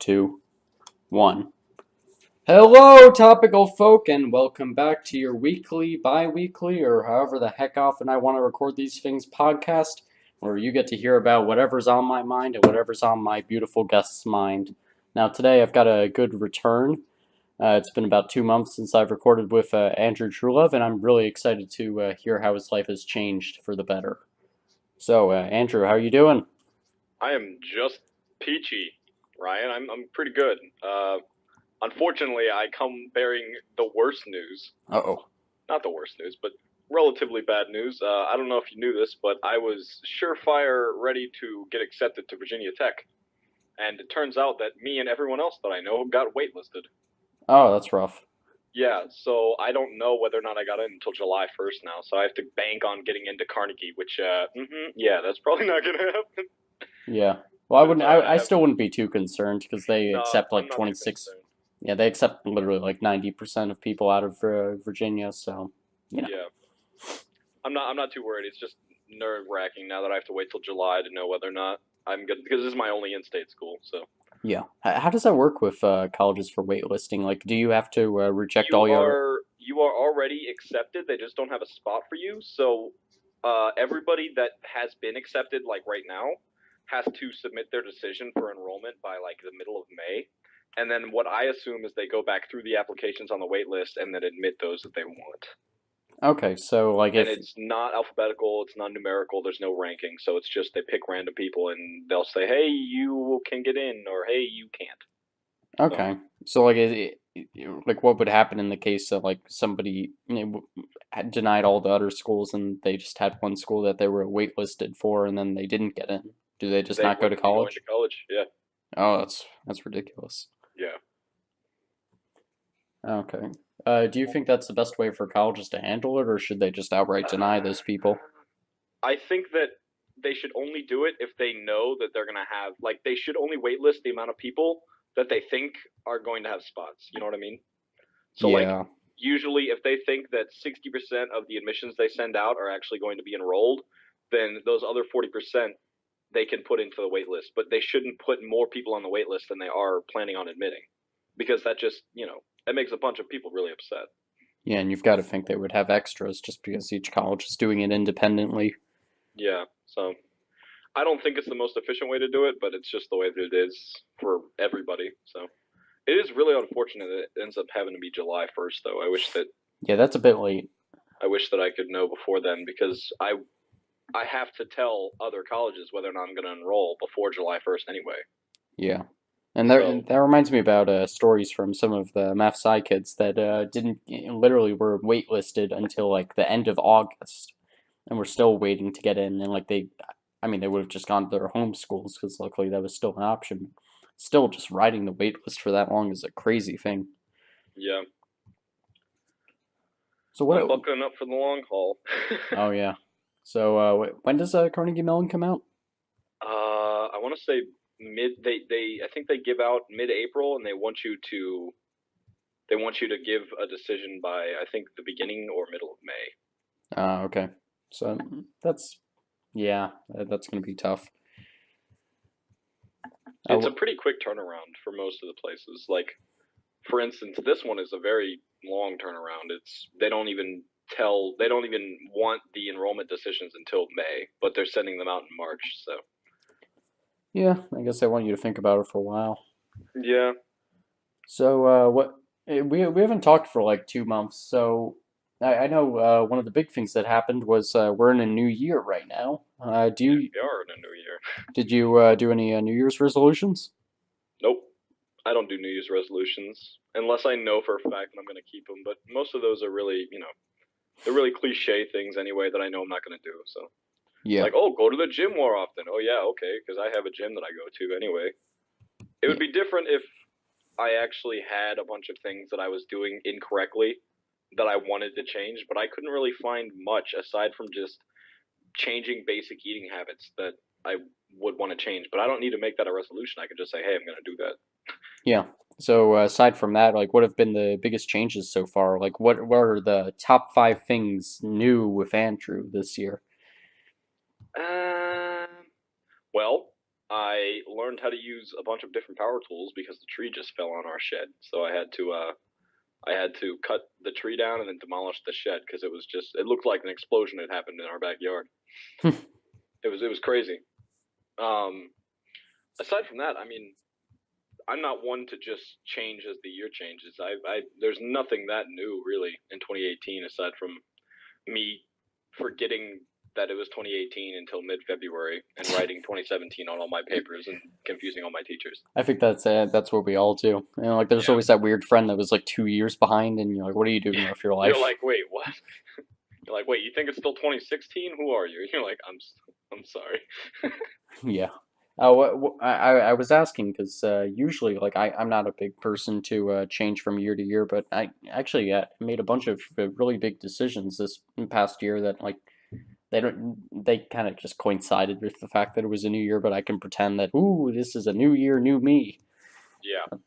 2, 1. Hello, Topical folk, and welcome back to your weekly, bi-weekly, or however the heck often I want to record these things podcast, where you get to hear about whatever's on my mind and whatever's on my beautiful guest's mind. Now, today I've got a good return. It's been about 2 months since I've recorded with Andrew Truelove, and I'm really excited to hear how his life has changed for the better. So, Andrew, how are you doing? I am just peachy, Ryan. I'm pretty good. Unfortunately, I come bearing the worst news. Uh-oh. Not the worst news, but relatively bad news. I don't know if you knew this, but I was surefire ready to get accepted to Virginia Tech. And it turns out that me and everyone else that I know got waitlisted. Oh, that's rough. Yeah, so I don't know whether or not I got in until July 1st now, so I have to bank on getting into Carnegie, which, yeah, that's probably not going to happen. Yeah. Well, I still wouldn't be too concerned because they accept like I'm not 26. too concerned. Yeah, they accept literally like 90% of people out of Virginia, so, Yeah. I'm not too worried. It's just nerve-wracking now that I have to wait till July to know whether or not I'm good, because this is my only in-state school, so. Yeah. How does that work with colleges for waitlisting? Like, do you have to reject all your... You are already accepted, they just don't have a spot for you, so everybody that has been accepted, like right now, has to submit their decision for enrollment by like the middle of May. And then what I assume is they go back through the applications on the wait list and then admit those that they want. Okay, so like if... And it's not alphabetical, it's not numerical, there's no ranking, so it's just they pick random people and they'll say, hey, you can get in, or hey, you can't. Okay, so like what would happen in the case that like somebody had denied all the other schools and they just had one school that they were waitlisted for and then they didn't get in? Do they just not go to college? Going to college, yeah. Oh, that's ridiculous. Yeah. Okay. Do you think that's the best way for colleges to handle it, or should they just outright deny those people? I think that they should only do it if they know that they're going to have, like, they should only waitlist the amount of people that they think are going to have spots. You know what I mean? So, Yeah. like, usually if they think that 60% of the admissions they send out are actually going to be enrolled, then those other 40% they can put into the wait list. But they shouldn't put more people on the wait list than they are planning on admitting. Because that just, that makes a bunch of people really upset. Yeah, and you've got to think they would have extras just because each college is doing it independently. Yeah, so I don't think it's the most efficient way to do it, but it's just the way that it is for everybody. So it is really unfortunate that it ends up having to be July 1st, though. I wish that... Yeah, that's a bit late. I wish that I could know before then, because I have to tell other colleges whether or not I'm going to enroll before July 1st anyway. Yeah. And that reminds me about stories from some of the Math Sci kids that literally were waitlisted until like the end of August, and were still waiting to get in. And like they would have just gone to their home schools because luckily that was still an option. Still, just riding the wait list for that long is a crazy thing. Yeah. So what? I'm buckling up for the long haul. Oh yeah. So when does Carnegie Mellon come out? I want to say I think they give out mid-April, and they want you to give a decision by, I think, the beginning or middle of May. Okay. So that's going to be tough. It's a pretty quick turnaround for most of the places. Like, for instance, this one is a very long turnaround. They don't even want the enrollment decisions until May, but they're sending them out in March, so. Yeah, I guess I want you to think about it for a while. Yeah. So, we haven't talked for like 2 months, so I know one of the big things that happened was we're in a new year right now. We are in a new year. Did you do any New Year's resolutions? Nope. I don't do New Year's resolutions unless I know for a fact that I'm going to keep them, but most of those are really, they're really cliche things anyway that I know I'm not going to do, so. Yeah. Like, oh, go to the gym more often. Oh, yeah, okay, because I have a gym that I go to anyway. It would be different if I actually had a bunch of things that I was doing incorrectly that I wanted to change, but I couldn't really find much aside from just changing basic eating habits that I would want to change. But I don't need to make that a resolution. I can just say, hey, I'm going to do that. Yeah. So aside from that, like, what have been the biggest changes so far? Like, what are the top 5 things new with Andrew this year? Well, I learned how to use a bunch of different power tools because the tree just fell on our shed. So I had to cut the tree down and then demolish the shed because it looked like an explosion had happened in our backyard. It was crazy. Um, Aside from that, I mean, I'm not one to just change as the year changes. I there's nothing that new really in 2018 aside from me forgetting that it was 2018 until mid-February and writing 2017 on all my papers and confusing all my teachers. I think that's what we all do. You know, like there's Yeah. always that weird friend that was like 2 years behind, and you're like, what are you doing with your You're life? like, wait, what? You're like, wait, you think it's still 2016? Who are you? You're like, I'm sorry. Yeah. I was asking because usually, like, I'm not a big person to change from year to year, but I actually made a bunch of really big decisions this past year that, like, they kind of just coincided with the fact that it was a new year, but I can pretend that, ooh, this is a new year, new me. Yeah.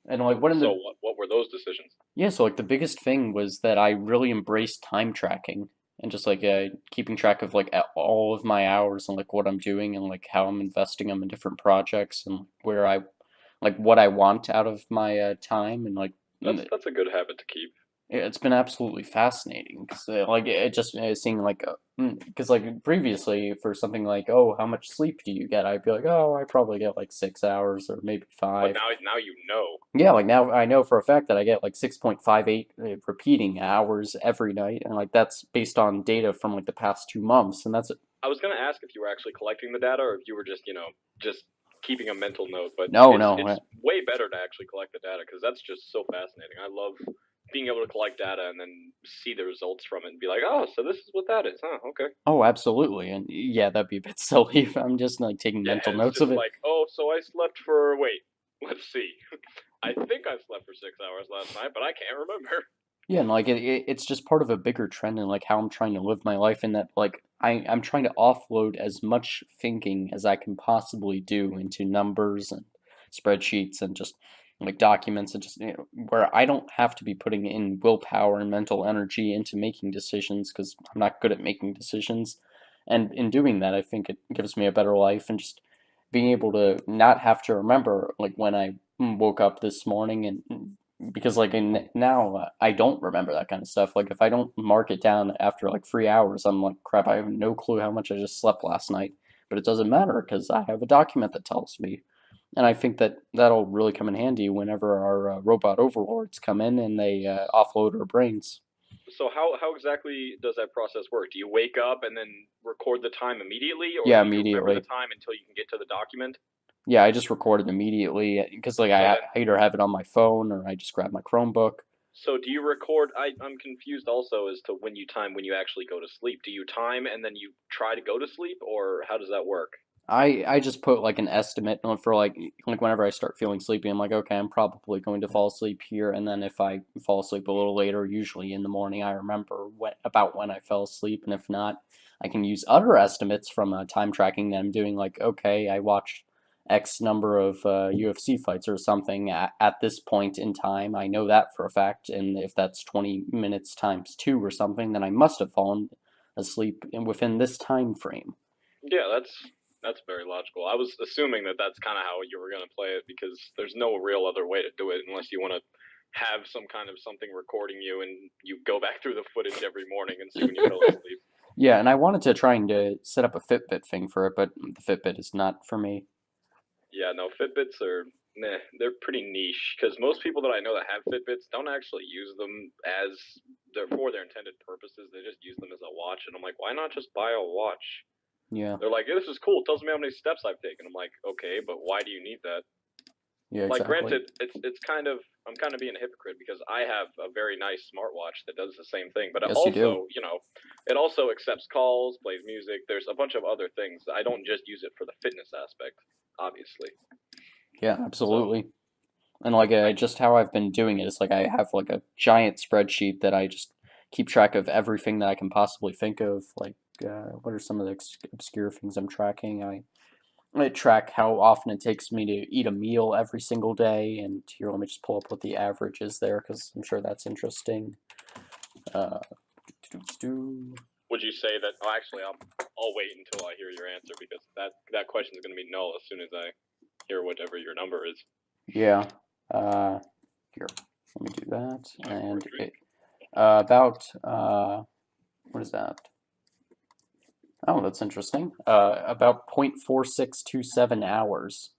And, like, one of So the, what were those decisions? yeah, so, like, the biggest thing was that I really embraced time tracking and just, like, keeping track of, like, all of my hours and, like, what I'm doing and, like, how I'm investing them in different projects and where like, what I want out of my time and, like, That's a good habit to keep. it's been absolutely fascinating because like it just seeing like because like previously for something like, oh, how much sleep do you get, I'd be like, oh, I probably get like 6 hours or maybe But 5. now you know. Yeah, like now I know for a fact that I get like 6.58 repeating hours every night, and like that's based on data from like the past 2 months, and that's I was gonna ask if you were actually collecting the data or if you were just just keeping a mental note. But no, it's way better to actually collect the data because that's just so fascinating. I love being able to collect data and then see the results from it and be like, oh, so this is what that is, huh? Okay. oh, absolutely, and yeah, that'd be a bit silly if I'm just like taking Yeah, mental it's notes of just it. like, oh, so I slept for wait, let's see. I think I slept for 6 hours last night, but I can't remember. Yeah, and like it's just part of a bigger trend in like how I'm trying to live my life, and that like I'm trying to offload as much thinking as I can possibly do into numbers and spreadsheets and just like documents and just where I don't have to be putting in willpower and mental energy into making decisions because I'm not good at making decisions. And in doing that, I think it gives me a better life and just being able to not have to remember like when I woke up this morning and because like now I don't remember that kind of stuff. Like if I don't mark it down after like 3 hours, I'm like, crap, I have no clue how much I just slept last night. But it doesn't matter because I have a document that tells me. And I think that that'll really come in handy whenever our robot overlords come in and they offload our brains. So how exactly does that process work? Do you wake up and then record the time immediately, or Yeah, do you remember the immediately. time until you can get to the document? Yeah, I just record it immediately because like So I then, either have it on my phone or I just grab my Chromebook. so do you record? I'm confused also as to when you actually go to sleep. Do you time and then you try to go to sleep, or how does that work? I just put like an estimate for like whenever I start feeling sleepy, I'm like, okay, I'm probably going to fall asleep here, and then if I fall asleep a little later, usually in the morning, I remember about when I fell asleep, and if not, I can use other estimates from time tracking that I'm doing, like, okay, I watched X number of UFC fights or something at this point in time. I know that for a fact, and if that's 20 minutes times 2 or something, then I must have fallen asleep within this time frame. Yeah, that's very logical. I was assuming that that's kind of how you were going to play it because there's no real other way to do it unless you want to have some kind of something recording you and you go back through the footage every morning and see when you fell asleep. Yeah, and I wanted to try and set up a Fitbit thing for it, but the Fitbit is not for me. Yeah, no, Fitbits are nah, they're pretty niche because most people that I know that have Fitbits don't actually use them as for their intended purposes. They just use them as a watch, and I'm like, why not just buy a watch? Yeah, They're like, yeah, this is cool. It tells me how many steps I've taken. I'm like, okay, but why do you need that? yeah, Like, exactly. granted, it's kind of I'm kind of being a hypocrite because I have a very nice smartwatch that does the same thing, but it Yes, you do. also, it also accepts calls, plays music. There's a bunch of other things. I don't just use it for the fitness aspect, obviously. Yeah, So absolutely. And like I just how I've been doing it is like I have like a giant spreadsheet that I just keep track of everything that I can possibly think of. Like, what are some of the obscure things I'm tracking? I track how often it takes me to eat a meal every single day, and here, let me just pull up what the average is there because I'm sure that's interesting. Uh, would you say that? Oh, actually, I'll wait until I hear your answer because that question is going to be null as soon as I hear whatever your number is. Yeah. Here, let me do that. And 543. about what is that? Oh, that's interesting. About 0.4627 hours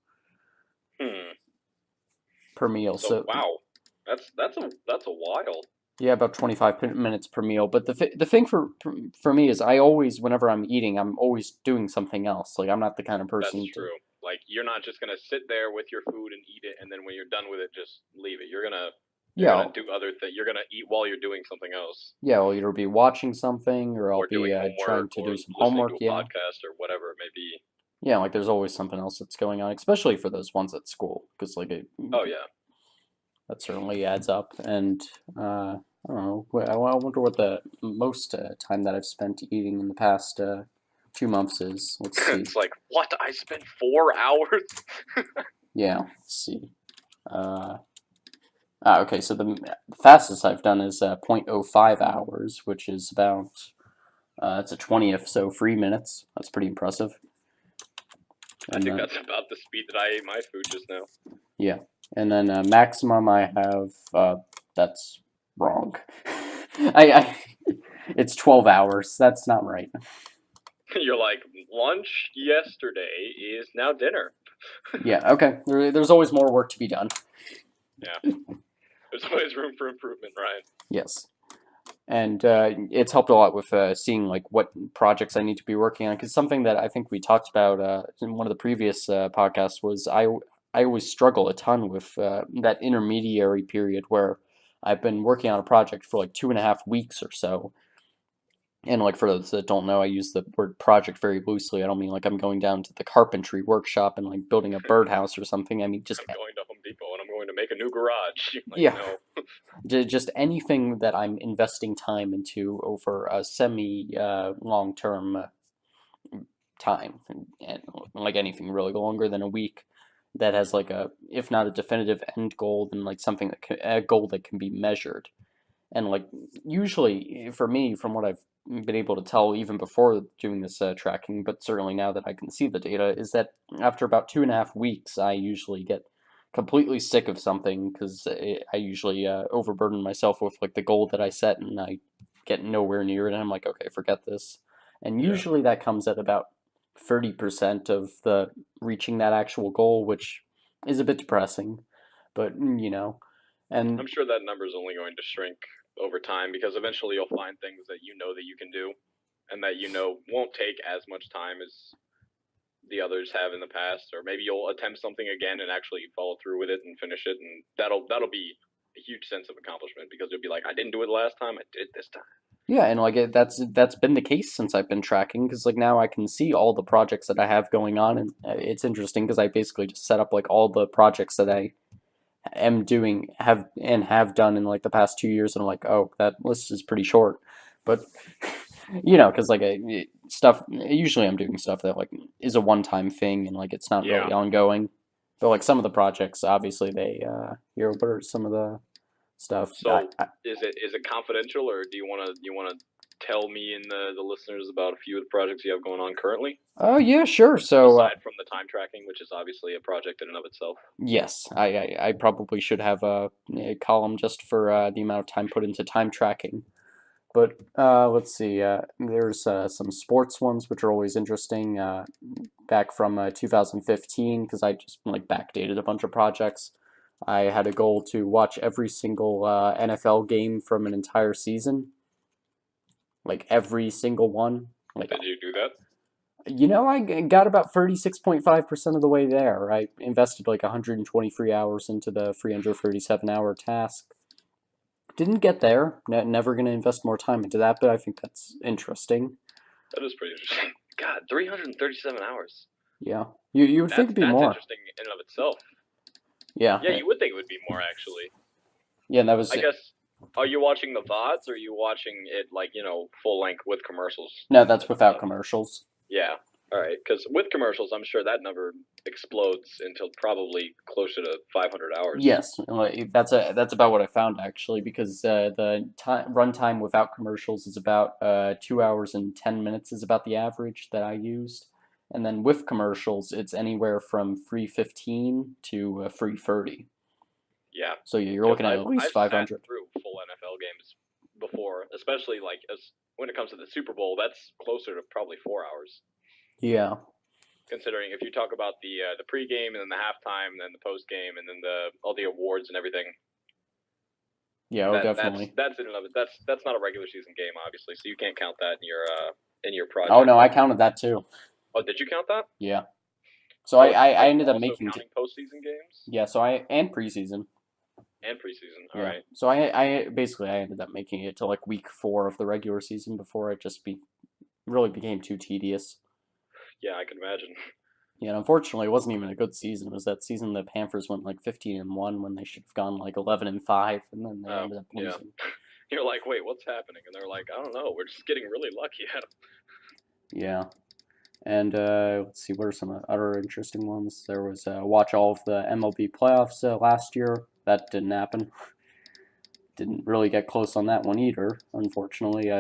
per meal. So wow, that's a while. Yeah, about 25 minutes per meal. But the thing for me is I always, whenever I'm eating, I'm always doing something else. Like I'm not the kind of person That's true. Like you're not just gonna sit there with your food and eat it, and then when you're done with it, just leave it. You're gonna do other things. You're gonna eat while you're doing something else. Yeah, I'll either be watching something or I'll or doing be trying homework, to or do some listening to homework. a Yeah, podcast, or whatever it may be. yeah, like there's always something else that's going on, especially for those ones at school, because Oh yeah. that certainly adds up. And I don't know. I wonder what the most time that I've spent eating in the past 2 months is. Let's see. It's like, what? I spent 4 hours? Yeah, let's see. Okay, so the fastest I've done is 0.05 hours, which is about, it's a 20th, so 3 minutes. That's pretty impressive. I think that's about the speed that I ate my food just now. Yeah, and then maximum I have, that's wrong. It's 12 hours. That's not right. You're like, lunch yesterday is now dinner. Yeah, okay. There's always more work to be done. Yeah. There's always room for improvement, Ryan. Yes. And it's helped a lot with seeing like what projects I need to be working on. Because something that I think we talked about in one of the previous podcasts was I always struggle a ton with that intermediary period where I've been working on a project for like 2.5 weeks or so. And like for those that don't know, I use the word project very loosely. I don't mean like I'm going down to the carpentry workshop and like building a birdhouse or something. I mean just I'm going to Home Depot and I'm going to make a new garage. Like, yeah. No. Just anything that I'm investing time into over a semi long term time, and like anything really longer than a week that has like a, if not a definitive end goal, then like something a goal that can be measured. And like usually for me, from what I've been able to tell even before doing this tracking, but certainly now that I can see the data, is that after about 2.5 weeks, I usually get completely sick of something because I usually overburden myself with like the goal that I set and I get nowhere near it. And I'm like, okay, forget this. And usually that comes at about 30% of the reaching that actual goal, which is a bit depressing, but and I'm sure that number is only going to shrink over time because eventually you'll find things that you can do and that won't take as much time as the others have in the past, or maybe you'll attempt something again and actually follow through with it and finish it, and that'll be a huge sense of accomplishment because you'll be like, I didn't do it last time, I did it this time. yeah, and like that's been the case since I've been tracking because like now I can see all the projects that I have going on, and it's interesting because I basically just set up like all the projects that I am doing have done in like the past 2 years, and I'm like, oh, that list is pretty short, but because like stuff usually I'm doing stuff that like is a one-time thing and like it's not really ongoing, but like some of the projects obviously they what are some of the stuff. So is it confidential, or do you want to tell me and the listeners about a few of the projects you have going on currently? Oh yeah, sure. So aside from the time tracking, which is obviously a project in and of itself. yes, I probably should have a column just for the amount of time put into time tracking. But let's see. There's some sports ones which are always interesting. Back from 2015, because I just like backdated a bunch of projects. I had a goal to watch every single NFL game from an entire season, like every single one. Like, did you do that? I got about 36.5% of the way there. I invested like 123 hours into the 337-hour task. Didn't get there. Never going to invest more time into that, but I think that's interesting. That is pretty interesting. God, 337 hours. Yeah. You would think it'd be more. That's interesting in and of itself. Yeah. Yeah, you would think it would be more, actually. Yeah, and that was... I guess, are you watching the VODs, or are you watching it, like, full length with commercials? No, that's without commercials. Yeah. All right, because with commercials, I'm sure that number explodes until probably closer to 500 hours. Yes, that's about what I found actually, because the runtime without commercials is about 2 hours and 10 minutes is about the average that I used, and then with commercials it's anywhere from 315 to 330. Yeah, So you're because looking at least I've sat 500. through full NFL games before, especially like as when it comes to the Super Bowl, that's closer to probably 4 hours. Yeah, Considering if you talk about the pregame and then the halftime and then the postgame and then the all the awards and everything, yeah, oh, that's definitely. that's in and of it. That's not a regular season game, obviously, so you can't count that in your Oh project. no, I counted that too. Oh, did you count that? Yeah. So Oh, are I you ended up also making counting postseason games yeah. So I and preseason. and preseason? All Yeah. right. So I basically I ended up making it to like week 4 of the regular season before it just really became too tedious. Yeah, I can imagine. Yeah, and unfortunately, it wasn't even a good season. It was that season the Panthers went like 15-1 when they should have gone like 11-5, and then they Oh, ended up yeah. losing. You're like, wait, what's happening? And they're like, I don't know. We're just getting really lucky at them. Yeah, and let's see, what are some other interesting ones? There was watch all of the MLB playoffs last year. That didn't happen. Didn't really get close on that one either, unfortunately.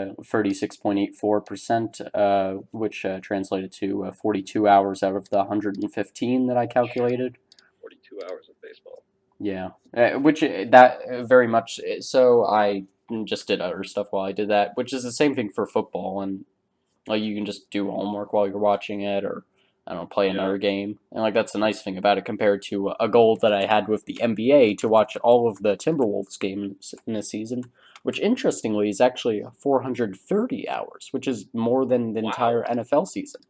36.84%, which translated to 42 hours out of the 115 that I calculated. 42 hours of baseball. Yeah, which that very much. So I just did other stuff while I did that, which is the same thing for football, and like you can just do homework while you're watching it, or I don't know, play Yeah. another game, and like that's the nice thing about it compared to a goal that I had with the NBA to watch all of the Timberwolves games in this season, which interestingly is actually 430 hours, which is more than the entire Wow. NFL season.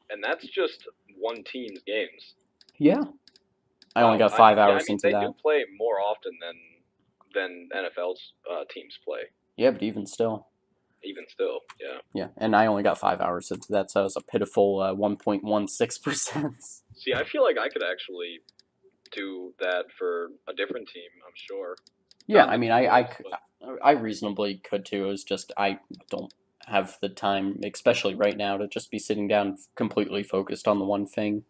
And that's just one team's games. Yeah, I only Wow. got five Yeah, I hours mean into they do that. play more often than NFL's teams play. Yeah, but even still. Even still, yeah. Yeah, and I only got 5 hours into that, so it was a pitiful 1.16%. See, I feel like I could actually do that for a different team. I'm sure. Yeah, Not I in the mean, Eagles, but I reasonably could too. It was just I don't have the time, especially right now, to just be sitting down completely focused on the one thing.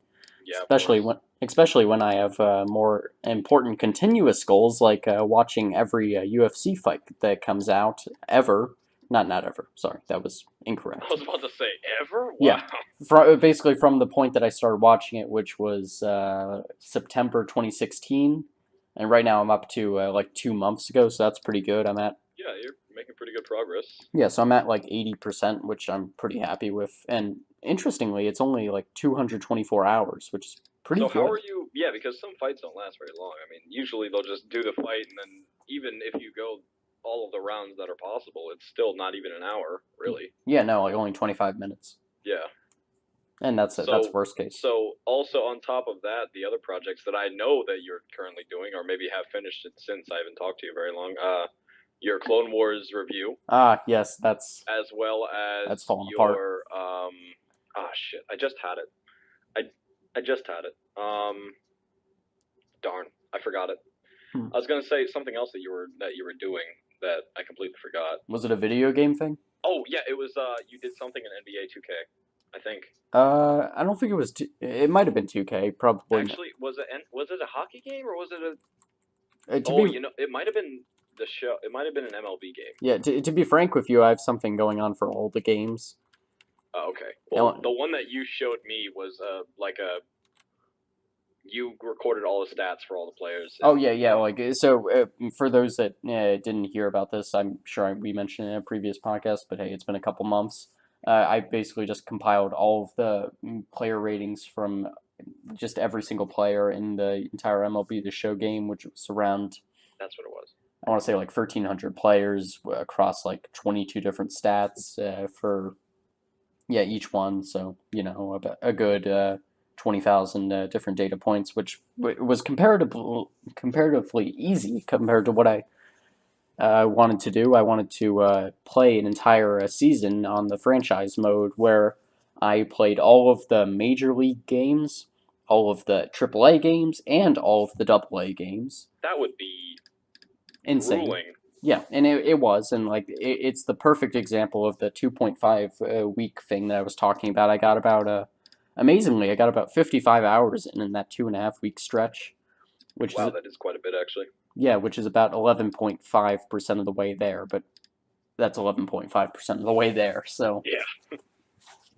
yeah, of course. Especially when I have more important continuous goals, like watching every UFC fight that comes out ever. Not ever. Sorry, that was I incorrect. was about to say ever. Yeah, Wow. basically from the point that I started watching it, which was September 2016, and right now I'm up to like 2 months ago, so that's pretty good. Yeah, you're making pretty good progress. Yeah, so I'm at like 80%, which I'm pretty happy with. And interestingly, it's only like 224 hours, which is pretty So how are good. you? Yeah, because some fights don't last very long. I mean, usually they'll just do the fight, and then even if you go all of the rounds that are possible, it's still not even an hour, really. Yeah, no, like only 25 minutes, Yeah. and that's So, worst case. so also on top of that, the other projects that I know that you're currently doing, or maybe have finished it since I haven't talked to you very long, your Clone Wars review, Ah, yes, as well that's as falling apart. your ah shit, I just had it. I just had it. Darn, I forgot it. Hmm. I was gonna say something else that you were doing that I completely forgot. Was it a video game thing? Oh yeah, it was you did something in NBA 2K, I think. I don't think it was. It might have been 2K, probably. Actually, was it a hockey game or was it a? To Oh, be you know, it might have been the show. It might have been an MLB game. Yeah, to be frank with you, I have something going on for all the games. Oh, okay. Well, the one that you showed me was like a. You recorded all the stats for all the players. Oh yeah. Like so, for those that didn't hear about this, I'm sure we mentioned it in a previous podcast. But hey, it's been a couple months. I basically just compiled all of the player ratings from just every single player in the entire MLB The Show game, which was around, That's what it was. I want to say, like 1,300 players across like 22 different stats for each one. So a good 20,000 different data points, which was comparatively easy compared to what I wanted to do. I wanted to play an entire season on the franchise mode where I played all of the major league games, all of the AAA games, and all of the AA games. That would be Insane. grueling. Yeah, and it was, and like it's the perfect example of the 2.5 week thing that I was talking about. I got about Amazingly, I got about 55 hours in that 2.5 week stretch, which is Wow, that is quite a bit actually. yeah, which is about 11.5% of the way there. But that's 11.5% of the way there. So Yeah.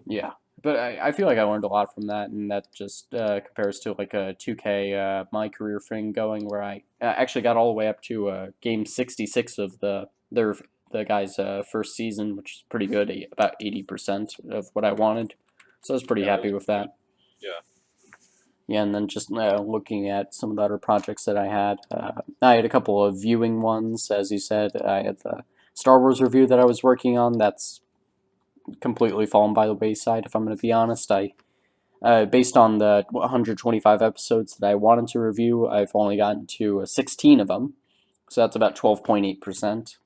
yeah, but I feel like I learned a lot from that, and that just compares to like a 2K my career thing going where I actually got all the way up to game 66 of the guy's first season, which is pretty good, about 80% of what I wanted. So I was pretty Yeah, that happy was with pretty good. that. Yeah. Yeah, and then just looking at some of the other projects that I had a couple of viewing ones, as you said. I had the Star Wars review that I was working on. That's completely fallen by the wayside, if I'm going to be honest. Based on the 125 episodes that I wanted to review, I've only gotten to 16 of them, so that's about 12.8%.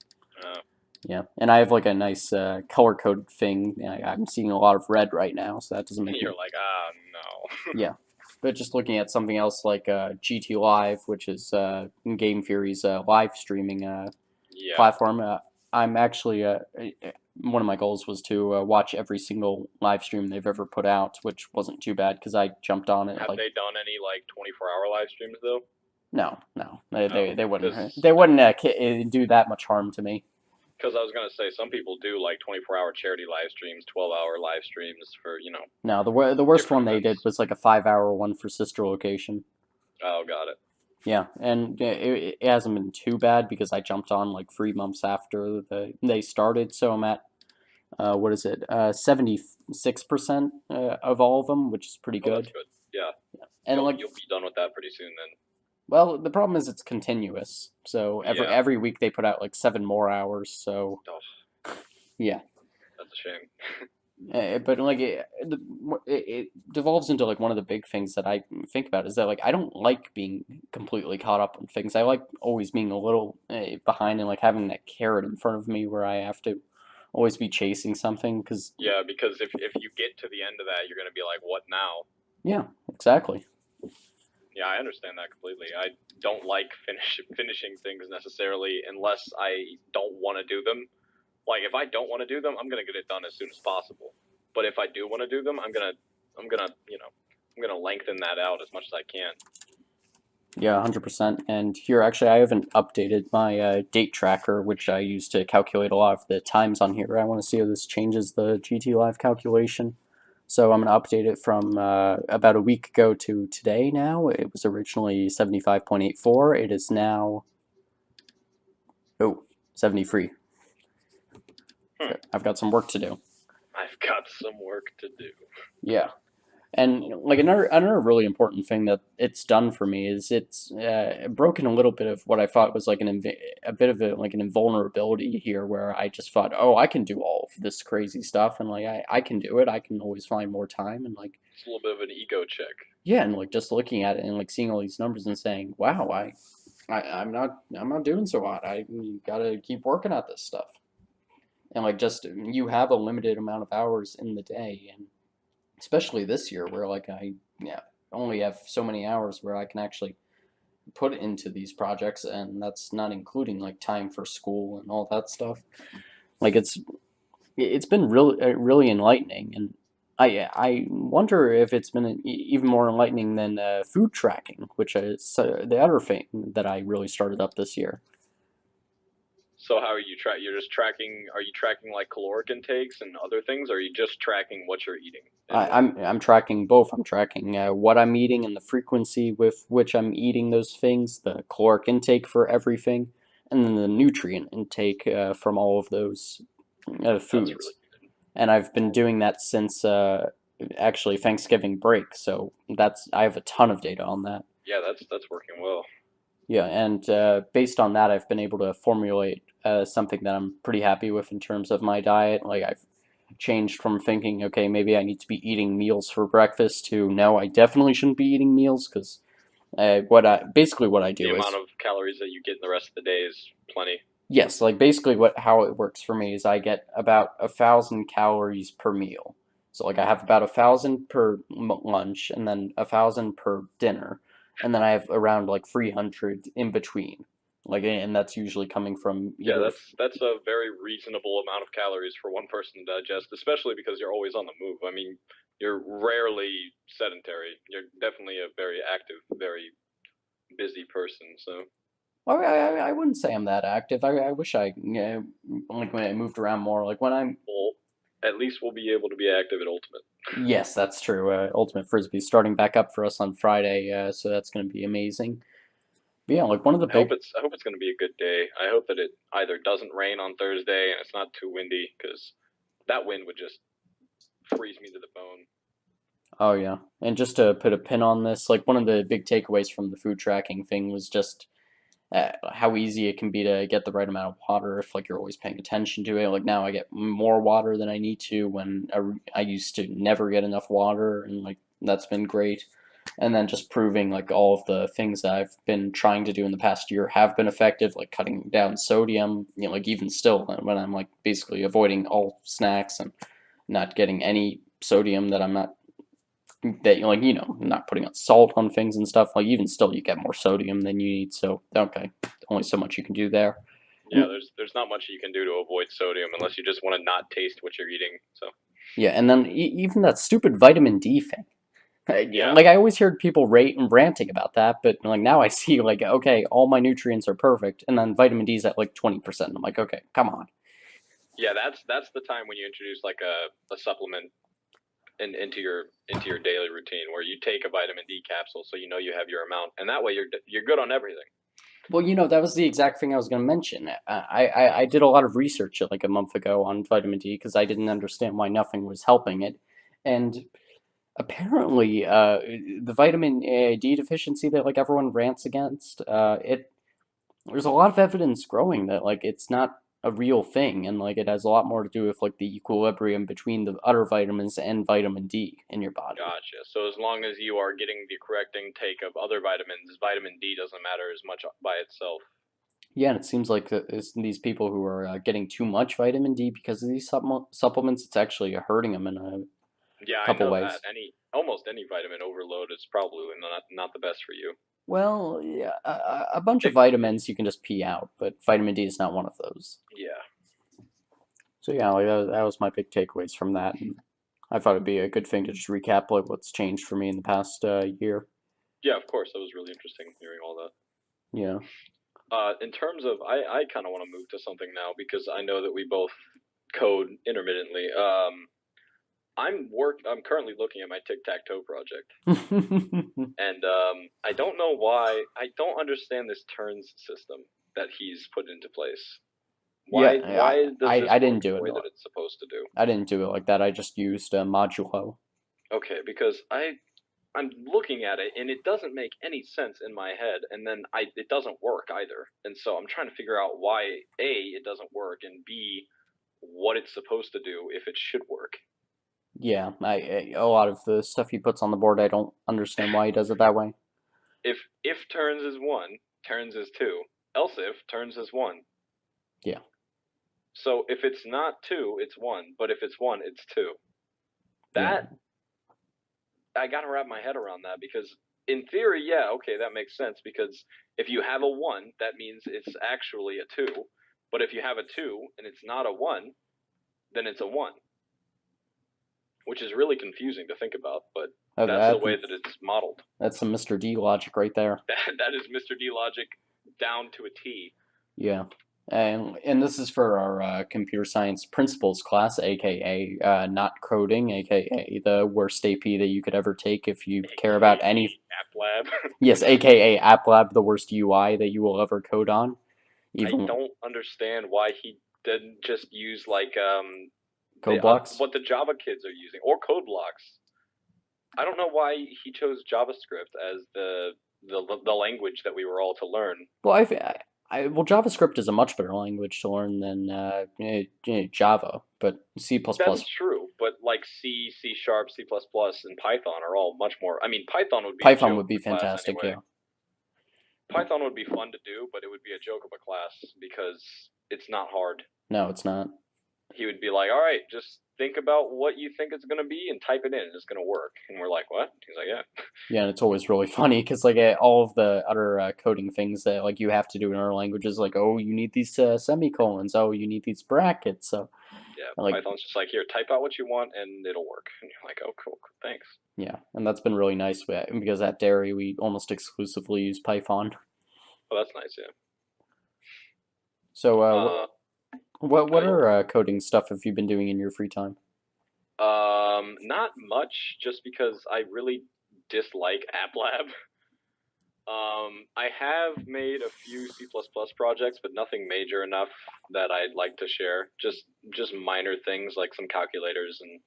Uh, Yeah, and I have like a nice color coded thing. I'm seeing a lot of red right now, so that doesn't make you're me. like, ah, no. Yeah, but just looking at something else like GT Live, which is Game Theory's live streaming Yeah. platform. I'm actually one of my goals was to watch every single live stream they've ever put out, which wasn't too bad because I jumped on it Have like they done any like 24-hour live streams though? no, they Oh, they, they wouldn't because they wouldn't do that much harm to me. I was gonna say some people do like 24-hour charity live streams, 12-hour live streams for No, the worst different one they did events. was like a 5 hour one for Sister Location. Oh, got it. Yeah, and it hasn't been too bad because I jumped on like 3 months after they started, so I'm at what is it, 76% of all of them, which is pretty Oh, that's good. good. Yeah, And like, you'll be done with that pretty soon then. well, the problem is it's continuous. So every Yeah. every week they put out like 7 more hours. So Oh, yeah, that's a shame. but like it devolves into like one of the big things that I think about is that like I don't like being completely caught up on things. I like always being a little behind and like having that carrot in front of me where I have to always be chasing something because Yeah, because if you get to the end of that, you're gonna be like, what now? yeah, exactly. Yeah, I understand that completely. I don't like finishing things necessarily unless I don't want to do them. Like if I don't want to do them, I'm gonna get it done as soon as possible. But if I do want to do them, I'm gonna lengthen that out as much as I can. Yeah, 100%. And here, actually, I haven't updated my date tracker, which I use to calculate a lot of the times on here. I want to see how this changes the GT Live calculation. So I'm going to update it from about a week ago to today now. It was originally 75.84. It is now, oh, 73. I've got some work to do. I've got some work to do. Yeah. And like another really important thing that it's done for me is it's broken a little bit of what I thought was like a bit of like an invulnerability here, where I just thought, oh, I can do all of this crazy stuff, and like I can do it. I can always find more time, and like It's a little bit of an ego check. yeah, and like just looking at it and like seeing all these numbers and saying, wow, I'm not doing so hot. I gotta keep working at this stuff, and like just you have a limited amount of hours in the day, and especially this year where like I yeah only have so many hours where I can actually put into these projects, and that's not including like time for school and all that stuff. Like it's been really enlightening, and I wonder if it's been even more enlightening than food tracking, which is the other thing that I really started up this year. So how are you You're just tracking. Are you tracking like caloric intakes and other things, or are you just tracking what you're eating and when? I'm tracking both. I'm tracking what I'm eating and the frequency with which I'm eating those things, the caloric intake for everything, and then the nutrient intake from all of those That's foods. really And I've been doing that since actually Thanksgiving break. So I have a ton of data on that. yeah. That's working well. Yeah, and based on that, I've been able to formulate something that I'm pretty happy with in terms of my diet. Like I've changed from thinking, okay, maybe I need to be eating meals for breakfast to no, I definitely shouldn't be eating meals because what I The do amount is of calories that you get in the rest of the day is plenty. yes, like basically what how it works for me is I get about 1,000 calories per meal. So like I have about 1,000 per lunch and then 1,000 per dinner, and then I have around like 300 in between. Like and that's usually coming from Yeah, either that's a very reasonable amount of calories for one person to digest, especially because you're always on the move. I mean, You're rarely sedentary. You're definitely a very active, very busy person. So, Well, I wouldn't say I'm that active. I wish like when I moved around more. Like when I'm well, at least we'll be able to be active at Ultimate. Yes, that's true. Ultimate Frisbee starting back up for us on Friday, so that's going to be amazing. But yeah, like one of the big. I hope it's going to be a good day. I hope that it either doesn't rain on Thursday and it's not too windy because that wind would just freeze me to the bone. Oh yeah, and just to put a pin on this, like one of the big takeaways from the food tracking thing was just how easy it can be to get the right amount of water if like you're always paying attention to it. Like now I get more water than I need to when I used to never get enough water, and like that's been great. And then just proving like all of the things that I've been trying to do in the past year have been effective, like cutting down sodium. Like even still, when I'm like basically avoiding all snacks and not getting any sodium that I'm not that like not putting on salt on things and stuff, like even still you get more sodium than you need, so okay, only so much you can do there. Yeah, there's not much you can do to avoid sodium unless you just want to not taste what you're eating. So Yeah, and then even that stupid vitamin D thing. yeah, Like I always heard people ranting about that, but like now I see like okay, all my nutrients are perfect, and then vitamin D is at like 20%. I'm like, okay, come on. yeah, that's the time when you introduce like a supplement into your daily routine where you take a vitamin D capsule so you know you have your amount, and that way you're good on everything. Well, that was the exact thing I was going to mention. I did a lot of research like a month ago on vitamin D because I didn't understand why nothing was helping it, and apparently, the vitamin D deficiency that like everyone rants against, there's a lot of evidence growing that like it's not a real thing, and like it has a lot more to do with like the equilibrium between the other vitamins and vitamin D in your body. Gotcha. So as long as you are getting the correct intake of other vitamins, vitamin D doesn't matter as much by itself. Yeah, and it seems like these people who are getting too much vitamin D because of these supplements, it's actually hurting them in a Yeah, I couple know that. ways. Almost any vitamin overload is probably not the best for you. Well, yeah, a bunch of vitamins you can just pee out, but vitamin D is not one of those. Yeah. So yeah, like that was my big takeaways from that. And I thought it'd be a good thing to just recap like what's changed for me in the past year. Yeah, of course. That was really interesting hearing all that. Yeah. In terms of, I kind of want to move to something now because I know that we both code intermittently. I'm currently looking at my tic tac toe project, and I don't know why. I don't understand this turns system that he's put into place. Yeah, Why does this I work didn't do the it. way that it's supposed to do? I didn't do it like that. I just used modulo. Okay, because I'm looking at it and it doesn't make any sense in my head, and then it doesn't work either, and so I'm trying to figure out why A, it doesn't work, and B, what it's supposed to do if it should work. Yeah, a lot of the stuff he puts on the board, I don't understand why he does it that way. If turns is one, turns is two. Else if turns is one. Yeah. So if it's not two, it's one. But if it's one, it's two. Yeah. That I gotta wrap my head around that because in theory, yeah, okay, that makes sense because if you have a one, that means it's actually a two. But if you have a two and it's not a one, then it's a one. Which is really confusing to think about, but that's the way that it's modeled. That's some Mr. D logic right there. That is Mr. D logic down to a T. Yeah. And this is for our computer science principles class, aka not coding, aka the worst AP that you could ever take if you care about any App Lab. Yes, aka App Lab, the worst UI that you will ever code on. Even I don't understand why he didn't just use like code blocks. What the Java kids are using or code blocks. I don't know why he chose JavaScript as the language that we were all to learn. Well, well, JavaScript is a much better language to learn than Java, but C++. That's true, but like C, C Sharp, C++, and Python are all much more. I mean, Python would be fantastic. Anyway. Yeah. Python would be fun to do, but it would be a joke of a class because it's not hard. No, it's not. He would be like, all right, just think about what you think it's going to be and type it in and it's going to work. And we're like, what? He's like, yeah. Yeah, and it's always really funny because like all of the other coding things that like you have to do in other languages, like, oh, you need these semicolons, oh, you need these brackets, so. Yeah, Like, Python's just like, here, type out what you want and it'll work. And you're like, oh, cool, thanks. yeah, and that's been really nice because at Dairy we almost exclusively use Python. Oh, that's nice, yeah. So, what Oh yeah. are coding stuff have you been doing in your free time? Not much, just because I really dislike App Lab. I have made a few C++ projects, but nothing major enough that I'd like to share. Just minor things like some calculators and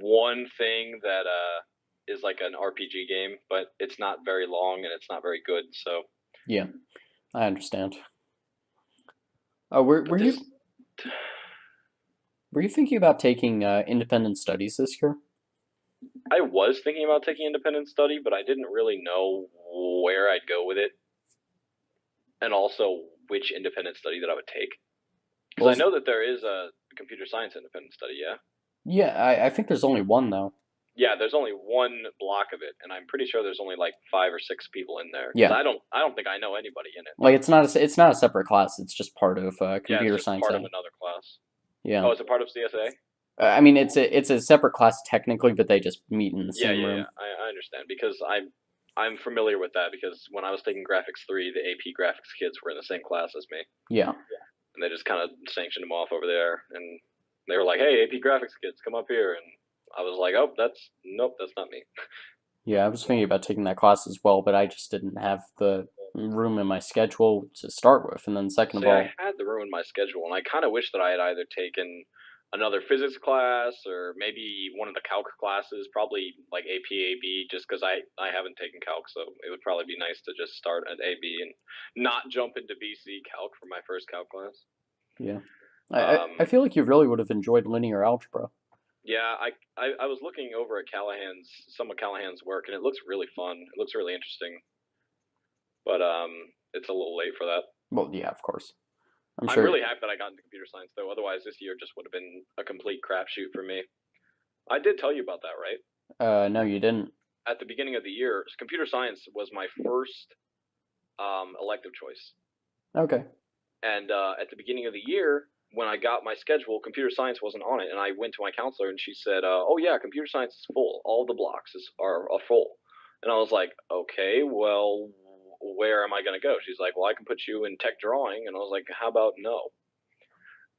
one thing that is like an RPG game, but it's not very long and it's not very good. So, Yeah, I understand. Were but were you this were you thinking about taking independent studies this year? I was thinking about taking independent study, but I didn't really know where I'd go with it, and also which independent study that I would take. Because Well, I know that there is a computer science independent study, yeah. yeah, I think there's only one though. Yeah, there's only one block of it, and I'm pretty sure there's only like 5 or 6 people in there. Because Yeah, I don't think I know anybody in it. like it's not a separate class. It's just part of Yeah, it's computer just science part of A. another class. Yeah, Oh, it's a part of CSA. I mean it's a separate class technically, but they just meet in the Yeah, same yeah, room. yeah. I understand because I'm familiar with that because when I was taking graphics 3, the AP graphics kids were in the same class as me, Yeah, and they just kind of sanctioned them off over there, and they were like, "Hey, AP graphics kids, come up here," and I was like, "Oh, that's nope, that's not me." yeah. I was thinking about taking that class as well, but I just didn't have the room in my schedule to start with, and then second of See, I all, had to ruin my schedule, and I kind of wish that I had either taken another physics class or maybe one of the calc classes, probably like AP, AB, just because I haven't taken calc, so it would probably be nice to just start at AB and not jump into BC calc for my first calc class. yeah, I Um, feel like you really would have enjoyed linear algebra. yeah, I was looking over at some of Callahan's work, and it looks really fun. It looks really interesting, but it's a little late for that. Well, yeah, of course. I'm I'm sure. really happy that I got into computer science, though. Otherwise, this year just would have been a complete crapshoot for me. I did tell you about that, right? No, you didn't. At the beginning of the year, computer science was my first elective choice. Okay. And at the beginning of the year, when I got my schedule, computer science wasn't on it. And I went to my counselor, and she said, "Oh yeah, computer science is full. All the blocks are full." And I was like, "Okay, well, where am I going to go?" She's like, "Well, I can put you in tech drawing." And I was like, "How about no?"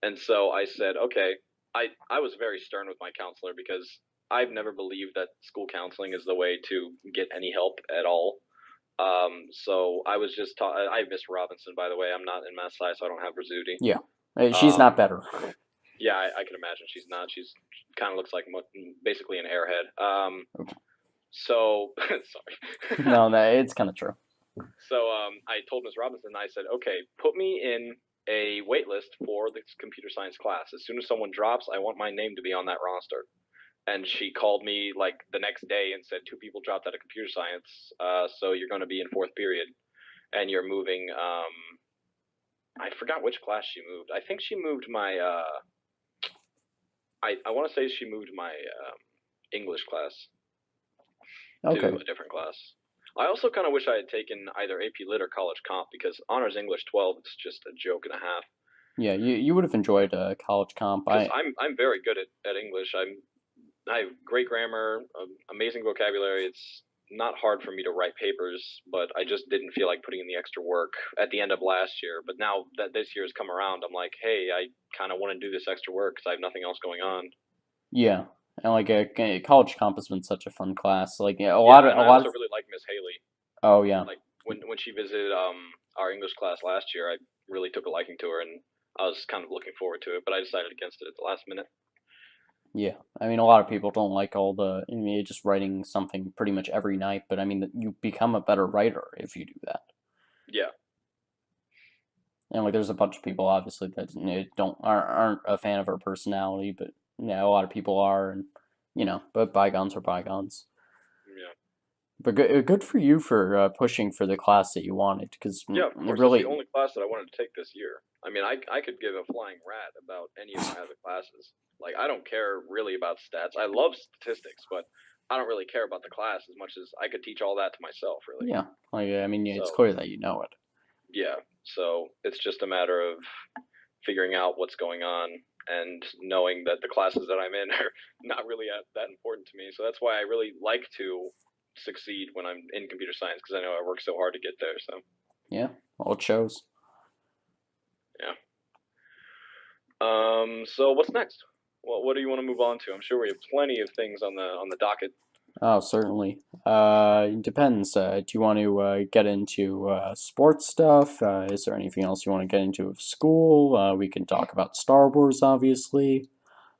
And so I said, okay. I was very stern with my counselor because I've never believed that school counseling is the way to get any help at all. So I was just taught. I miss Robinson, by the way. I'm not in Mass Sci, so I don't have Rizzuti. Yeah. She's not Um, better. yeah, I can imagine she's not. She's kind of looks like basically an airhead. So sorry. No, it's kind of true. So I told Miss Robinson, I said, okay, put me in a wait list for the computer science class. As soon as someone drops, I want my name to be on that roster. And she called me like the next day and said 2 people dropped out of computer science, so you're going to be in fourth period, and you're moving. I forgot which class she moved. I think she moved my. I want to say she moved my English class Okay. to a different class. I also kind of wish I had taken either AP Lit or College Comp because Honors English 12 is just a joke and a half. Yeah, you would have enjoyed college comp. Because I'm very good at English. I have great grammar, amazing vocabulary. It's not hard for me to write papers, but I just didn't feel like putting in the extra work at the end of last year. But now that this year has come around, I'm like, hey, I kind of want to do this extra work because I have nothing else going on. Yeah, and like college comp has been such a fun class. Like yeah, Yeah, a and I lot also of. really like Miss Haley. Oh yeah, Like when she visited our English class last year, I really took a liking to her, and I was kind of looking forward to it. But I decided against it at the last minute. yeah. I mean, a lot of people don't like all the. I mean, just writing something pretty much every night. But I mean, you become a better writer if you do that. Yeah, And like, there's a bunch of people obviously that don't aren't a fan of her personality, but yeah, a lot of people are, and but bygones are bygones. yeah. But good for you for pushing for the class that you wanted, because Yeah, of it course. It's the really, only class that I wanted to take this year. I mean, I could give a flying rat about any of my other classes. Like, I don't care really about stats. I love statistics, but I don't really care about the class as much as I could teach all that to myself, really. yeah, like I mean, it's So, clear that you know it. yeah. So it's just a matter of figuring out what's going on and knowing that the classes that I'm in are not really that important to me. So that's why I really like to succeed when I'm in computer science, because I know I work so hard to get there. So Yeah, well, it shows. yeah. So what's next? What do you want to move on to? I'm sure we have plenty of things on the docket. Oh, certainly. It depends. Do you want to get into sports stuff? Is there anything else you want to get into of school? We can talk about Star Wars, obviously.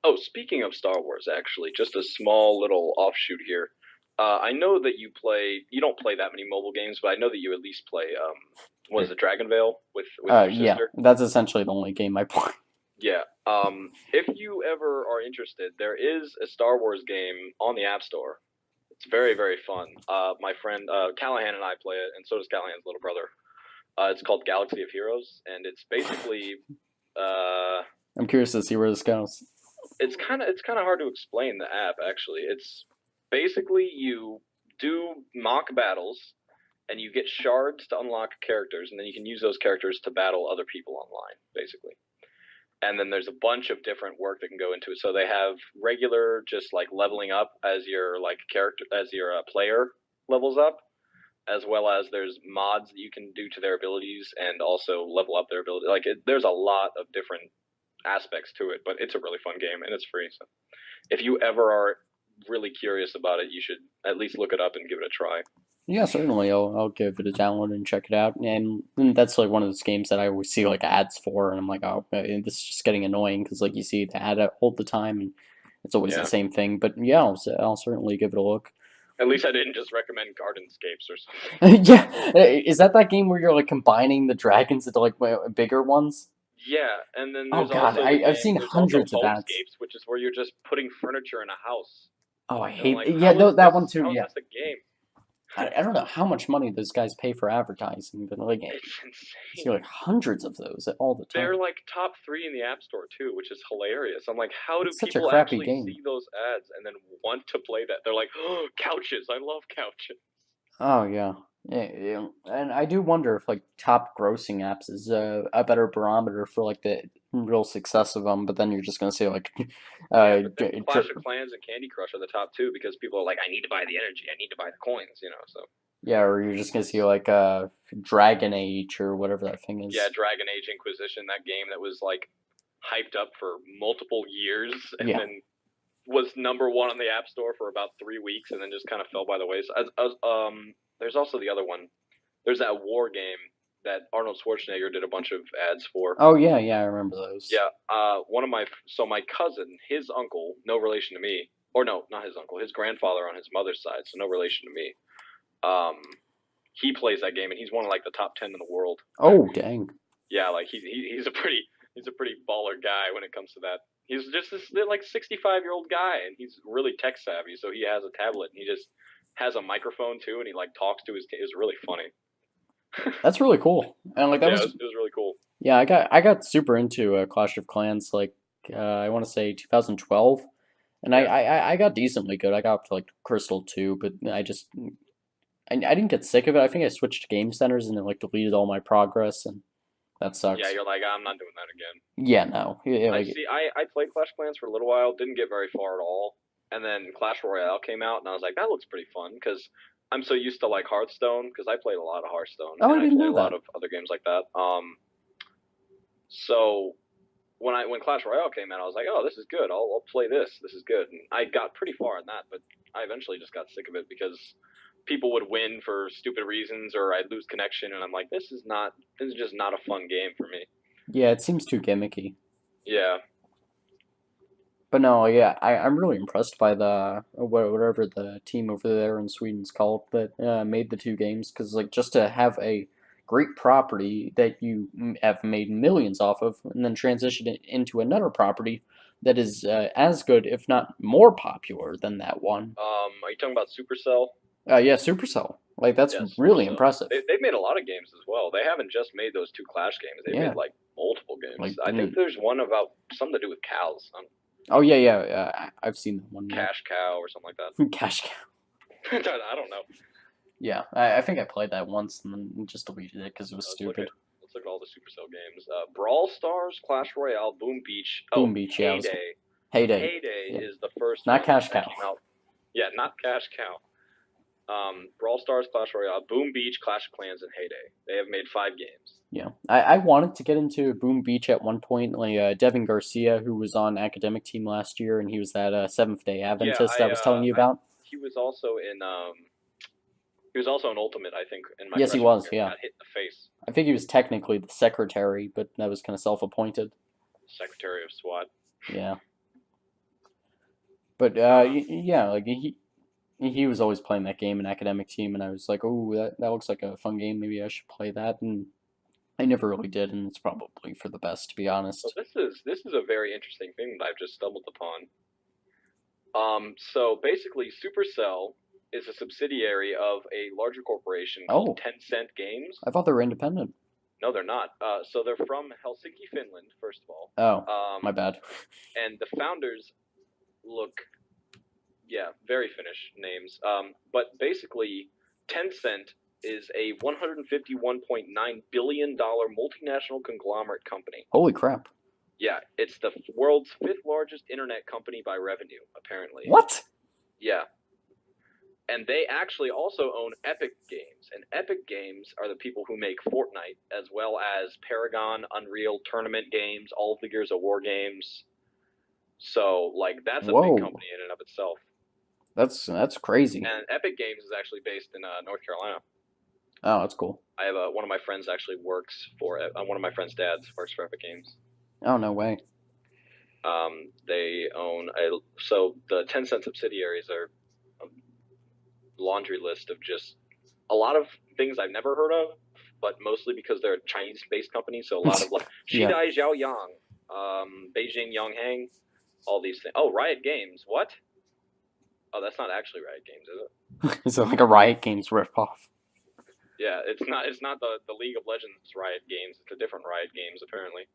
Oh, speaking of Star Wars, actually, just a small little offshoot here. I know that you don't play that many mobile games, but I know that you at least play, what is it, Dragon Veil with your Yeah, sister? that's essentially the only game I play. Yeah. If you ever are interested, there is a Star Wars game on the App Store. It's very, very fun. My friend Callahan and I play it, and so does Callahan's little brother. It's called Galaxy of Heroes, and it's basically I'm curious to see where this goes. it's kind of hard to explain the app actually. It's basically you do mock battles and you get shards to unlock characters, and then you can use those characters to battle other people online, basically. And then there's a bunch of different work that can go into it. So they have regular, just like leveling up as your like character, as your player levels up, as well as there's mods that you can do to their abilities and also level up their ability. There's a lot of different aspects to it, but it's a really fun game and it's free. So if you ever are really curious about it, you should at least look it up and give it a try. Yeah, certainly. I'll give it a download and check it out. And that's like one of those games that I always see like ads for, and I'm like, oh, this is just getting annoying because like you see the ad all the time, and it's always the Yeah. same thing. But yeah, I'll certainly give it a look. At least I didn't just recommend Gardenscapes or something. Yeah, is that game where you're like combining the dragons into like bigger ones? Yeah, and then Oh there's God, also the I've game. seen There's also hundreds of ads. Homescapes, which is where you're just putting furniture in a house. Oh, I And I'm hate. like, Yeah, no, that one too. How is Yeah, this a game? I don't know how much money those guys pay for advertising, but like It's you see insane. like hundreds of those all the They're time. like top 3 in the App Store too, which is hilarious. I'm like, how do It's such a people crappy actually game. see those ads and then want to play that? They're like, oh, couches. I love couches. Oh yeah. Yeah, and I do wonder if like top grossing apps is a better barometer for like the real success of them. But then you're just gonna say like, Yeah, uh, but then Clash of Clans and Candy Crush are the top 2 because people are like, I need to buy the energy. I need to buy the coins. So yeah, or you're just gonna see like Dragon Age or whatever that thing yeah, is. Dragon Age Inquisition, that game that was like hyped up for multiple years and Yeah. then was number 1 on the App Store for about 3 weeks and then just kind of fell by the wayside. There's also the other one. There's that war game that Arnold Schwarzenegger did a bunch of ads for. Oh yeah, yeah, I remember those. Yeah, my cousin, his uncle, no relation to me, or no, not his uncle, his grandfather on his mother's side, so no relation to me. Um, he plays that game and he's one of like the top 10 in the world. Oh dang. Yeah, like he's a pretty baller guy when it comes to that. He's just this like 65-year-old guy, and he's really tech savvy. So he has a tablet, and he just has a microphone too, and he like talks to his. It was really funny. That's really cool. And like that Yeah, was it was really cool. yeah, I got super into Clash of Clans like I want to say 2012, and Yeah, I got decently good. I got up to like Crystal 2, but I didn't get sick of it. I think I switched to Game Centers and it like deleted all my progress, and that yeah. sucks. You're like, I'm not doing that again. Yeah, no. Yeah, I like see. I played Clash Clans for a little while, didn't get very far at all, and then Clash Royale came out, and I was like, that looks pretty fun because I'm so used to like Hearthstone because I played a lot of Hearthstone oh, and I I didn't play know a lot that. of other games like that. So when Clash Royale came out, I was like, oh, this is good. I'll play this. This is good. And I got pretty far in that, but I eventually just got sick of it because people would win for stupid reasons or I'd lose connection, and I'm like, this is just not a fun game for me. Yeah, it seems too gimmicky. Yeah, But no, yeah, I'm really impressed by the whatever the team over there in Sweden's called that made the two games because like just to have a great property that you have made millions off of and then transition it into another property that is as good if not more popular than that one. Are you talking about Supercell? Yeah, Supercell. Like that's Yeah, really Supercell. impressive. They've made a lot of games as well. They haven't just made those 2 Clash games. They've Yeah, made like multiple games. like I think there's one about something to do with cows, oh yeah, yeah, I've seen that one. Yeah, cash cow or something like Cash Cow. that. I don't know. Yeah, I think I played that once and then just deleted it because it was Let's look stupid. let's look at all the Supercell games. Brawl Stars, Clash Royale, Boom Beach. Boom Oh, Beach, yeah. Heyday. Heyday. Heyday Yeah. is the first Not one Cash that Cow. came out. Yeah, not Cash Cow. Brawl Stars, Clash Royale, Boom Beach, Clash of Clans, and Heyday. They have made 5 games. Yeah, I wanted to get into Boom Beach at one point. Like Devin Garcia, who was on academic team last year, and he was that Seventh Day Yeah, Adventist I was telling you about. he was also in Ultimate, I think, in my Yes, he freshman was. year. Yeah, Got hit in the face. I think he was technically the secretary, but that was kind of self-appointed. Secretary of SWAT. Yeah, but yeah, like he was always playing that game in academic team, and I was like, oh, that looks like a fun game. Maybe I should play that, and I never really did, and it's probably for the best, to be honest. So this is a very interesting thing that I've just stumbled upon. So basically, Supercell is a subsidiary of a larger corporation called Tencent Games. I thought they were independent. No, they're not. So they're from Helsinki, Finland, first of all. Oh, my bad. And the founders look, yeah, very Finnish names. But basically, Tencent is a $151.9 billion multinational conglomerate company. Holy crap. Yeah, it's the world's 5th largest internet company by revenue, apparently. What? Yeah. And they actually also own Epic Games. And Epic Games are the people who make Fortnite, as well as Paragon, Unreal Tournament games, all of the Gears of War games. So, like, that's a big company in and of itself. That's crazy. And Epic Games is actually based in North Carolina. Oh, that's cool. I have one of my friends actually works for it. One of my friend's dads works for Epic Games. Oh, no way. They own so the Tencent subsidiaries are a laundry list of just a lot of things I've never heard of, but mostly because they're a Chinese-based company. So a lot of like Shidai Zhaoyang, Beijing Yonghang, all these things. Oh, Riot Games. What? Oh, that's not actually Riot Games, is it? Is it like a Riot Games ripoff? Yeah, it's not the League of Legends Riot Games. It's a different Riot Games, apparently.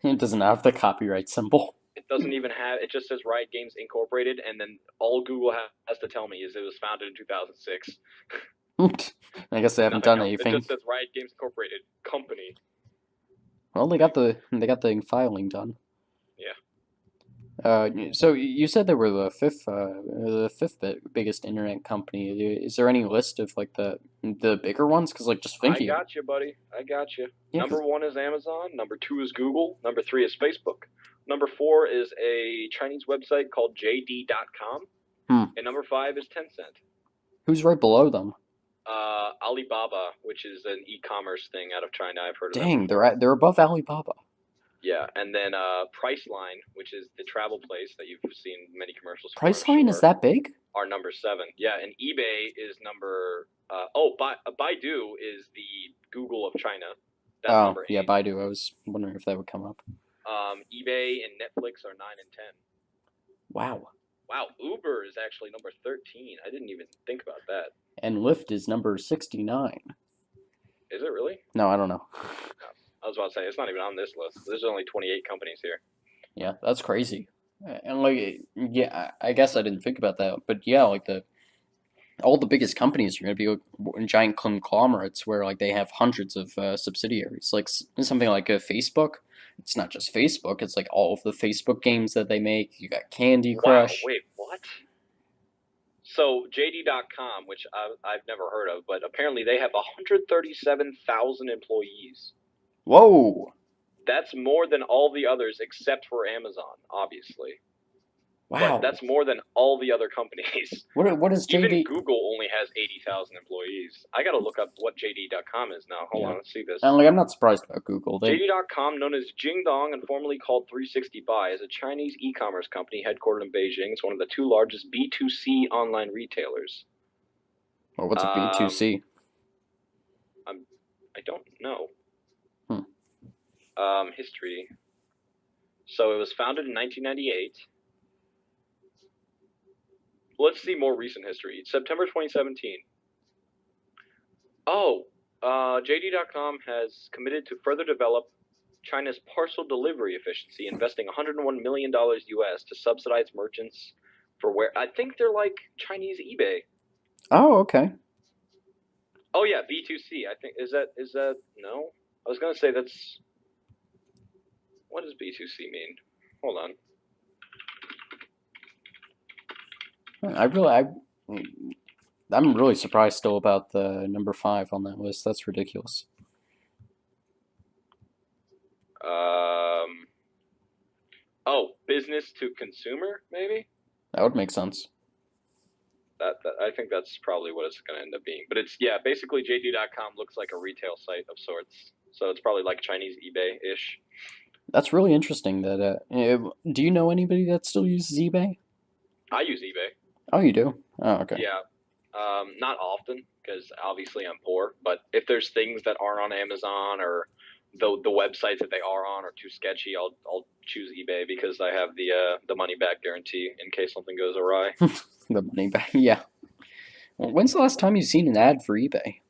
It doesn't have the copyright symbol. It doesn't even have. It just says Riot Games Incorporated, and then all Google has to tell me is it was founded in 2006. I guess they haven't done anything. It just says Riot Games Incorporated Company. Well, they got the filing done. Yeah. So you said they were the fifth biggest internet company. Is there any list of like the bigger ones? Because like just thinking. I got you, buddy. I got you. Yeah, Number 1 is Amazon. Number 2 is Google. Number 3 is Facebook. Number 4 is a Chinese website called JD.com. And number 5 is Tencent. Who's right below them? Alibaba, which is an e-commerce thing out of China. I've heard of. Dang, they're above Alibaba. Yeah, and then Priceline, which is the travel place that you've seen many commercials for. Priceline is that big? Are number 7. Yeah, and eBay is number. Baidu is the Google of China. That's number 8. Yeah, Baidu. I was wondering if that would come up. eBay and Netflix are 9 and 10. Wow. Wow, Uber is actually number 13. I didn't even think about that. And Lyft is number 69. Is it really? No, I don't know. I was about to say, it's not even on this list. There's only 28 companies here. Yeah, that's crazy. And like, yeah, I guess I didn't think about that, but yeah, like all the biggest companies are going to be giant conglomerates where like they have hundreds of subsidiaries. Like something like Facebook. It's not just Facebook. It's like all of the Facebook games that they make. You got Candy Crush. Wow, wait, what? So JD.com, which I've never heard of, but apparently they have 137,000 employees. Whoa! That's more than all the others except for Amazon, obviously. Wow. But that's more than all the other companies. What is JD? Even Google only has 80,000 employees. I gotta look up what JD.com is now. Hold on, let's see this. And like, I'm not surprised about Google. JD.com, known as Jingdong and formerly called 360 Buy, is a Chinese e-commerce company headquartered in Beijing. It's one of the 2 largest B2C online retailers. Well, what's a B2C? I don't know. History. So it was founded in 1998. Let's see more recent history. September 2017. JD.com has committed to further develop China's parcel delivery efficiency, investing $101 million US to subsidize merchants for where I think they're like Chinese eBay. Oh, okay. Oh yeah, B2C. I think is that no? was gonna say that's. What does B2C mean? Hold on. I'm really surprised still about the number 5 on that list. That's ridiculous. Oh, business to consumer, maybe. That would make sense. That I think that's probably what it's gonna end up being. But it's basically JD.com looks like a retail site of sorts. So it's probably like Chinese eBay-ish. That's really interesting. Do you know anybody that still uses eBay? I use eBay. Oh, you do? Oh, okay. Yeah. Not often because obviously I'm poor. But if there's things that aren't on Amazon or the websites that they are on are too sketchy, I'll choose eBay because I have the money back guarantee in case something goes awry. The money back. Yeah. Well, when's the last time you've seen an ad for eBay?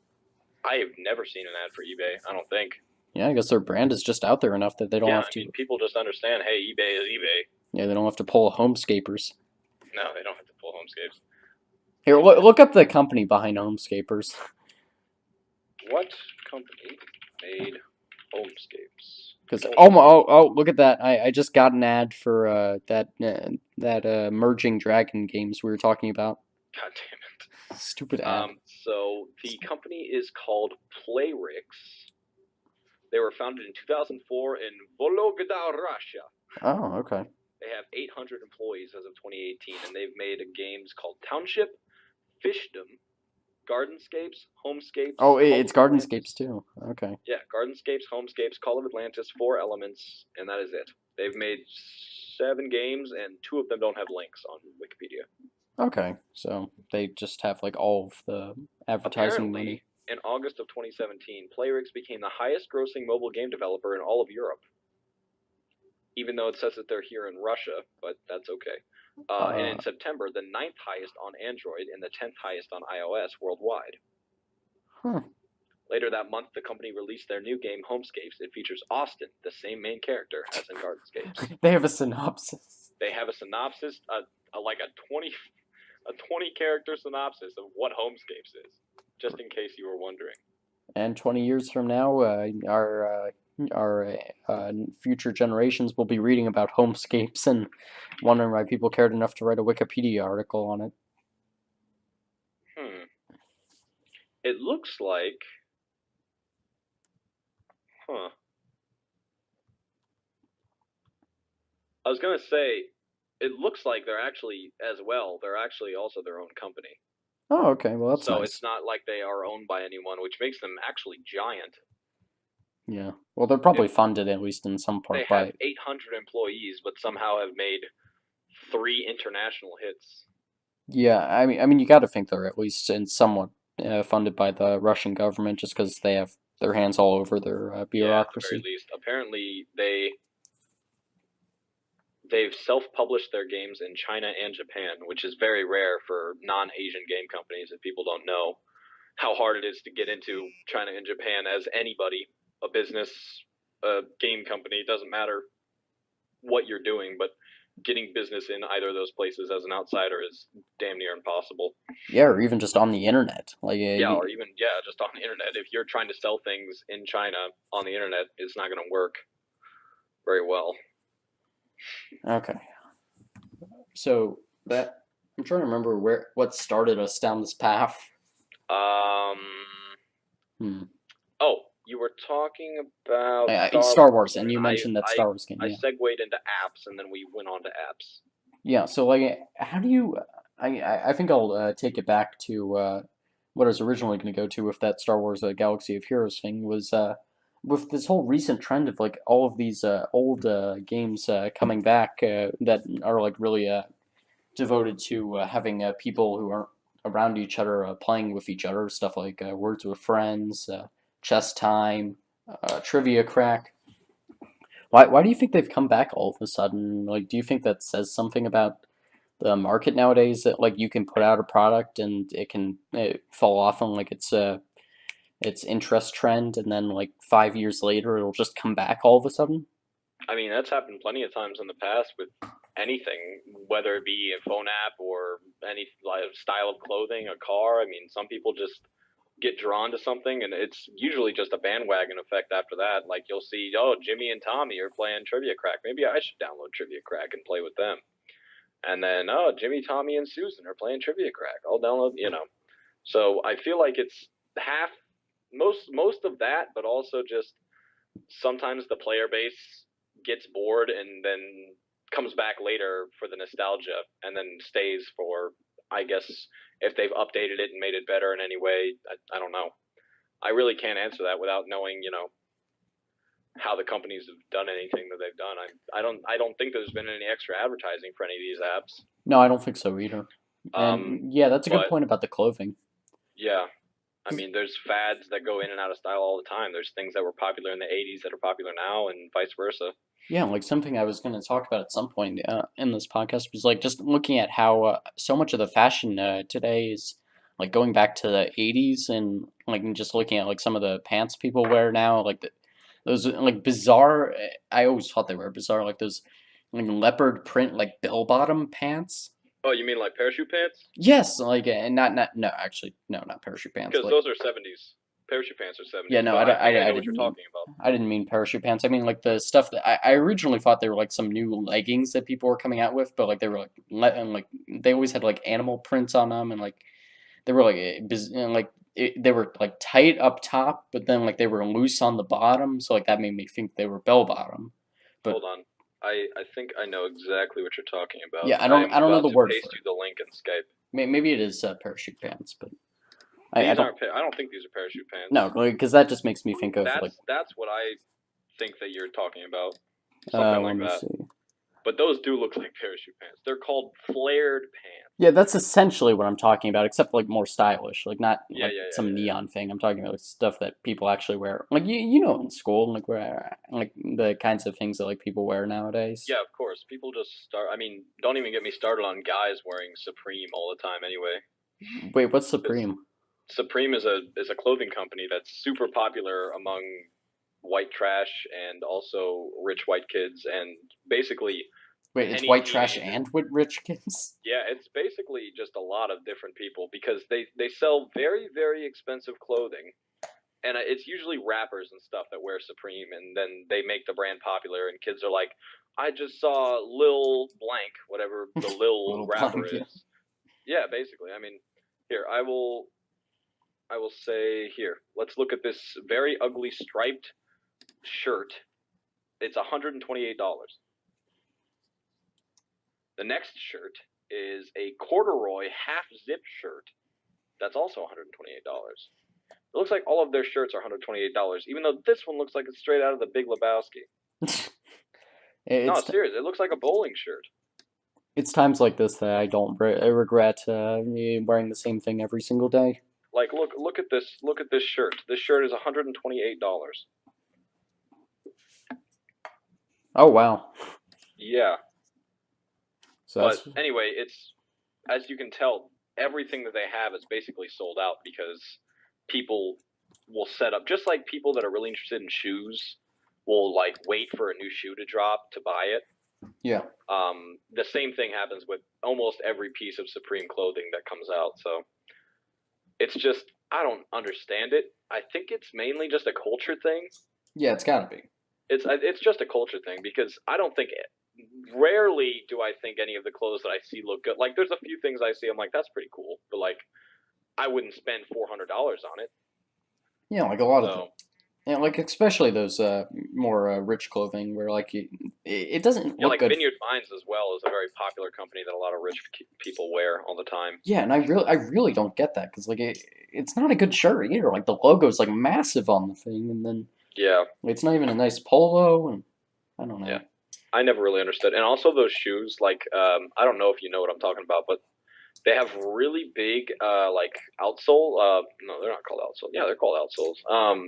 I have never seen an ad for eBay. I don't think. Yeah, I guess their brand is just out there enough that they don't have I to. mean, people just understand. Hey, eBay is eBay. Yeah, they don't have to pull Homescapers. No, they don't have to pull Homescapes. Here, look up the company behind Homescapers. What company made Homescapes? Because oh, look at that! I just got an ad for that merging dragon games we were talking about. God damn it! Stupid ad. So the company is called Playrix. They were founded in 2004 in Vologda, Russia. Oh, okay. They have 800 employees as of 2018, and they've made games called Township, Fishdom, Gardenscapes, Homescapes. Oh, it's Gardenscapes too. Okay. Yeah, Gardenscapes, Homescapes, Call of Atlantis, 4 Elements, and that is it. They've made 7 games, and 2 of them don't have links on Wikipedia. Okay, so they just have like all of the advertising money. In August of 2017, Playrix became the highest-grossing mobile game developer in all of Europe. Even though it says that they're here in Russia, but that's okay. And in September, the 9th highest on Android and the 10th highest on iOS worldwide. Huh. Later that month, the company released their new game, Homescapes. It features Austin, the same main character as in Gardenscapes. They have a synopsis. They have a synopsis, like a 20-character synopsis of what Homescapes is, just in case you were wondering. And 20 years from now, our future generations will be reading about Homescapes and wondering why people cared enough to write a Wikipedia article on it. It looks like... I was going to say, it looks like they're actually also their own company. Oh, okay. Well, that's nice. So it's not like they are owned by anyone, which makes them actually giant. Yeah. Well, they're probably funded, at least in some part, by... They have 800 employees, but somehow have made 3 international hits. Yeah, I mean, you got to think they're at least in somewhat funded by the Russian government, just because they have their hands all over their bureaucracy. Yeah, at the very least. Apparently, they've self-published their games in China and Japan, which is very rare for non-Asian game companies. If people don't know how hard it is to get into China and Japan as anybody, a business, a game company, it doesn't matter what you're doing, but getting business in either of those places as an outsider is damn near impossible. Yeah, or even just on the internet. Or even just on the internet. If you're trying to sell things in China on the internet, it's not going to work very well. Okay. So I'm trying to remember what started us down this path. Oh, you were talking about Star Wars, and you mentioned that Star Wars game. I segued into apps, and then we went on to apps. Yeah. So how do you? I think I'll take it back to what I was originally going to go to with that Star Wars Galaxy of Heroes thing was with this whole recent trend of like all of these old games coming back that are like really devoted to having people who aren't around each other playing with each other, stuff like Words with Friends, Chess Time, Trivia Crack. Why do you think they've come back all of a sudden? Like, do you think that says something about the market nowadays, that like you can put out a product and it can fall off on like its interest trend, and then like 5 years later it'll just come back all of a sudden? I mean, that's happened plenty of times in the past with anything, whether it be a phone app or any style of clothing, a car. I mean, some people just get drawn to something, and it's usually just a bandwagon effect after that. Like you'll see, oh, Jimmy and Tommy are playing Trivia Crack. Maybe I should download Trivia Crack and play with them. And then, oh, Jimmy, Tommy, and Susan are playing Trivia Crack. I'll download, So I feel like it's half, most of that, but also just sometimes the player base gets bored and then comes back later for the nostalgia and then stays for, I guess, if they've updated it and made it better in any way. I don't know. I really can't answer that without knowing, how the companies have done anything that they've done. I don't think there's been any extra advertising for any of these apps. No, I don't think so either. And yeah, that's a good point about the clothing. Yeah. I mean, there's fads that go in and out of style all the time. There's things that were popular in the 80s that are popular now, and vice versa. Yeah, like something I was going to talk about at some point in this podcast was like just looking at how so much of the fashion today is like going back to the 80s and like just looking at like some of the pants people wear now, like those like bizarre, I always thought they were bizarre, like those like leopard print like bell bottom pants. Oh, you mean like parachute pants? Yes, like and no, actually no, not parachute pants. Because those are 70s. Parachute pants are 70s. Yeah, no, I know I what you're talking about. I didn't mean parachute pants. I mean like the stuff that I originally thought they were like some new leggings that people were coming out with, but like they were and like they always had like animal prints on them, and like they were like they were like tight up top, but then like they were loose on the bottom, so like that made me think they were bell bottom. But hold on. I think I know exactly what you're talking about. yeah, I don't know the word paste for it. you the link in Skype. Maybe it is parachute pants, but I don't think these are parachute pants. No, because that just makes me think of that's what I think that you're talking about. Something like that. See. But those do look like parachute pants. They're called flared pants. Yeah, that's essentially what I'm talking about, except like more stylish, like not some neon thing. I'm talking about like, stuff that people actually wear, like you know, in school, like where like the kinds of things that like people wear nowadays. Yeah, of course. People just start. I mean, don't even get me started on guys wearing Supreme all the time. Anyway. Wait, what's Supreme? Supreme is a clothing company that's super popular among white trash and also rich white kids, and basically. Wait, it's white trash and with rich kids? Yeah, it's basically just a lot of different people because they sell very, very expensive clothing, and it's usually rappers and stuff that wear Supreme, and then they make the brand popular, and kids are like, I just saw Lil Blank, whatever the Lil rapper is. Yeah, basically. I mean, here, I will say, here, let's look at this very ugly striped shirt. It's $128. The next shirt is a corduroy half-zip shirt. That's also $128. It looks like all of their shirts are $128, even though this one looks like it's straight out of the Big Lebowski. No, serious. It looks like a bowling shirt. It's times like this that I don't regret wearing the same thing every single day. Like, look at this. Look at this shirt. This shirt is $128. Oh wow. Yeah. So but anyway, it's, as you can tell, everything that they have is basically sold out because people will set up, just like people that are really interested in shoes will like wait for a new shoe to drop to buy it. Yeah. The same thing happens with almost every piece of Supreme clothing that comes out. So it's just, I don't understand it. I think it's mainly just a culture thing. Yeah, it's gotta be. It's just a culture thing because I don't think rarely do I think any of the clothes that I see look good. Like, there's a few things I see, I'm like, that's pretty cool, but like, I wouldn't spend $400 on it. Yeah, like a lot of them. Yeah, like especially those more rich clothing where like it doesn't look like good. Vineyard Vines as well is a very popular company that a lot of rich people wear all the time. Yeah, and I really don't get that because like it's not a good shirt either. Like the logo's like massive on the thing, and then it's not even a nice polo, and I don't know. Yeah. I never really understood. And also those shoes, like, I don't know if you know what I'm talking about, but they have really big, like, outsole. No, they're not called outsole. Yeah, they're called outsoles.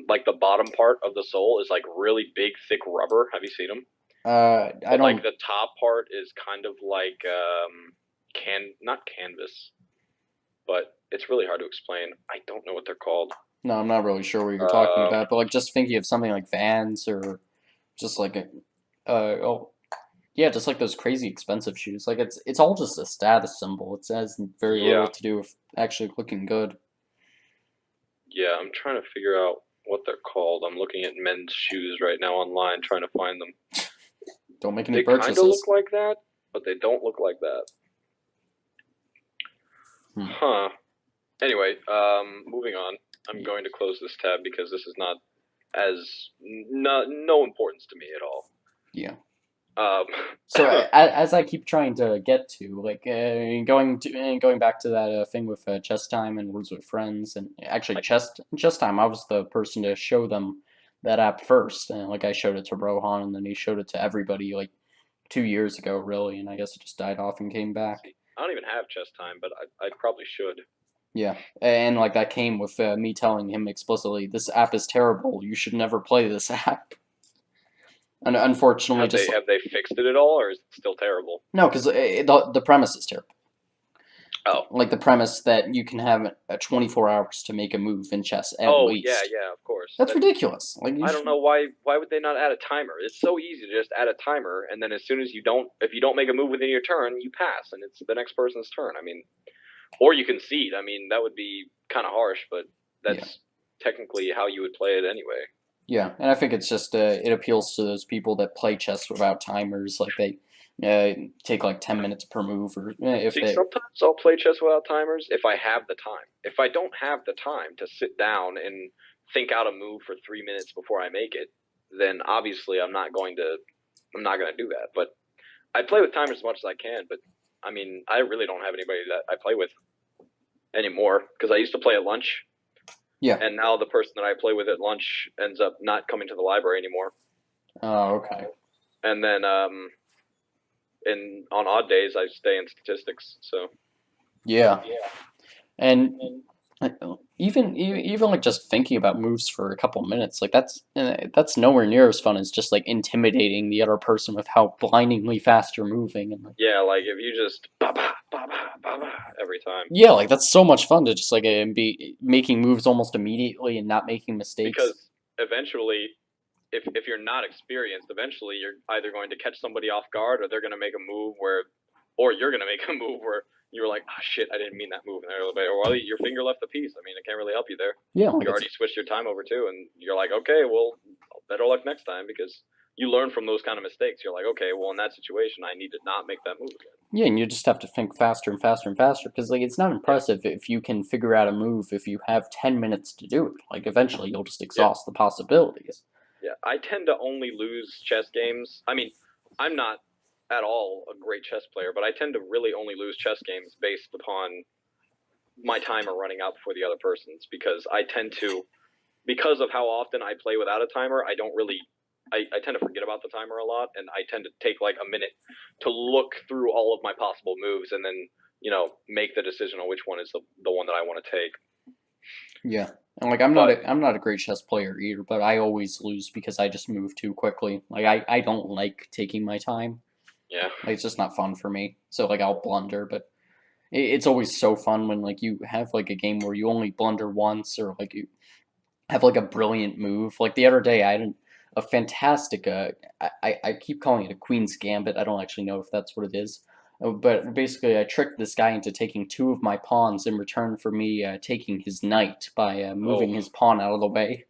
Like, the bottom part of the sole is, like, really big, thick rubber. Have you seen them? I don't. Like, the top part is kind of like, not canvas, but it's really hard to explain. I don't know what they're called. No, I'm not really sure what you're talking about, but, like, just thinking of something like Vans or just, like, yeah, just like those crazy expensive shoes. Like it's all just a status symbol. It has very little to do with actually looking good. Yeah, I'm trying to figure out what they're called. I'm looking at men's shoes right now online, trying to find them. Don't make any They kind of look purchases. like that, but they don't look like that. Huh. Anyway, moving on. I'm going to close this tab because this is not as no importance to me at all. Yeah. Um, So as I keep trying to get to, like going back to that thing with chess time and words with friends, and actually chess time, I was the person to show them that app first, and like I showed it to Rohan, and then he showed it to everybody like 2 years ago, really, and I guess it just died off and came back. I don't even have chess time, but I probably should. Yeah, and like that came with me telling him explicitly, this app is terrible. You should never play this app. And unfortunately, just Have they fixed it at all, or is it still terrible? no, because the premise is terrible. Oh. Like the premise that you can have 24 hours to make a move in chess at Oh least. yeah, of course. That's ridiculous. Like I don't know why would they not add a timer? It's so easy to just add a timer, and then as soon as if you don't make a move within your turn, you pass, and it's the next person's turn. I mean, or you concede. I mean, that would be kind of harsh, but that's technically how you would play it anyway. Yeah, and I think it's just it appeals to those people that play chess without timers. Like they take like 10 minutes per move, or if See, they. sometimes I'll play chess without timers if I have the time. If I don't have the time to sit down and think out a move for 3 minutes before I make it, then obviously I'm not going to do that. But I play with timers as much as I can. But I mean, I really don't have anybody that I play with anymore because I used to play at lunch. Yeah. And now the person that I play with at lunch ends up not coming to the library anymore. Oh, okay. And then on odd days I stay in statistics. So Yeah. And even like just thinking about moves for a couple minutes, like that's nowhere near as fun as just like intimidating the other person with how blindingly fast you're moving. And like, yeah, like if you just every time. yeah, like that's so much fun to just like be making moves almost immediately and not making mistakes. Because eventually, if you're not experienced, eventually you're either going to catch somebody off guard, or they're going to make a move or you're going to make a move where you're like, ah, shit, I didn't mean that move, or well, your finger left the piece. I mean, it can't really help you there. Yeah, like You already switched your time over too, and you're like, okay, well, better luck next time because you learn from those kind of mistakes. You're like, okay, well, in that situation, I need to not make that move again. yeah, and you just have to think faster and faster and faster because like it's not impressive if you can figure out a move if you have 10 minutes to do it. Like eventually you'll just exhaust the possibilities. Yeah, I tend to only lose chess games. I mean, I'm not at all a great chess player, but I tend to really only lose chess games based upon my timer running out before the other person's because because of how often I play without a timer, I don't really I tend to forget about the timer a lot, and I tend to take like a minute to look through all of my possible moves and then, make the decision on which one is the one that I want to take. Yeah. And like I'm not a great chess player either, but I always lose because I just move too quickly. Like I don't like taking my time. Yeah. Like it's just not fun for me. So like I'll blunder, but it's always so fun when like you have like a game where you only blunder once or like you have like a brilliant move. Like the other day I had a fantastic I keep calling it a Queen's Gambit. I don't actually know if that's what it is. But basically, I tricked this guy into taking two of my pawns in return for me taking his knight by moving his pawn out of the way.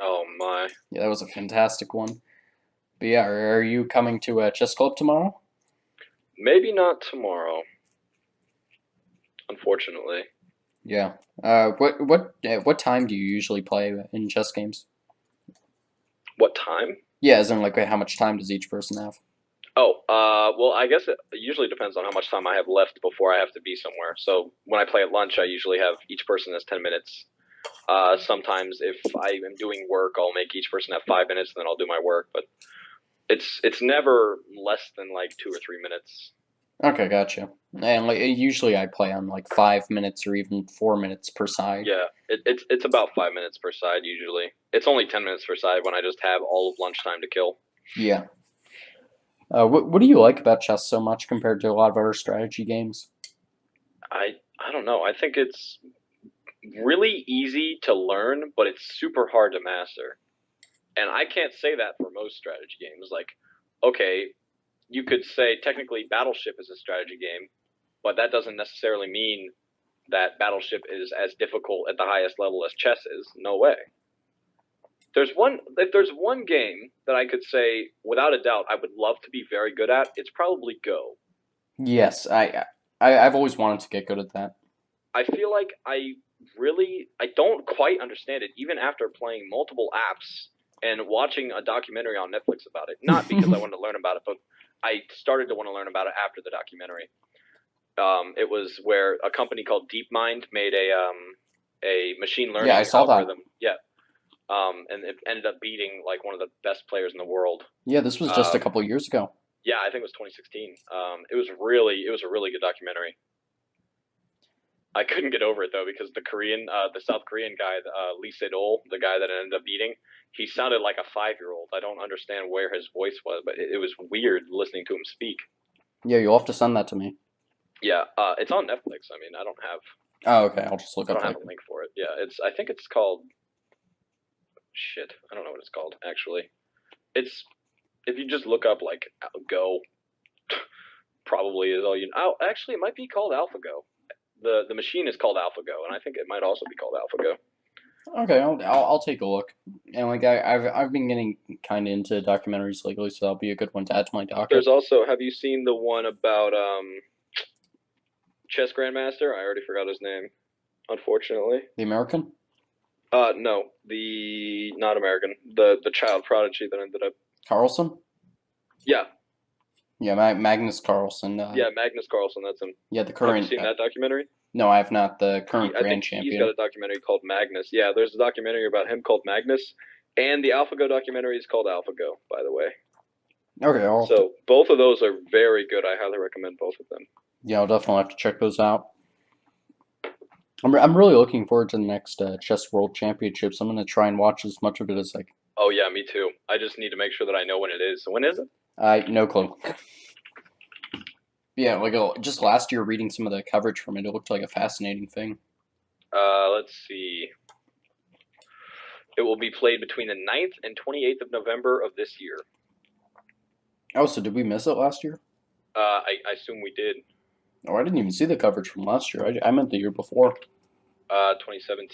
Oh my. Yeah, that was a fantastic one. But yeah, are you coming to a chess club tomorrow? Maybe not tomorrow. Unfortunately. Yeah. What time do you usually play in chess games? What time? Yeah, as in like how much time does each person have? Oh, well, I guess it usually depends on how much time I have left before I have to be somewhere. So when I play at lunch, I usually have each person has 10 minutes. Sometimes if I am doing work, I'll make each person have 5 minutes, and then I'll do my work. But it's never less than like 2 or 3 minutes. Okay, gotcha. And like usually I play on like 5 minutes or even 4 minutes per side. Yeah, it's about 5 minutes per side usually. It's only 10 minutes per side when I just have all of lunchtime to kill. Yeah. What do you like about chess so much compared to a lot of other strategy games? I don't know. I think it's really easy to learn, but it's super hard to master. And I can't say that for most strategy games. Like, okay, you could say technically Battleship is a strategy game, but that doesn't necessarily mean that Battleship is as difficult at the highest level as chess is. No way. If there's one game that I could say without a doubt I would love to be very good at, it's probably Go. Yes, I've always wanted to get good at that. I feel like I don't quite understand it, even after playing multiple apps and watching a documentary on Netflix about it. Not because I wanted to learn about it, but I started to want to learn about it after the documentary. It was where a company called DeepMind made a machine learning algorithm. Yeah. And it ended up beating like one of the best players in the world. Yeah, this was just a couple of years ago. Yeah, I think it was 2016. It was a really good documentary. I couldn't get over it though because the South Korean guy, Lee Sedol, the guy that ended up beating, he sounded like a 5-year-old. I don't understand where his voice was, but it was weird listening to him speak. Yeah, you'll have to send that to me. Yeah, it's on Netflix. I mean, I don't have. Oh, okay. I'll just look up. I don't have a link for it. Yeah, I think it's called. Shit, I don't know what it's called actually. It's if you just look up like Go, probably is all you. Oh, actually, it might be called AlphaGo. The machine is called AlphaGo, and I think it might also be called AlphaGo. Okay, I'll take a look. And like I've been getting kind of into documentaries lately, so that'll be a good one to add to my docket. There's also, have you seen the one about chess grandmaster? I already forgot his name, unfortunately. The American? No, not American. The child prodigy that ended up. Carlsen? Yeah. Yeah, Magnus Carlsen. Yeah, Magnus Carlsen. That's him. Yeah, the current. Have you seen that documentary? No, I have not. The current grand champion. He's got a documentary called Magnus. Yeah, there's a documentary about him called Magnus, and the AlphaGo documentary is called AlphaGo, by the way. Okay. So both of those are very good. I highly recommend both of them. Yeah, I'll definitely have to check those out. I'm really looking forward to the next Chess World Championships. I'm going to try and watch as much of it as I can. Oh, yeah, me too. I just need to make sure that I know when it is. So when is it? No clue. Yeah, like just last year reading some of the coverage from it, it looked like a fascinating thing. Let's see. It will be played between the 9th and 28th of November of this year. Oh, so did we miss it last year? I assume we did. Oh, I didn't even see the coverage from last year. I meant the year before. 2017.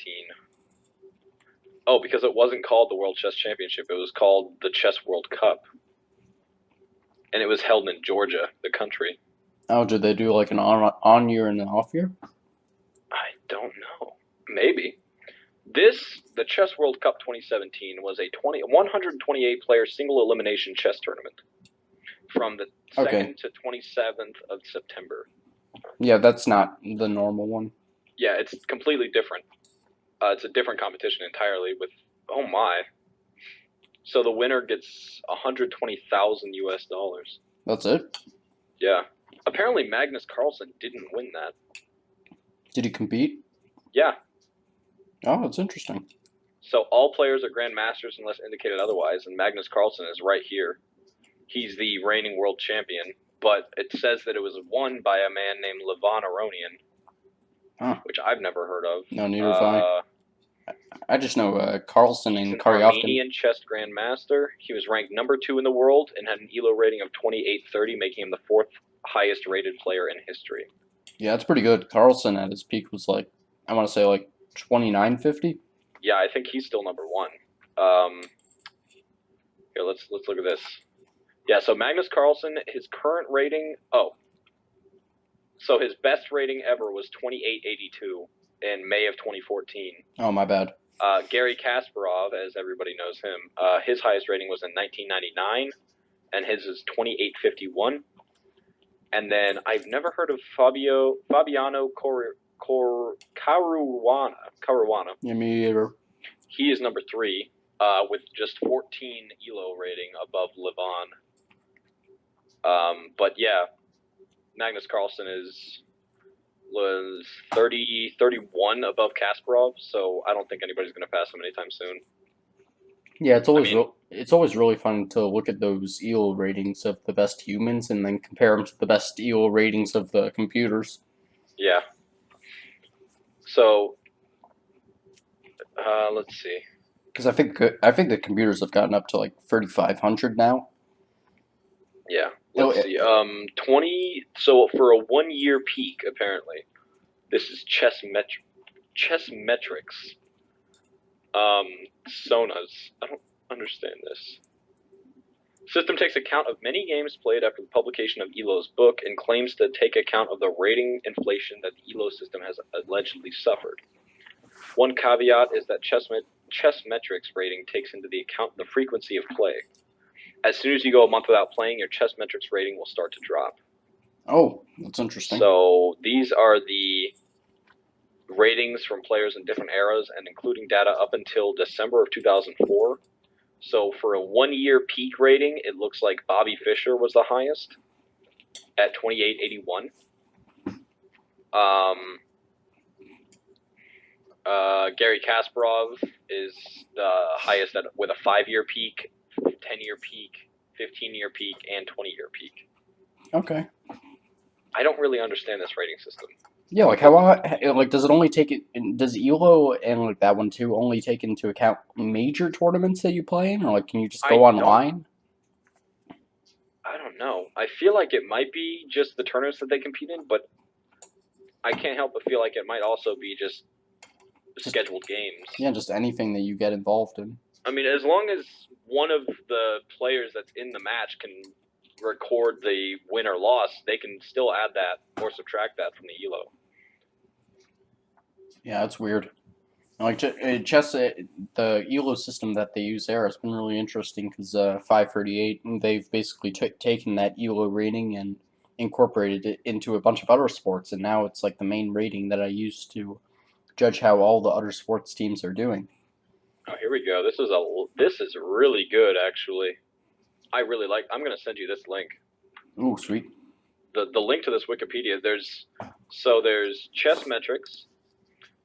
Oh, because it wasn't called the World Chess Championship. It was called the Chess World Cup. And it was held in Georgia, the country. Oh, did they do like an on year and an off year? I don't know. Maybe. The Chess World Cup 2017 was a 128-player single elimination chess tournament from the 2nd to 27th of September. Yeah, that's not the normal one. Yeah, it's completely different. It's a different competition entirely with, oh my. So the winner gets $120,000 US. That's it? Yeah. Apparently Magnus Carlsen didn't win that. Did he compete? Yeah. Oh, that's interesting. So all players are grandmasters unless indicated otherwise, and Magnus Carlsen is right here. He's the reigning world champion, but it says that it was won by a man named Levon Aronian, which I've never heard of. No, neither have I. I just know Carlsen and Karyovkin. Armenian chess grandmaster. He was ranked number 2 in the world and had an ELO rating of 2830, making him the 4th highest rated player in history. Yeah, that's pretty good. Carlsen at his peak was like, I want to say like 2950. Yeah, I think he's still number 1. Here, let's look at this. Yeah, so Magnus Carlsen, his current rating. So his best rating ever was 2882 in May of 2014. Oh, my bad. Gary Kasparov, as everybody knows him, his highest rating was in 1999, and his is 2851. And then I've never heard of Fabiano Caruana. Yeah, me either. He is number 3, with just 14 ELO rating above Levon. But yeah, Magnus Carlsen was 31 above Kasparov, so I don't think anybody's going to pass him anytime soon. Yeah, it's always really fun to look at those ELO ratings of the best humans and then compare them to the best ELO ratings of the computers. Yeah. So, let's see. Because I think the computers have gotten up to like 3,500 now. Yeah. Let's see. 20. So for a 1-year peak, apparently, This is Chessmetrics. Sonas. I don't understand this. System takes account of many games played after the publication of ELO's book and claims to take account of the rating inflation that the ELO system has allegedly suffered. One caveat is that Chessmetrics rating takes into the account the frequency of play. As soon as you go a month without playing, your Chessmetrics rating will start to drop. Oh, that's interesting. So these are the ratings from players in different eras and including data up until December of 2004. So for a 1-year peak rating, it looks like Bobby Fischer was the highest at 2881. Gary Kasparov is the highest with a 5-year peak, 10-year peak, 15-year peak, and 20-year peak. Okay. I don't really understand this rating system. Yeah, like how does it only take it? Does ELO and like that one too only take into account major tournaments that you play in, or like can you just go online? I don't know. I feel like it might be just the tournaments that they compete in, but I can't help but feel like it might also be just scheduled games. Yeah, just anything that you get involved in. I mean, as long as one of the players that's in the match can record the win or loss, they can still add that or subtract that from the ELO. Yeah, that's weird. Like chess, the ELO system that they use there has been really interesting because 538, they've basically taken that ELO rating and incorporated it into a bunch of other sports, and now it's like the main rating that I use to judge how all the other sports teams are doing. Oh, here we go. This is really good, actually. I really like. I'm gonna send you this link. Ooh, sweet. The link to this Wikipedia. There's Chessmetrics,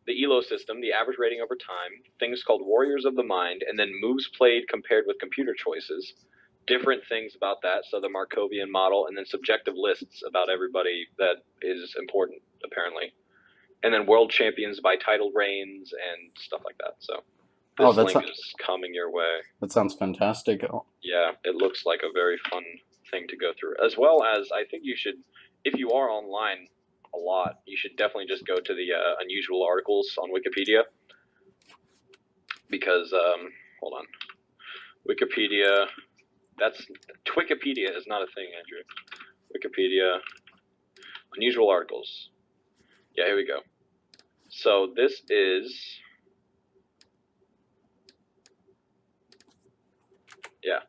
the ELO system, the average rating over time, things called Warriors of the Mind, and then moves played compared with computer choices. Different things about that. So the Markovian model, and then subjective lists about everybody that is important, apparently. And then world champions by title reigns and stuff like that. So this link is coming your way. That sounds fantastic. Yeah, it looks like a very fun thing to go through. As well as, I think you should, if you are online a lot, you should definitely just go to the unusual articles on Wikipedia. Because, hold on. Wikipedia, Twikipedia is not a thing, Andrew. Wikipedia, unusual articles. Yeah, here we go. So this is, yeah.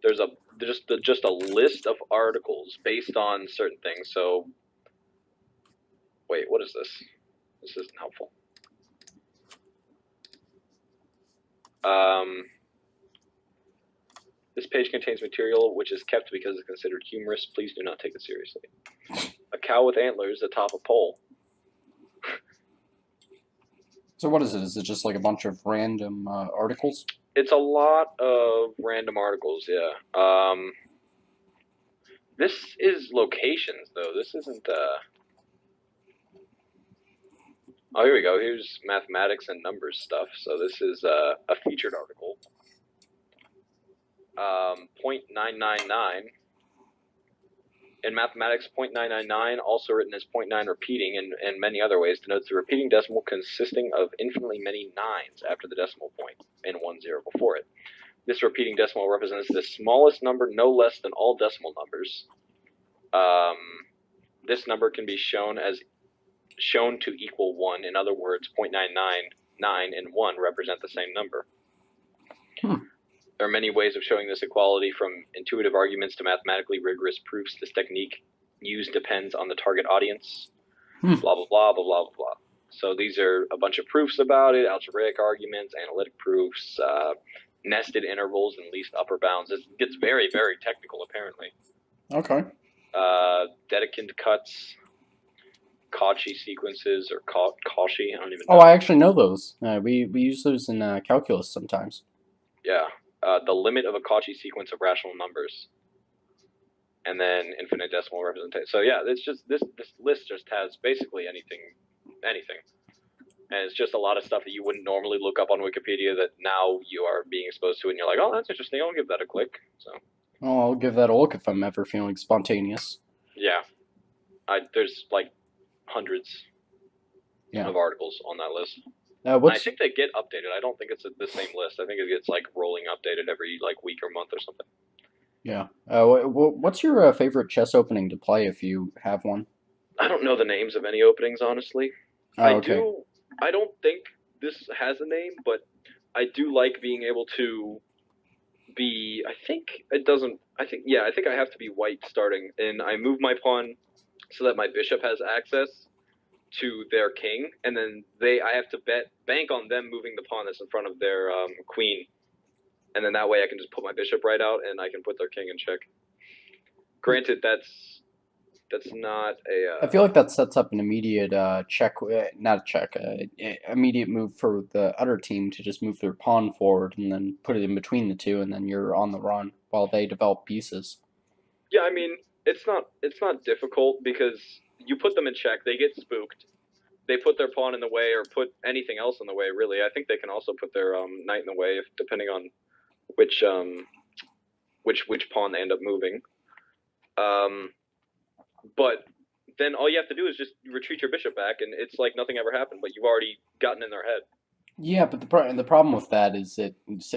There's just a list of articles based on certain things. So, wait, what is this? This isn't helpful. This page contains material which is kept because it's considered humorous. Please do not take it seriously. A cow with antlers atop a pole. So what is it? Is it just like a bunch of random articles? It's a lot of random articles, yeah. This is locations, though. This isn't, Oh, here we go. Here's mathematics and numbers stuff. So this is a featured article. 0.999. In mathematics, 0.999, also written as 0.9 repeating and many other ways, denotes the repeating decimal consisting of infinitely many nines after the decimal point and 10 before it. This repeating decimal represents the smallest number no less than all decimal numbers. This number can be shown to equal 1. In other words, 0.999 and 1 represent the same number. There are many ways of showing this equality, from intuitive arguments to mathematically rigorous proofs. This technique used depends on the target audience. Blah, blah, blah, blah, blah, blah. So these are a bunch of proofs about it, algebraic arguments, analytic proofs, nested intervals, and least upper bounds. It gets very, very technical, apparently. Okay. Dedekind cuts, Cauchy sequences, or Cauchy, I don't even know. Oh, I actually know those. We use those in calculus sometimes. Yeah. The limit of a Cauchy sequence of rational numbers, and then infinite decimal representation. So yeah, it's just this list just has basically anything, and it's just a lot of stuff that you wouldn't normally look up on Wikipedia that now you are being exposed to, and you're like, oh, that's interesting. I'll give that a click. So. Oh, I'll give that a look if I'm ever feeling spontaneous. Yeah, there's like hundreds. Yeah. of articles on that list. Uh, And I what's think they get updated. I don't think it's the same list. I think it gets like rolling updated every like week or month or something. yeah. What's your favorite chess opening to play if you have one? I don't know the names of any openings, honestly. I Oh, okay. do. I don't think this has a name, but I do like being able to be. I think it doesn't. I think yeah. I think I have to be white starting, and I move my pawn so that my bishop has access to their king, and then I have to bank on them moving the pawn that's in front of their queen, and then that way I can just put my bishop right out, and I can put their king in check. Granted, that's not a I feel like that sets up an immediate check, not a check, immediate move for the other team to just move their pawn forward and then put it in between the two, and then you're on the run while they develop pieces. yeah. I mean, it's not difficult because you put them in check, they get spooked. They put their pawn in the way or put anything else in the way. Really, I think they can also put their knight in the way if depending on which which pawn they end up moving. Um, but then all you have to do is just retreat your bishop back, and it's like nothing ever happened. But you've already gotten in their head. Yeah, but the problem with that is it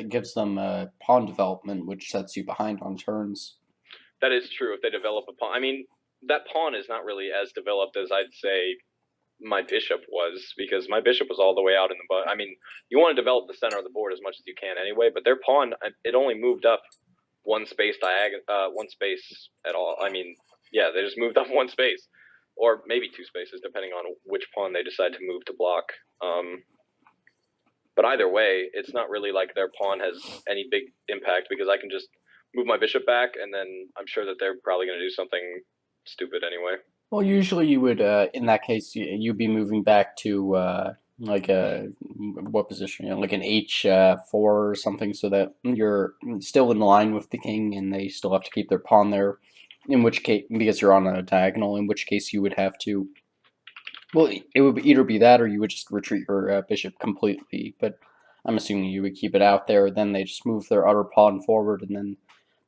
gives them pawn development, which sets you behind on turns. That is true. If they develop a pawn, I mean, that pawn is not really as developed as I'd say my bishop was, because my bishop was all the way out in the butt. I mean, you want to develop the center of the board as much as you can anyway, but their pawn, it only moved up one space at all. I mean, yeah, they just moved up one space, or maybe two spaces, depending on which pawn they decide to move to block. But either way, it's not really like their pawn has any big impact because I can just move my bishop back, and then I'm sure that they're probably going to do something stupid anyway. Well, usually you would, in that case, you'd be moving back to like a what position? You know, like an H4 or something, so that you're still in line with the king, and they still have to keep their pawn there. In which case, because you're on a diagonal, in which case you would have to. Well, it would either be that, or you would just retreat your bishop completely. But I'm assuming you would keep it out there. Then they just move their other pawn forward, and then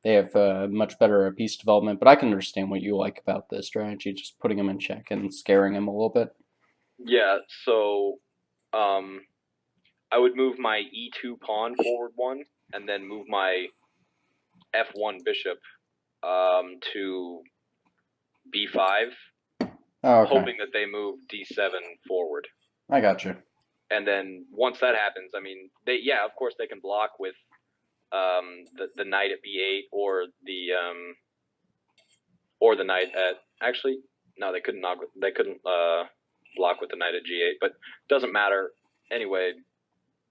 they have much better piece development, but I can understand what you like about this strategy, just putting them in check and scaring them a little bit. Yeah, so um, I would move my e2 pawn forward one, and then move my f1 bishop to b5, Oh, okay. hoping that they move d7 forward. I got you. And then once that happens, I mean, of course they can block with the knight at b8 or the knight at actually no they couldn't block with the knight at g8, but doesn't matter anyway.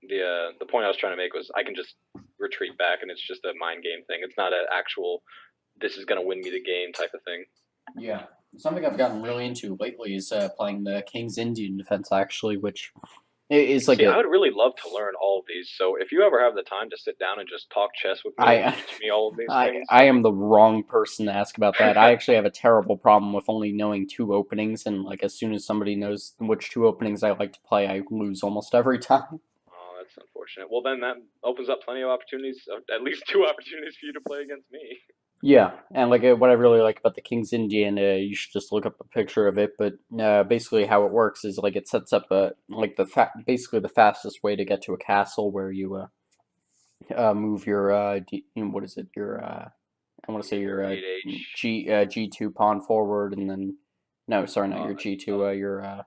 The point I was trying to make was I can just retreat back, and it's just a mind game thing. It's not an actual this is going to win me the game type of thing. Yeah. Something I've gotten really into lately is playing the King's Indian defense, actually, which is like See, I would really love to learn all of these. So if you ever have the time to sit down and just talk chess with me and teach me all of these things, I am the wrong person to ask about that. I actually have a terrible problem with only knowing two openings, and like as soon as somebody knows which two openings I like to play, I lose almost every time. oh, that's unfortunate. Well, then that opens up plenty of opportunities, at least two opportunities for you to play against me. Yeah, and like what I really like about the King's Indian, you should just look up a picture of it. But basically, how it works is like it sets up a like basically the fastest way to get to a castle where you move your what is it your I want to say your 8H. G2 pawn forward, and then no, sorry, not your G2 your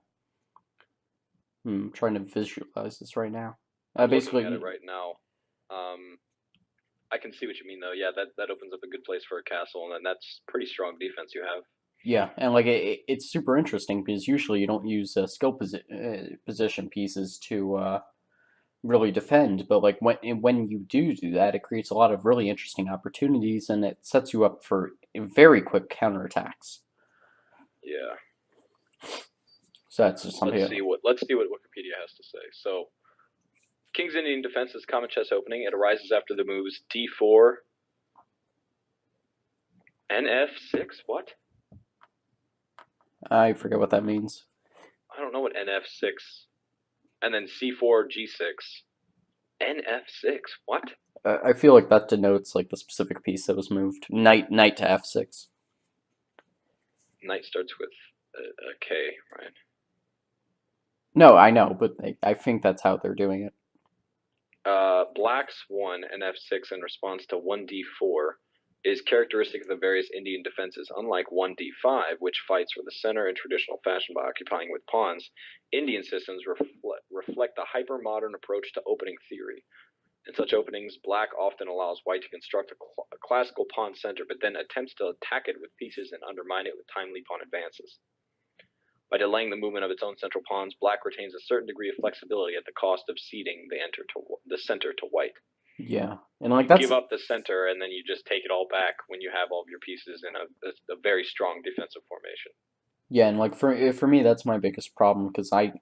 I'm trying to visualize this right now. I'm Basically, looking at it right now. I can see what you mean, though. Yeah, that opens up a good place for a castle, and then that's pretty strong defense you have. yeah, and like it's super interesting because usually you don't use position pieces to really defend, but like when you do that, it creates a lot of really interesting opportunities, and it sets you up for very quick counterattacks. Yeah. So that's just something. Let's see what Wikipedia has to say. So, King's Indian defense is common chess opening. It arises after the moves d4, nf6. What? I forget what that means. I don't know what nf6. And then c4, g6. nf6. What? I feel like that denotes like the specific piece that was moved. Knight to f6. Knight starts with a K, right? No, I know, but I think that's how they're doing it. Black's 1 and F6 in response to 1d4 is characteristic of the various Indian defenses. Unlike 1d5, which fights for the center in traditional fashion by occupying with pawns, Indian systems reflect a hyper-modern approach to opening theory. In such openings, black often allows white to construct a classical pawn center, but then attempts to attack it with pieces and undermine it with timely pawn advances. By delaying the movement of its own central pawns, black retains a certain degree of flexibility at the cost of ceding the center to white. Yeah, and like You that's give up the center, and then you just take it all back when you have all of your pieces in a very strong defensive formation. yeah, and like for me, that's my biggest problem because I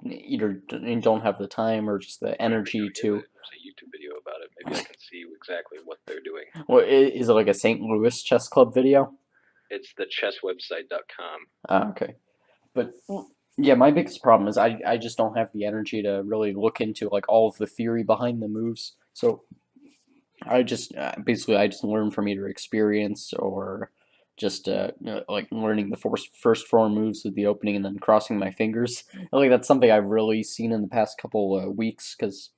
either don't have the time or just the What are they energy doing? to. There's a YouTube video about it. Maybe I can see exactly what they're doing. Well, is it like a St. Louis chess club video? It's the chesswebsite.com. Okay, but yeah, my biggest problem is I just don't have the energy to really look into like all of the theory behind the moves. So I just basically I just learn from either experience or just like learning the first four moves of the opening and then crossing my fingers. Like that's something I've really seen in the past couple weeks because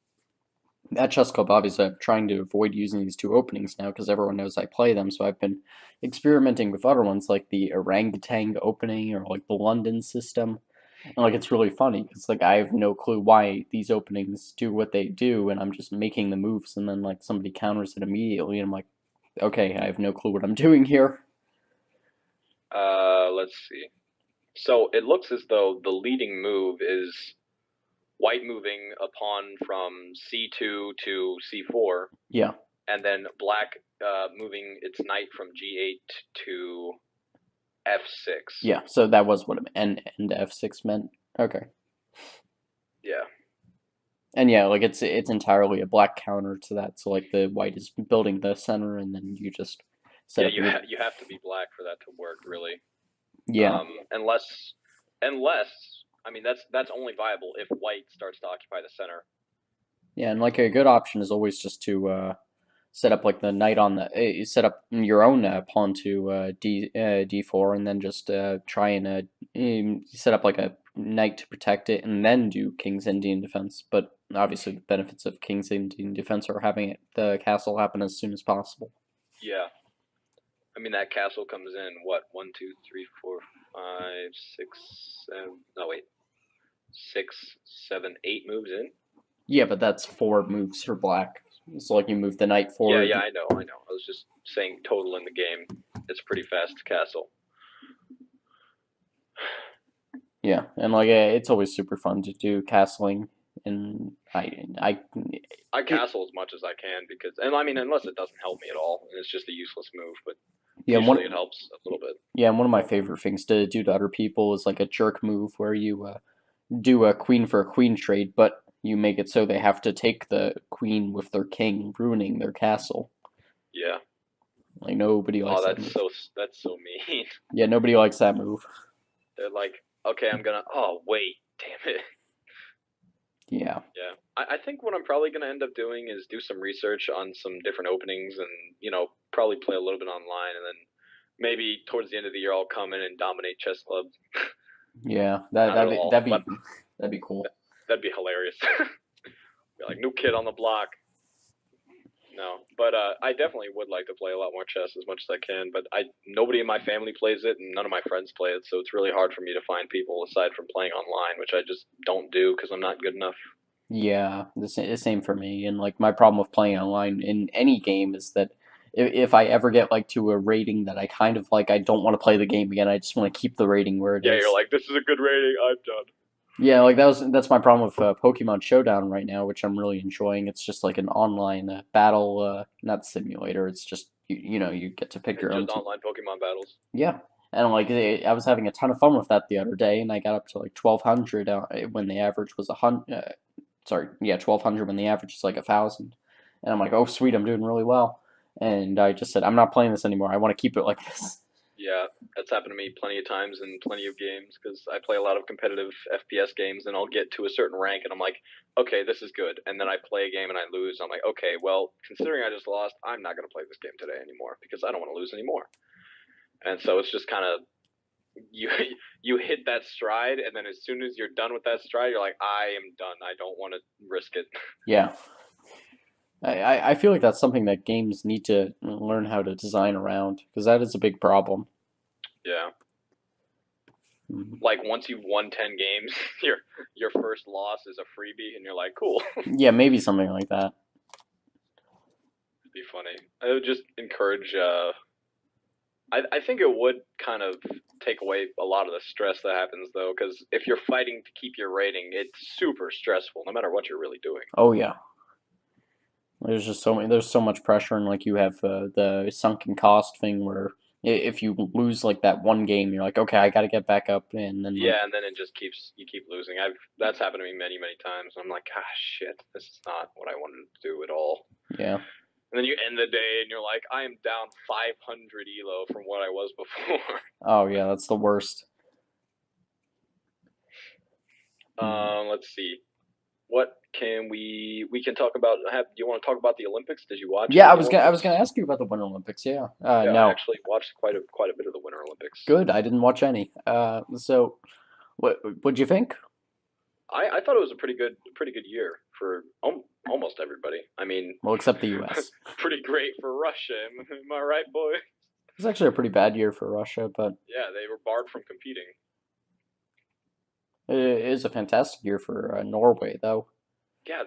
at Chess Club, obviously, I'm trying to avoid using these two openings now because everyone knows I play them. So I've been experimenting with other ones like the orangutan opening or like the London system. And like it's really funny because like I have no clue why these openings do what they do, and I'm just making the moves, and then like somebody counters it immediately, and I'm like, okay, I have no clue what I'm doing here. Let's see. So it looks as though the leading move is white moving a pawn from c2 to c4, Yeah, and then black moving its knight from g8 to f6. yeah. So that was what and F6 meant. Okay. Yeah, And yeah, like it's entirely a black counter to that. So like the white is building the center, and then you just set yeah. up your You have to be black for that to work, really. yeah, Unless I mean that's only viable if white starts to occupy the center. yeah. And like a good option is always just to set up like the knight on the set up your own pawn to d4, and then just try and set up like a knight to protect it, and then do King's Indian defense. But obviously, the benefits of King's Indian defense are having the castle happen as soon as possible. Yeah, I mean that castle comes in what 1, 2, 3, 4, 5, 6, 7. No wait, 6, 7, 8 moves in. Yeah, but that's four moves for black. So like you move the knight Yeah, forward. yeah, I know. I was just saying total in the game. It's pretty fast castle. Yeah, and like it's always super fun to do castling, and I it, castle as much as I can because, and I mean, unless it doesn't help me at all, and it's just a useless move. But yeah usually it one helps a little bit. yeah one of my favorite things to do to other people is like a jerk move where you do a queen for a queen trade, but you make it so they have to take the queen with their king, ruining their castle. Yeah. Like nobody Oh, likes that move. that's so mean. Yeah, nobody likes that move. They're like, okay, I'm gonna. Oh wait, damn it. Yeah. Yeah. I think what I'm probably gonna end up doing is do some research on some different openings, and probably play a little bit online, and then maybe towards the end of the year I'll come in and dominate chess club. Yeah, that Not at that'd be all, that'd but be that'd be cool. that'd be hilarious. Be like new kid on the block. No, but I definitely would like to play a lot more chess as much as I can. But nobody in my family plays it, and none of my friends play it, so it's really hard for me to find people aside from playing online, which I just don't do because I'm not good enough. Yeah, the same for me. And like my problem with playing online in any game is that if I ever get like to a rating that I kind of like, I don't want to play the game again. I just want to keep the rating where it Yeah, you're is. like, this is a good rating. I'm done. Yeah, like that's my problem with Pokemon Showdown right now, which I'm really enjoying. It's just like an online battle, not simulator. It's just you get to pick It's your own just team. online Pokemon battles. Yeah, and like I was having a ton of fun with that the other day, and I got up to like 1,200 when the average was 100. Sorry, yeah, 1,200 when the average is like 1,000, and I'm like, oh sweet, I'm doing really well. And I just said, I'm not playing this anymore. I want to keep it like this. Yeah, that's happened to me plenty of times in plenty of games because I play a lot of competitive FPS games, and I'll get to a certain rank, and I'm like, okay, this is good. And then I play a game and I lose. I'm like, okay, well, considering I just lost, I'm not going to play this game today anymore because I don't want to lose anymore. And so it's just kind of you you hit that stride, and then as soon as you're done with that stride, you're like, I am done. I don't want to risk it. Yeah. I feel like that's something that games need to learn how to design around because that is a big problem. Yeah. Mhm. Like once you've won 10 games, your first loss is a freebie, and you're like, cool. Yeah, maybe something like that. It'd be funny. I would just encourage. I think it would kind of take away a lot of the stress that happens though, because if you're fighting to keep your rating, it's super stressful, no matter what you're really doing. Oh yeah. There's so much pressure, and like you have the sunken cost thing where if you lose like that one game, you're like, okay, I got to get back up, and then Yeah, like, and then it just you keep losing. That's happened to me many times. I'm like, ah, shit, this is not what I wanted to do at all. yeah, And then you end the day and you're like, I am down 500 elo from what I was before. oh yeah, that's the worst. Hmm. Let's see. What can we can talk about? Do you want to talk about the Olympics? Did you watch Yeah, any of the I was Olympics? gonna ask you about the Winter Olympics. Yeah, Yeah, I no, actually watched quite a bit of the Winter Olympics. good. I didn't watch any. So what'd you think? I thought it was a pretty good year for almost everybody. I mean, Well, except the U.S. pretty great for Russia. Am I right, boy? It was actually a pretty bad year for Russia, but Yeah, they were barred from competing. it is a fantastic year for Norway, though. Yeah,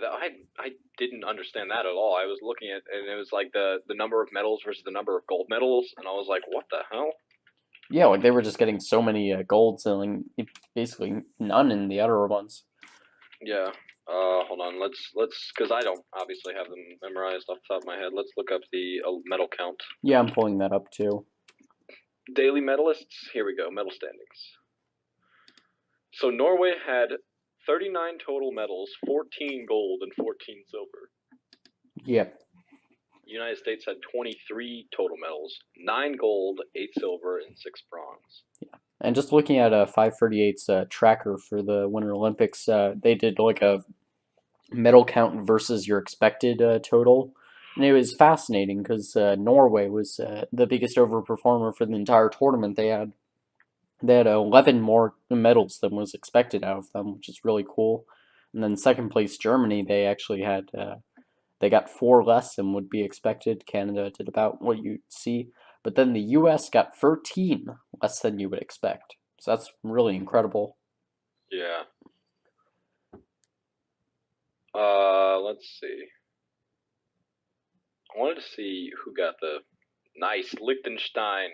I didn't understand that at all. I was looking at and it was like the number of medals versus the number of gold medals, and I was like, what the hell? Yeah, like they were just getting so many golds and like, basically none in the other ones. Yeah. Hold on. Let's because I don't obviously have them memorized off the top of my head. Let's look up the medal count. Yeah, I'm pulling that up too. Daily medalists. Here we go. Medal standings. So Norway had 39 total medals, 14 gold and 14 silver. Yeah, United States had 23 total medals, 9 gold, 8 silver, and 6 bronze. and just looking at 538's tracker for the Winter Olympics, they did like a medal count versus your expected total. And it was fascinating because Norway was the biggest overperformer for the entire tournament. They had 11 more medals than was expected out of them, which is really cool. And then second place Germany, they actually had they got 4 less than would be expected. Canada did about what you'd see, but then the U.S. got 13 less than you would expect. So that's really incredible. Yeah. Let's see. I wanted to see who got the nice Liechtenstein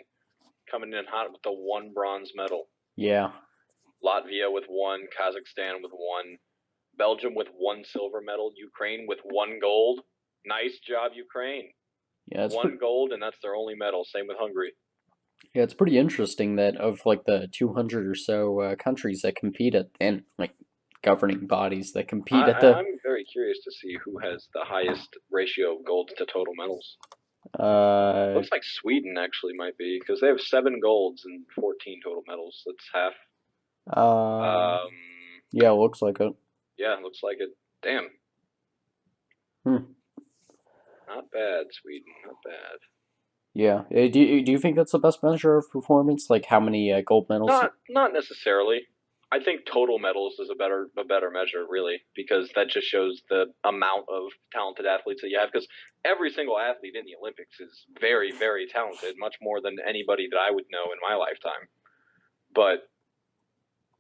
coming in hot with the 1 bronze medal. Yeah, Latvia with 1, Kazakhstan with 1, Belgium with 1 silver medal, Ukraine with 1 gold. Nice job, Ukraine. yeah, 1 gold, and that's their only medal. Same with Hungary. yeah, it's pretty interesting that of like the 200 or so countries that compete at and like governing bodies that compete at the I'm very curious to see who has the highest ratio of golds to total medals. uh Looks like Sweden actually might be because they have 7 golds and 14 total medals. That's half. uh Um, yeah, looks like it. yeah, looks like it. Damn, Hmm. not bad, Sweden. Not bad. Yeah. Do you think that's the best measure of performance? Like how many gold medals? Not necessarily. I think total medals is a better measure, really, because that just shows the amount of talented athletes that you have. Because every single athlete in the Olympics is very talented, much more than anybody that I would know in my lifetime. But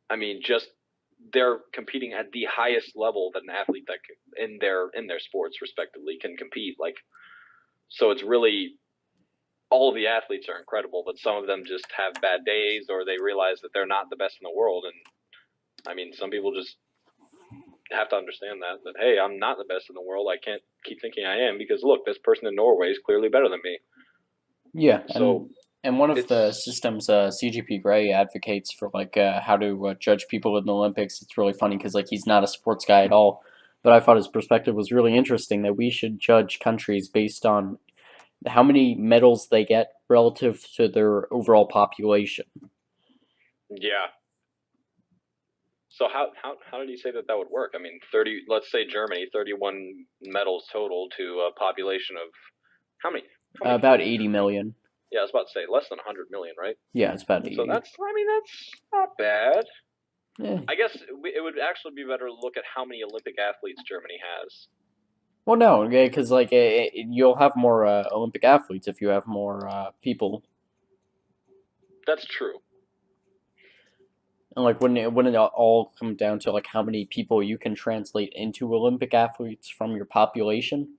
I mean, just they're competing at the highest level that an athlete that in their sports respectively can compete. Like, so it's really all of the athletes are incredible, but some of them just have bad days or they realize that they're not the best in the world. And I mean, some people just have to understand that hey, I'm not the best in the world. I can't keep thinking I am because look, this person in Norway is clearly better than me. Yeah, So and one of the it's systems CGP Grey advocates for like how to judge people in the Olympics. It's really funny because like he's not a sports guy at all, but I thought his perspective was really interesting that we should judge countries based on how many medals they get relative to their overall population. yeah. So how did he say that would work? I mean, 30. Let's say Germany, 31 medals total to a population of how many? How many About people in 80 Germany? million. Yeah, I was about to say less than 100 million, right? Yeah, it's about So 80. that's not bad. Eh. I guess it would actually be better to look at how many Olympic athletes Germany has. Well, no, because like you'll have more Olympic athletes if you have more people. That's true. And like wouldn't it all come down to like how many people you can translate into Olympic athletes from your population?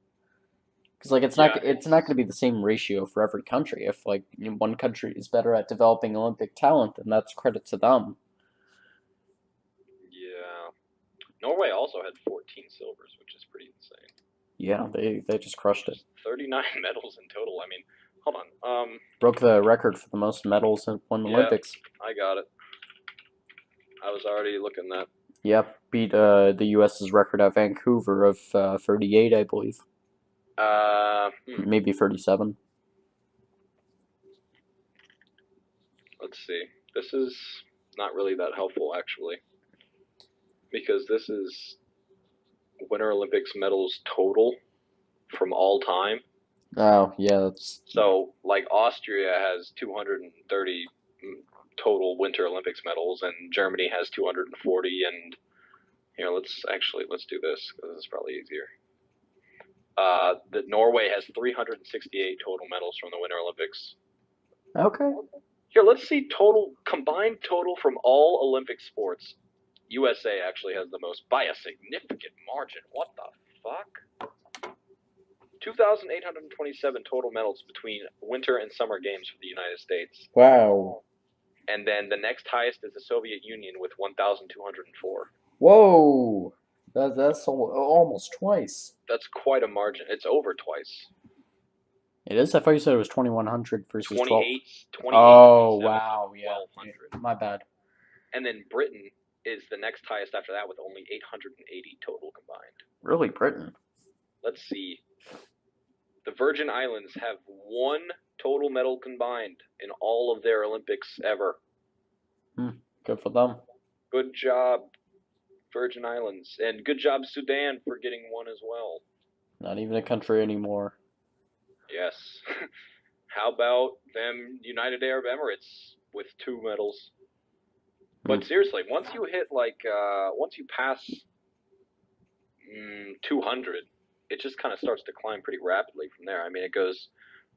Because like Yeah, it's not going to be the same ratio for every country. If like one country is better at developing Olympic talent, then that's credit to them. yeah. Norway also had 14 silvers, which is pretty insane. Yeah, they just crushed it. 39 medals in total. I mean, hold on. Broke the record for the most medals in one Yeah, Olympics. I got it. I was already looking that. Yep, beat the U.S.'s record at Vancouver of 38, I believe. Maybe 37. Let's see. This is not really that helpful, actually, because this is Winter Olympics medals total from all time. Oh, yeah, that's... So, like, Austria has 230 total Winter Olympics medals, and Germany has 240. And let's do this because this is probably easier. Norway has 368 total medals from the Winter Olympics. Okay. Here, let's see combined total from all Olympic sports. USA actually has the most by a significant margin. What the fuck? 2,827 total medals between Winter and Summer Games for the United States. Wow. And then the next highest is the Soviet Union with 1,204. Whoa! That's almost twice. That's quite a margin. It's over twice. It is? I thought you said it was 2,100 versus 12. 28, Oh, wow, yeah. 1,200. My bad. And then Britain is the next highest after that with only 880 total combined. Really, Britain? Let's see. The Virgin Islands have 1 total medal combined in all of their Olympics ever. Good for them. Good job, Virgin Islands. And good job, Sudan, for getting 1 as well. Not even a country anymore. Yes. How about them United Arab Emirates with 2 medals? But seriously, once you hit once you pass 200, it just kind of starts to climb pretty rapidly from there. I mean, it goes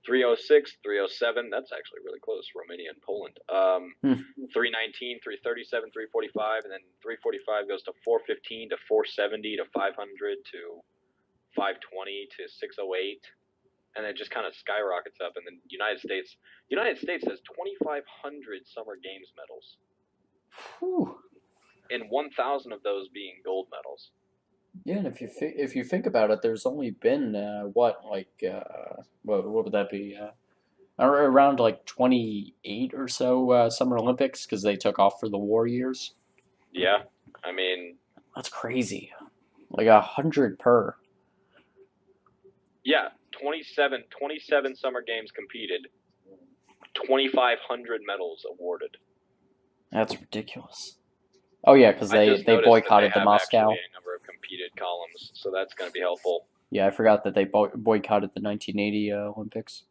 306, 307. That's actually really close. Romania and Poland. 319, 337, 345, and then 345 goes to 415 to 470 to 500 to 520 to 608, and it just kind of skyrockets up. And then United States has 2,500 Summer Games medals. Whew. And 1,000 of those being gold medals. Yeah, and if you think about it, there's only been what would that be? Around like 28 or so Summer Olympics because they took off for the war years. Yeah, I mean that's crazy. Like 100 per. Yeah, 27 Summer Games competed, 2,500 medals awarded. That's ridiculous. Oh yeah, because they boycotted the Moscow. A number of competed columns, so that's going to be helpful. Yeah, I forgot that they boycotted the 1980 Olympics.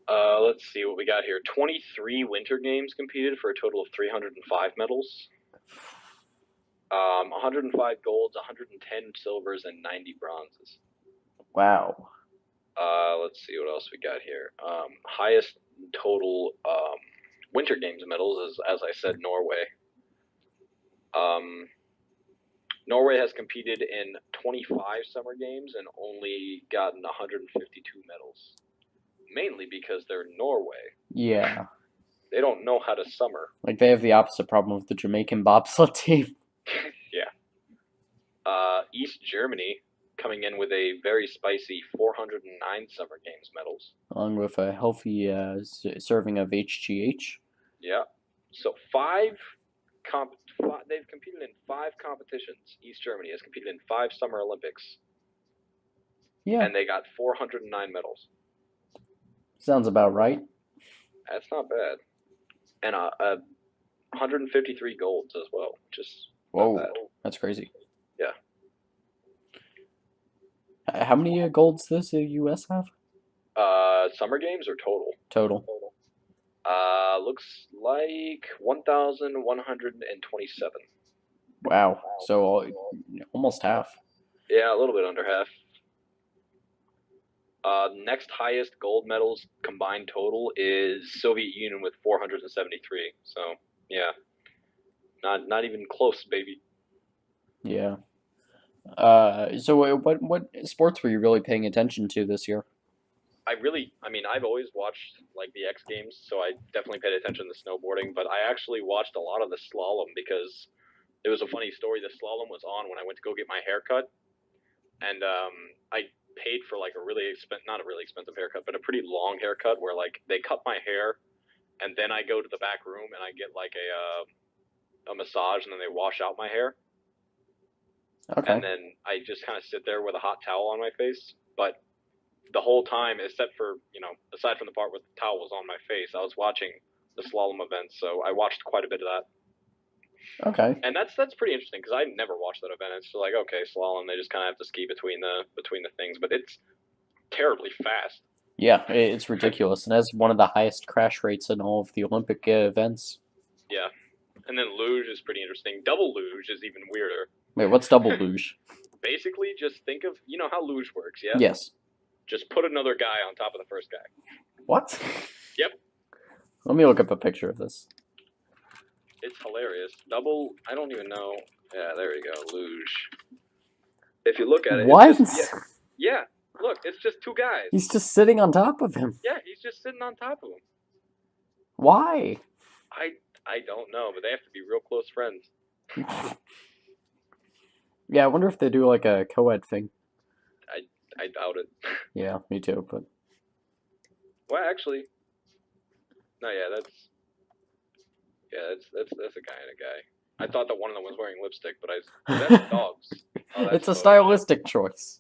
Let's see what we got here. 23 Winter Games competed for a total of 305 medals. 105 golds, 110 silvers, and 90 bronzes. Wow. Let's see what else we got here. Highest total Winter Games medals is, as I said, Norway. Norway has competed in 25 Summer Games and only gotten 152 medals. Mainly because they're Norway. Yeah. They don't know how to summer. Like they have the opposite problem with the Jamaican bobsled team. Yeah. East Germany coming in with a very spicy 409 Summer Games medals. Along with a healthy serving of HGH. Yeah. So they've competed in 5 competitions. East Germany has competed in 5 Summer Olympics. Yeah. And they got 409 medals. Sounds about right. That's not bad. And 153 golds as well, which is whoa, not bad. That's crazy. Yeah. How many golds does the U.S. have? Summer games or total? total? Looks like 1,127. Wow. So almost half. Yeah, a little bit under half. Next highest gold medals combined total is Soviet Union with 473. So yeah, not even close, baby. Yeah. So what sports were you really paying attention to this year? I mean, I've always watched like the X Games, so I definitely paid attention to snowboarding. But I actually watched a lot of the slalom because it was a funny story. The slalom was on when I went to go get my haircut, and I paid for like a really not a really expensive haircut, but a pretty long haircut where like they cut my hair, and then I go to the back room and I get like a massage, and then they wash out my hair, Okay. and then I just kind of sit there with a hot towel on my face. But the whole time, except for aside from the part where the towel was on my face, I was watching the slalom event, so I watched quite a bit of that. Okay. And that's pretty interesting because I never watched that event. It's just like, okay, slalom, they just kind of have to ski between the things, but it's terribly fast. Yeah, it's ridiculous, and has one of the highest crash rates in all of the Olympic events. Yeah, and then luge is pretty interesting. Double luge is even weirder. Wait, what's double luge? Basically, just think of how luge works. Yeah, Yes. just put another guy on top of the first guy. What? Yep. Let me look up a picture of this. It's hilarious. Double. I don't even know. Yeah, there you go. Luge. If you look at it, What? it's just yeah. Look, it's just two guys. He's just sitting on top of him. Yeah, he's just sitting on top of him. Why? I don't know, but they have to be real close friends. Yeah, I wonder if they do like a co-ed thing. I doubt it. Yeah, me too. But Well, actually, no. That's a guy and a guy. I thought that one of them was wearing lipstick, but that's dogs. Oh, that's it's a Photoshop. stylistic choice.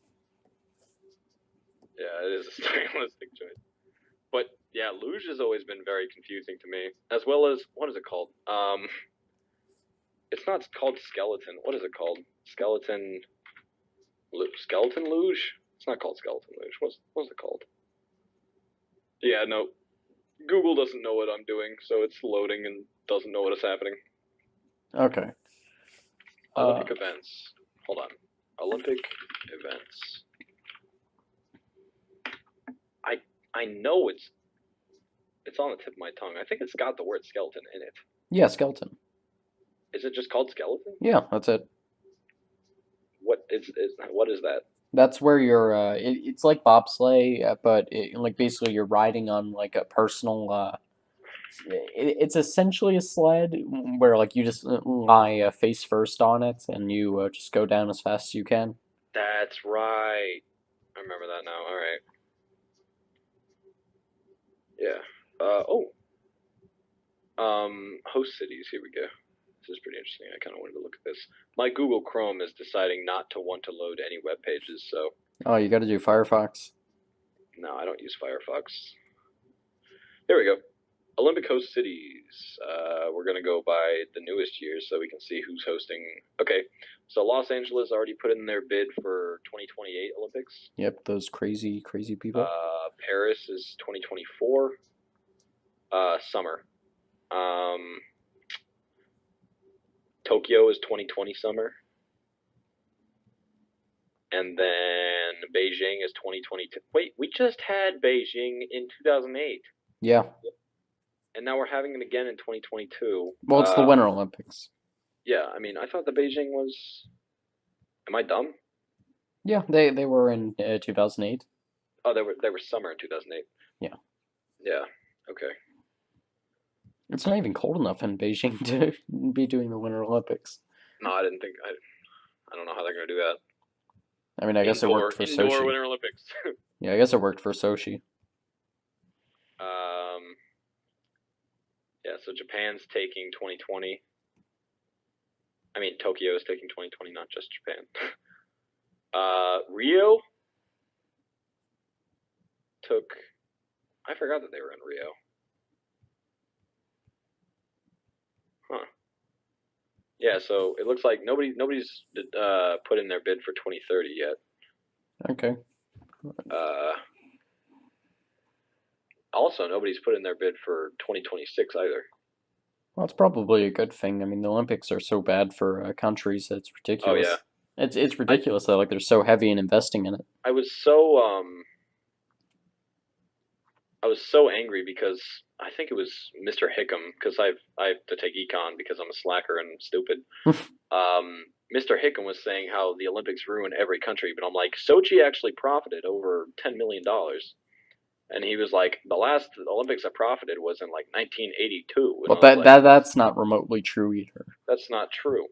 Yeah, it is a stylistic choice. But yeah, luge has always been very confusing to me, as well as what is it called? It's not called skeleton. What is it called? Skeleton luge? It's not called skeleton luge. What's it called? Yeah, no. Google doesn't know what I'm doing, so it's loading and doesn't know what is happening. Okay. Olympic events. Hold on. Olympic events. I know it's on the tip of my tongue. I think it's got the word skeleton in it. Yeah, skeleton. Is it just called skeleton? Yeah, that's it. What is that? That's where you're. It's like bobsleigh, but like basically you're riding on like a personal. It's essentially a sled where like you just lie face first on it and you just go down as fast as you can. That's right. I remember that now. All right. Yeah. Host cities. Here we go. This is pretty interesting. I kind of wanted to look at this. My Google Chrome is deciding not to want to load any web pages, so Oh, you got to do Firefox. no, I don't use Firefox. There we go. Olympic host cities. We're gonna go by the newest years so we can see who's hosting. Okay, so Los Angeles already put in their bid for 2028 Olympics. Yep, those crazy people. Paris is 2024. Summer. Tokyo is 2020 summer. And then Beijing is 2022. Wait, we just had Beijing in 2008. Yeah. And now we're having it again in 2022. Well, it's the Winter Olympics. Yeah, I mean, I thought the Beijing was. Am I dumb? Yeah, they were in 2008. Oh, they were summer in 2008. Yeah. Yeah. Okay. It's not even cold enough in Beijing to be doing the Winter Olympics. No, I didn't think. I don't know how they're gonna do that. I mean, I guess it worked for Indoor Sochi. Winter Olympics. Yeah, I guess it worked for Sochi. Yeah, so Japan's taking 2020. I mean, Tokyo is taking 2020, not just Japan. Rio took. I forgot that they were in Rio. Huh. Yeah, so it looks like nobody's put in their bid for 2030 yet. Okay. Also, nobody's put in their bid for 2026 either. Well, it's probably a good thing. I mean, the Olympics are so bad for countries that it's Oh yeah, ridiculous. It's I ridiculous that like they're so heavy in investing in it. I was so I was so angry because I think it was Mr. Hickam because I have to take econ because I'm a slacker and stupid. Mr. Hickam was saying how the Olympics ruin every country, but I'm like, Sochi actually profited over $10 million, and he was like, the last Olympics I profited was in like 1982, and Well, I was like, that's not remotely true either. that's not true.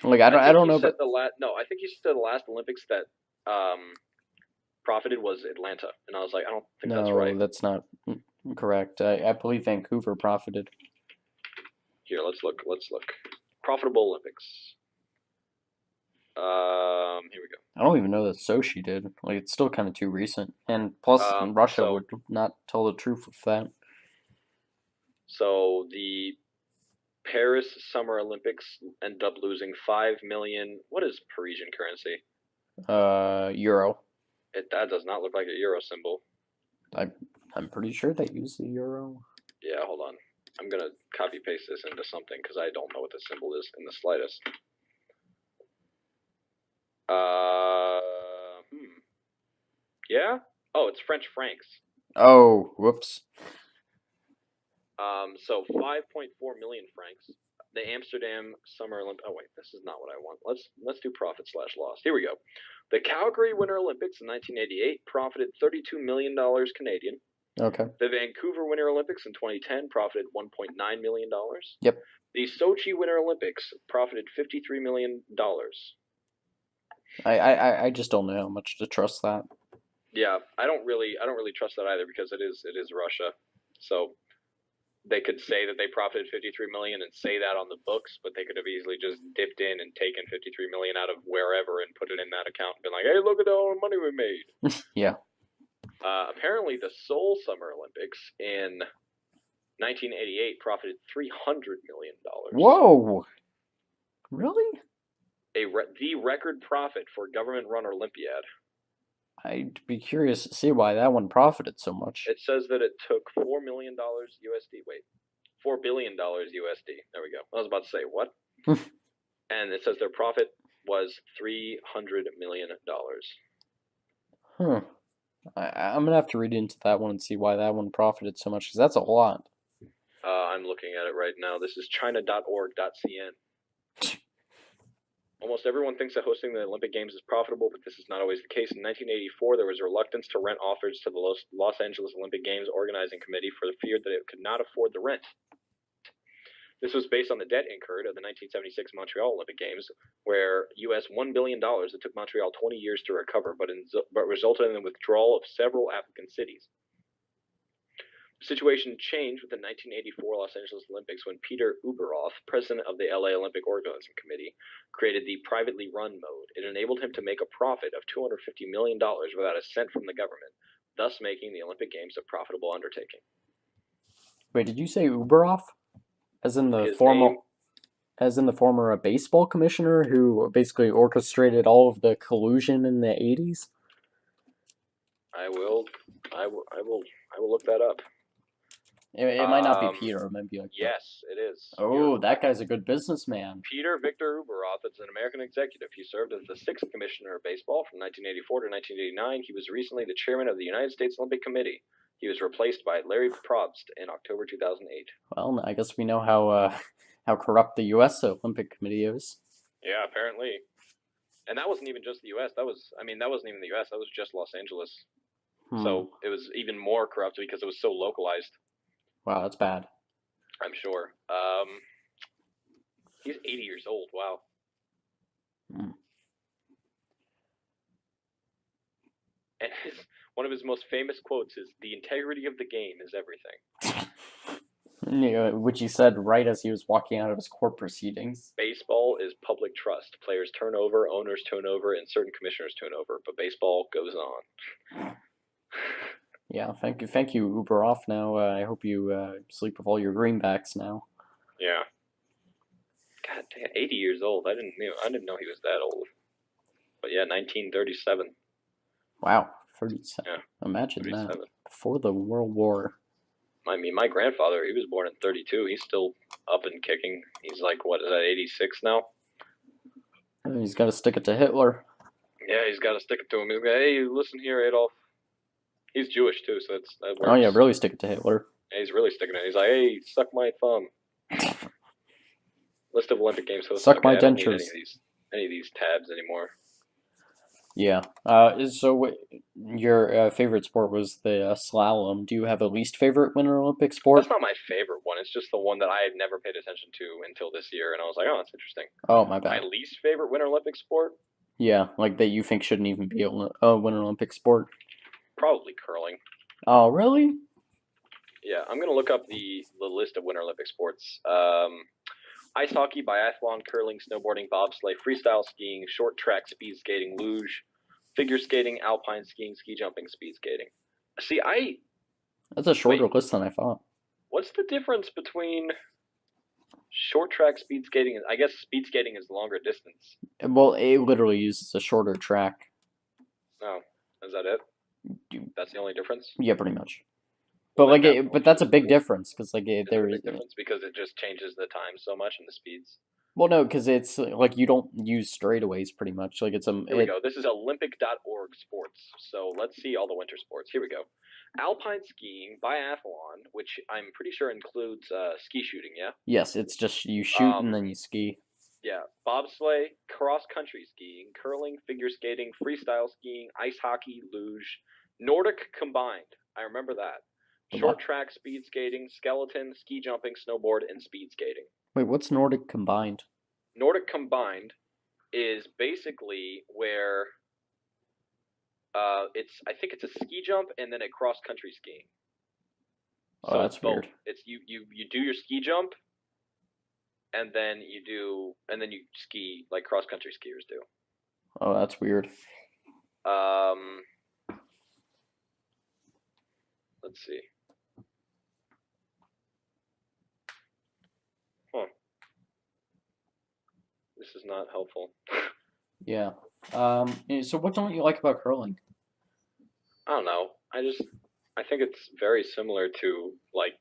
Like I think don't he know, said but the last no, I think he said the last Olympics that profited was Atlanta, and I was like, I don't think that's right. no, that's not correct. I believe Vancouver profited. Here, let's look. Profitable Olympics. Here we go. I don't even know that Sochi did. Like it's still kind of too recent, and plus Russia So would not tell the truth with that. so the Paris Summer Olympics ended up losing 5 million. What is Parisian currency? Euro. That does not look like a euro symbol. I'm pretty sure they use the euro. Yeah, hold on. I'm gonna copy paste this into something because I don't know what the symbol is in the slightest. Yeah. Oh, it's French francs. Oh, whoops. So 5.4 million francs. The Amsterdam Summer Olympics. Oh wait, this is not what I want. Let's do profit slash loss. Here we go. The Calgary Winter Olympics in 1988 profited $32 million Canadian. Okay. The Vancouver Winter Olympics in 2010 profited $1.9 million. Yep. The Sochi Winter Olympics profited $53 million. I just don't know how much to trust that. Yeah, I don't really trust that either because it is Russia. So they could say that they profited 53 million and say that on the books, but they could have easily just dipped in and taken 53 million out of wherever and put it in that account and been like, hey, look at all the money we made. Yeah. Apparently, the Seoul Summer Olympics in 1988 profited $300 million. Whoa. Really? The record profit for government-run Olympiad. I'd be curious to see why that one profited so much. It says that it took $4 million USD. Wait, $4 billion USD. There we go. I was about to say, what? And it says their profit was $300 million. Huh. I'm gonna have to read into that one and see why that one profited so much, because that's a lot. I'm looking at it right now. This is china.org.cn. Almost everyone thinks that hosting the Olympic Games is profitable, but this is not always the case. In 1984, there was reluctance to rent offers to the Los Angeles Olympic Games organizing committee for the fear that it could not afford the rent. This was based on the debt incurred at the 1976 Montreal Olympic Games, where US $1 billion it took Montreal 20 years to recover, but resulted in the withdrawal of several applicant cities. The situation changed with the 1984 Los Angeles Olympics when Peter Ueberroth, president of the LA Olympic Organizing Committee, created the privately run mode. It enabled him to make a profit of $250 million without a cent from the government, thus making the Olympic Games a profitable undertaking. Wait, did you say Uberoff? As in the His formal, name, as in the former baseball commissioner who basically orchestrated all of the collusion in the 80s? I will look that up. It might not be Peter, it might be like Yes, it is. Oh, that guy's a good businessman. Peter Victor Ueberroth is an American executive. He served as the 6th commissioner of baseball from 1984 to 1989. He was recently the chairman of the United States Olympic Committee. He was replaced by Larry Probst in October 2008. Well, I guess we know how corrupt the U.S. Olympic Committee is. Yeah, apparently. And that wasn't even just the U.S. That wasn't even the U.S. That was just Los Angeles. So it was even more corrupt because it was so localized. Wow, that's bad. I'm sure. He's 80 years old. Wow. And one of his most famous quotes is, "The integrity of the game is everything." Which he said right as he was walking out of his court proceedings. Baseball is public trust. Players turn over, owners turn over, and certain commissioners turn over, but baseball goes on. Yeah, thank you, Uberoff. Now I hope you sleep with all your greenbacks now. Yeah. God damn, 80 years old. I didn't know he was that old. But yeah, 1937. Wow, 37. Yeah, Imagine 37. that. Before the World War. I mean, my grandfather, he was born in 32. He's still up and kicking. He's like, what is that, 86 now? He's got to stick it to Hitler. Yeah, he's got to stick it to him. He's like, hey, listen here, Adolf. He's Jewish too, so that works. Oh yeah, really stick it to Hitler. Yeah, he's really sticking it. He's like, hey, suck my thumb. List of Olympic Games hosts. Suck Okay, my I don't need dentures. any of these tabs anymore. Yeah. So your favorite sport was the slalom. Do you have a least favorite Winter Olympic sport? That's not my favorite one. It's just the one that I had never paid attention to until this year, and I was like, oh, that's interesting. Oh, my My bad. least favorite Winter Olympic sport? Yeah, like that you think shouldn't even be a Winter Olympic sport. Probably curling. Oh, really? Yeah, I'm gonna look up the list of Winter Olympic sports. Ice hockey, biathlon, curling, snowboarding, bobsleigh, freestyle skiing, short track, speed skating, luge, figure skating, alpine skiing, ski jumping, speed skating. See, That's a shorter wait. list than I thought. What's the difference between short track, speed skating? I guess speed skating is longer distance. Well, it literally uses a shorter track. Oh, is that it? That's the only difference. Yeah, pretty much. Well, But then but that's a big cool. difference because like Is there it a is. big difference because it just changes the time so much and the speeds. Well, no, because it's like you don't use straightaways pretty much. Like it's Here we go. This is Olympic.org sports. So let's see all the winter sports. Here we go. Alpine skiing, biathlon, which I'm pretty sure includes ski shooting. Yeah. Yes, it's just you shoot and then you ski. Yeah. Bobsleigh, cross country skiing, curling, figure skating, freestyle skiing, ice hockey, luge, Nordic combined. I remember that. Short track, speed skating, skeleton, ski jumping, snowboard, and speed skating. Wait, what's Nordic combined? Nordic combined is basically where I think it's a ski jump and then a cross country skiing. Oh, that's weird. It's you do your ski jump and then you ski like cross country skiers do. Oh, that's weird. Let's see. Huh. This is not helpful. Yeah. So what don't you like about curling? I don't know. I think it's very similar to like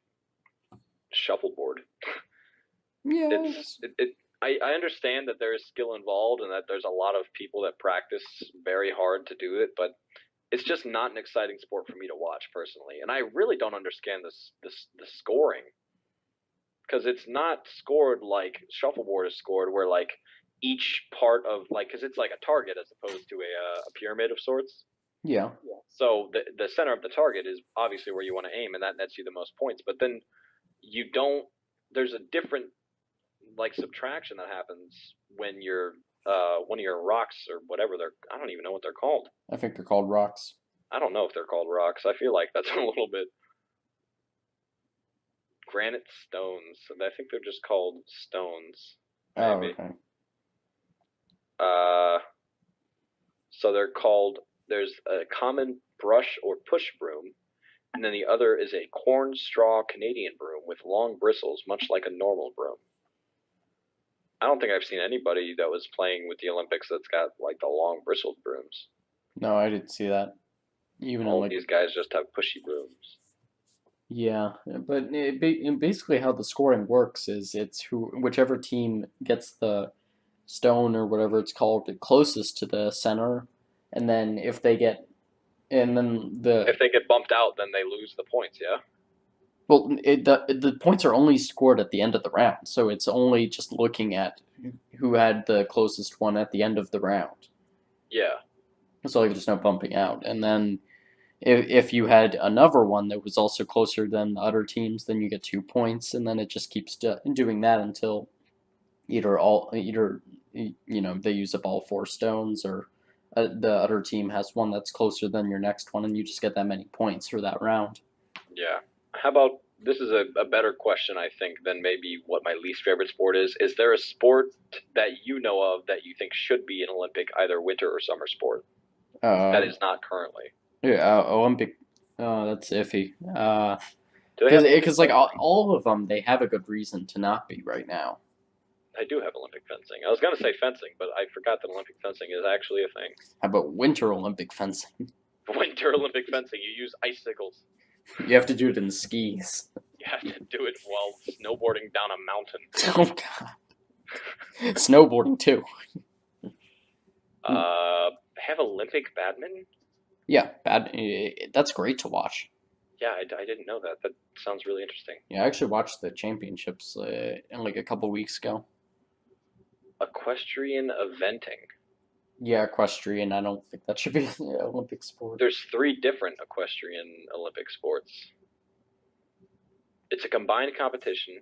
shuffleboard. Yeah. I understand that there is skill involved and that there's a lot of people that practice very hard to do it, but it's just not an exciting sport for me to watch personally. And I really don't understand the scoring because it's not scored like shuffleboard is scored, where like each part of like because it's like a target as opposed to a pyramid of sorts. Yeah. So the center of the target is obviously where you want to aim, and that nets you the most points. But then you don't. There's a different like subtraction that happens when you're one of your rocks or whatever I don't even know what they're called. I think they're called rocks. I don't know if they're called rocks. I feel like that's a little bit granite stones. I think they're just called stones. Maybe. Oh, okay. So they're called. There's a common brush or push broom, and then the other is a corn straw Canadian broom with long bristles, much like a normal broom. I don't think I've seen anybody that was playing with the Olympics that's got like the long bristled brooms. No, I didn't see that. Even all like these guys just have pushy brooms. Yeah, but basically how the scoring works is whichever team gets the stone or whatever it's called closest to the center, and then if they get bumped out, then they lose the points. Yeah. Well, the points are only scored at the end of the round, so it's only just looking at who had the closest one at the end of the round. Yeah. So like there's no bumping out, and then if you had another one that was also closer than the other teams, then you get 2 points, and then it just keeps doing that until either they use up all 4 stones, or the other team has one that's closer than your next one, and you just get that many points for that round. Yeah. How about this is a better question, I think, than maybe what my least favorite sport is. Is there a sport that you know of that you think should be an Olympic, either winter or summer sport, that is not currently? Yeah, Olympic. That's iffy. Because like all of them, they have a good reason to not be right now. I do have Olympic fencing. I was gonna say fencing, but I forgot that Olympic fencing is actually a thing. How about Winter Olympic fencing? Winter Olympic fencing, you use icicles. You have to do it in skis. You have to do it while snowboarding down a mountain. Oh god. Snowboarding too. Have Olympic badminton? Yeah, that's great to watch. Yeah, I didn't know that. That sounds really interesting. Yeah, I actually watched the championships in like a couple weeks ago. Equestrian eventing. Yeah, equestrian. I don't think that should be an Olympic sport. There's 3 different equestrian Olympic sports. It's a combined competition.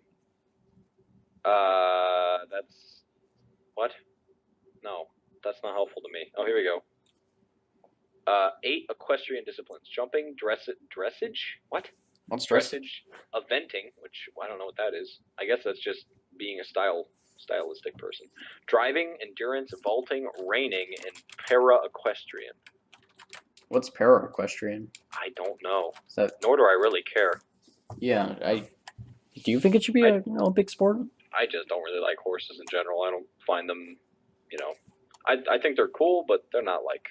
That's what? No, that's not helpful to me. Oh, here we go. 8 equestrian disciplines: jumping, dressage. What? What's Dressage, eventing, which I don't know what that is. I guess that's just being a stylistic person. Driving, endurance, vaulting, reining, and para-equestrian. What's para-equestrian? I don't know. Is that? Nor do I really care. Yeah, Do you think it should be an Olympic sport? I just don't really like horses in general. I don't find them, I think they're cool, but they're not like.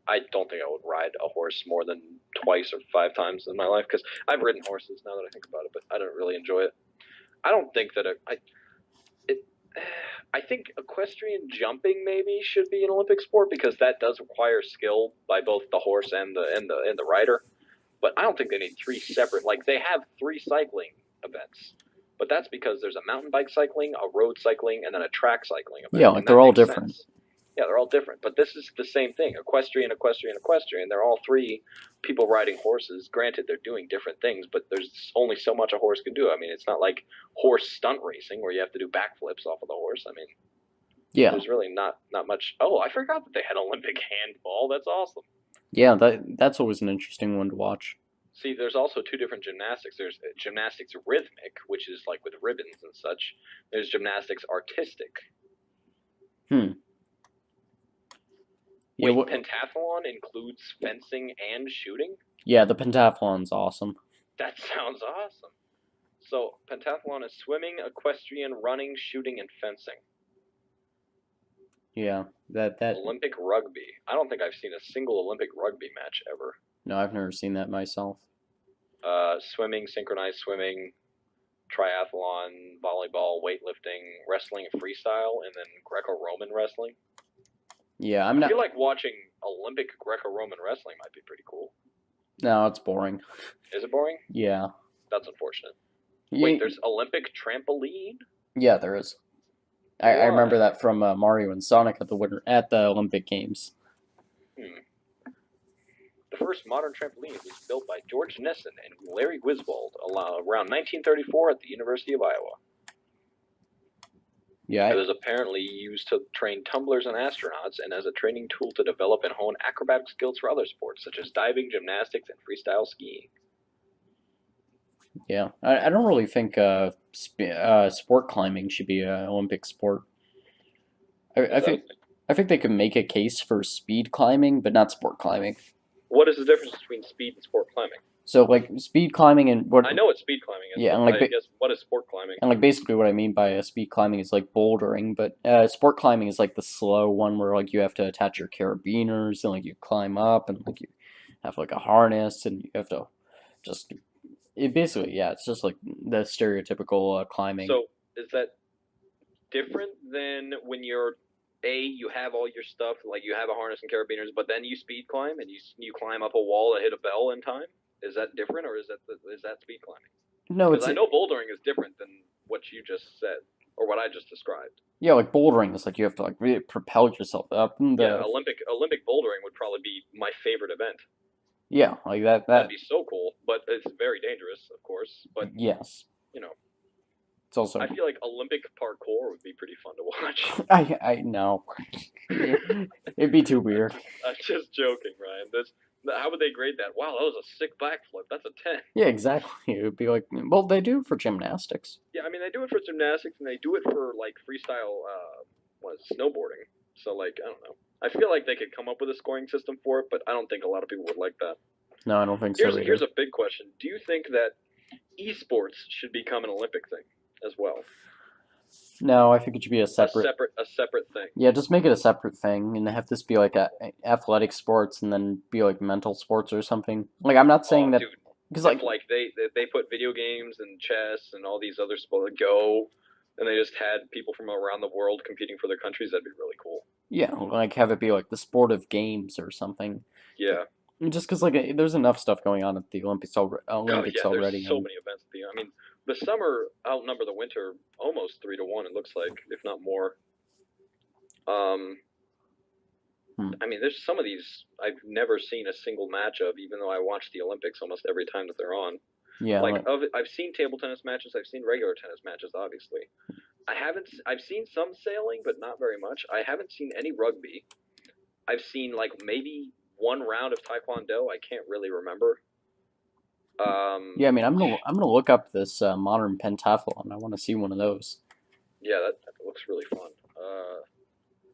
I don't think I would ride a horse more than twice or 5 times in my life, because I've ridden horses now that I think about it, but I don't really enjoy it. I don't think that I think equestrian jumping maybe should be an Olympic sport, because that does require skill by both the horse and the rider. But I don't think they need 3 separate. Like, they have 3 cycling events, but that's because there's a mountain bike cycling, a road cycling, and then a track cycling event. Yeah, like they're all different. Sense. Yeah, they're all different, but this is the same thing. Equestrian. They're all 3 people riding horses. Granted, they're doing different things, but there's only so much a horse can do. I mean, it's not like horse stunt racing where you have to do backflips off of the horse. I mean, yeah, there's really not much. Oh, I forgot that they had Olympic handball. That's awesome. Yeah, that's always an interesting one to watch. See, there's also 2 different gymnastics. There's gymnastics rhythmic, which is like with ribbons and such. There's gymnastics artistic. Yeah, Wait, pentathlon includes fencing and shooting? Yeah, the pentathlon's awesome. That sounds awesome. So, pentathlon is swimming, equestrian, running, shooting, and fencing. Yeah, that Olympic rugby. I don't think I've seen a single Olympic rugby match ever. No, I've never seen that myself. Swimming, synchronized swimming, triathlon, volleyball, weightlifting, wrestling, freestyle, and then Greco-Roman wrestling. Yeah, I feel like watching Olympic Greco-Roman wrestling might be pretty cool. No, it's boring. Is it boring? Yeah. That's unfortunate. Wait, there's Olympic trampoline? Yeah, there is. I remember that from Mario and Sonic at the Olympic Games. The first modern trampoline was built by George Nesson and Larry Griswold around 1934 at the University of Iowa. Yeah, it was apparently used to train tumblers and astronauts, and as a training tool to develop and hone acrobatic skills for other sports, such as diving, gymnastics, and freestyle skiing. Yeah, I don't really think sport climbing should be an Olympic sport. I think they could make a case for speed climbing, but not sport climbing. What is the difference between speed and sport climbing? So, like, speed climbing and what... I know what speed climbing is, yeah, and like, I guess what is sport climbing? And, like, basically what I mean by speed climbing is, like, bouldering, but sport climbing is, like, the slow one where, like, you have to attach your carabiners and, like, you climb up and, like, you have, like, a harness and you have to just... It basically, yeah, it's just, like, the stereotypical climbing. So, is that different than when you're... you have all your stuff, like you have a harness and carabiners, but then you speed climb and you climb up a wall and hit a bell in time? Is that different, or is that speed climbing? No, I know bouldering is different than what you just said, or what I just described. Yeah, like bouldering is like you have to like really propel yourself up. Yeah, Olympic bouldering would probably be my favorite event. Yeah, like that. That'd be so cool, but it's very dangerous, of course. But yes, it's also. I feel like Olympic parkour would be pretty fun to watch. I know. It'd be too weird. I'm just joking, Ryan. How would they grade that? Wow, that was a sick backflip. That's a 10. Yeah, exactly. It would be like, well, they do for gymnastics. Yeah, I mean, they do it for gymnastics, and they do it for, like, freestyle, snowboarding. So, like, I don't know. I feel like they could come up with a scoring system for it, but I don't think a lot of people would like that. No, I don't think so. Here's a big question. Do you think that esports should become an Olympic thing as well? No, I think it should be a A separate. separate thing. Yeah, just make it a separate thing and have this be like athletic sports and then be like mental sports or something. Like I'm not saying Oh, that dude, because if like like they put video games and chess and all these other sports, Go, and they just had people from around the world competing for their countries, that'd be really cool. yeah, like have it be like the sport of games or something. Yeah. Just because like there's enough stuff going on at the Oh Olympics yeah, there's already so and many events. I mean, the summer outnumber the winter almost 3-1. It looks like, if not more. Um, hmm, I mean, there's some of these I've never seen a single match of, even though I watch the Olympics almost every time that they're on. yeah, Like I've seen table tennis matches, I've seen regular tennis matches, obviously. I've seen some sailing, but not very much. I haven't seen any rugby. I've seen like maybe one round of taekwondo. I can't really remember. yeah. I mean, I'm gonna look up this modern pentathlon. I want to see one of those. Yeah, that looks really fun.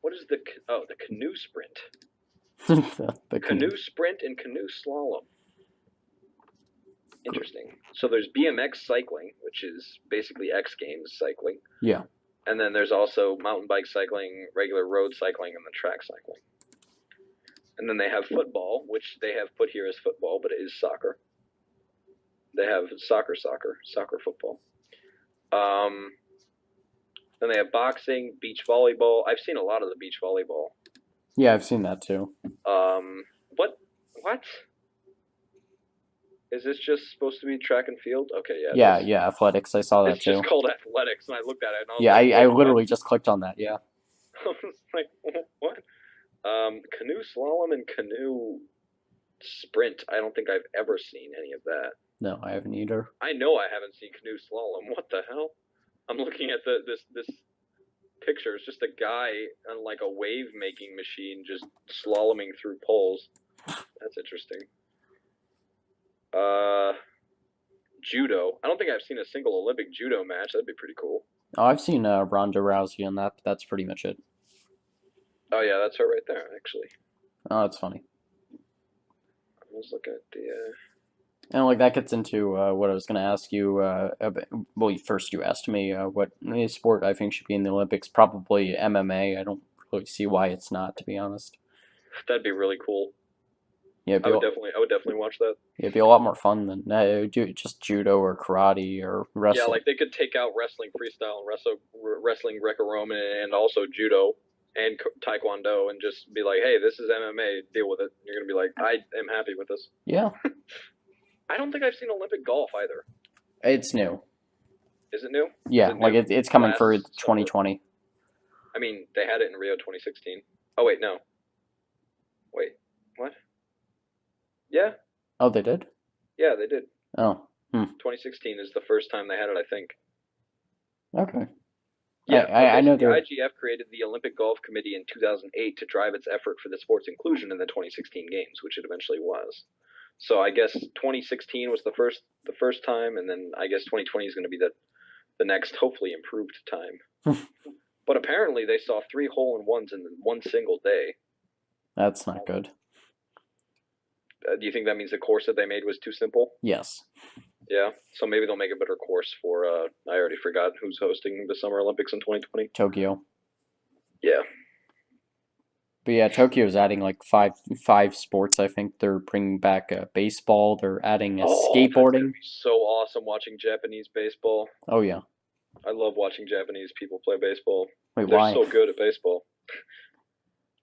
What is the canoe sprint? The canoe. Canoe sprint and canoe slalom. Interesting. So there's BMX cycling, which is basically X Games cycling, Yeah, and then there's also mountain bike cycling, regular road cycling, and then track cycling. And then they have football, which they have put here as football, but it is soccer. They have soccer football. Um, then they have boxing, beach volleyball. I've seen a lot of the beach volleyball. yeah, I've seen that too. What? Is this just supposed to be track and field? Okay, yeah, it Yeah, is. yeah, athletics. I saw that It's just too. called athletics, and I looked at it and I was Yeah, like, I wait, what? literally just clicked on that. Yeah. I was like, what? Canoe slalom and canoe sprint. I don't think I've ever seen any of that. No, I haven't either. I know I haven't seen canoe slalom. What the hell? I'm looking at this picture. It's just a guy on like a wave making machine just slaloming through poles. That's interesting. Uh, judo. I don't think I've seen a single Olympic judo match. That'd be pretty cool. Oh, I've seen Ronda Rousey on that. But that's pretty much it. Oh yeah, that's her right there. Actually, Oh, that's funny. I was looking at the. And like that gets into what I was gonna ask you. Well, first you asked me what sport I think should be in the Olympics. Probably MMA. I don't really see why it's not, to be honest. That'd be really cool. Yeah, I would definitely watch that. it'd be a lot more fun than just judo or karate or Yeah, wrestling. like they could take out wrestling freestyle and wrestling Greco-Roman and also judo and taekwondo and just be like, hey, this is MMA, deal with it. You're gonna be like, I am happy with this. Yeah, I don't think I've seen Olympic golf either. it's new. Is it new? Yeah, Is it like new it's coming last for summer? 2020. I mean, they had it in Rio 2016. Oh wait, no. Wait, what? Yeah, Oh, they did. yeah, they did. Oh, 2016 is the first time they had it, I think. okay. Yeah, I okay, so know the they're. IGF created the Olympic Golf Committee in 2008 to drive its effort for the sport's inclusion in the 2016 games, which it eventually was. So I guess 2016 was the first time, and then I guess 2020 is going to be the next, hopefully improved time. But apparently they saw 3 hole-in-ones in one single day. That's not good. Do you think that means the course that they made was too simple? Yes. Yeah. So maybe they'll make a better course for. I already forgot who's hosting the Summer Olympics in 2020. Tokyo. Yeah. But yeah, Tokyo's adding like five sports. I think they're bringing back baseball. They're adding Oh, that's gonna skateboarding. be so awesome watching Japanese baseball. Oh yeah. I love watching Japanese people play baseball. Wait, They're why? so good at baseball.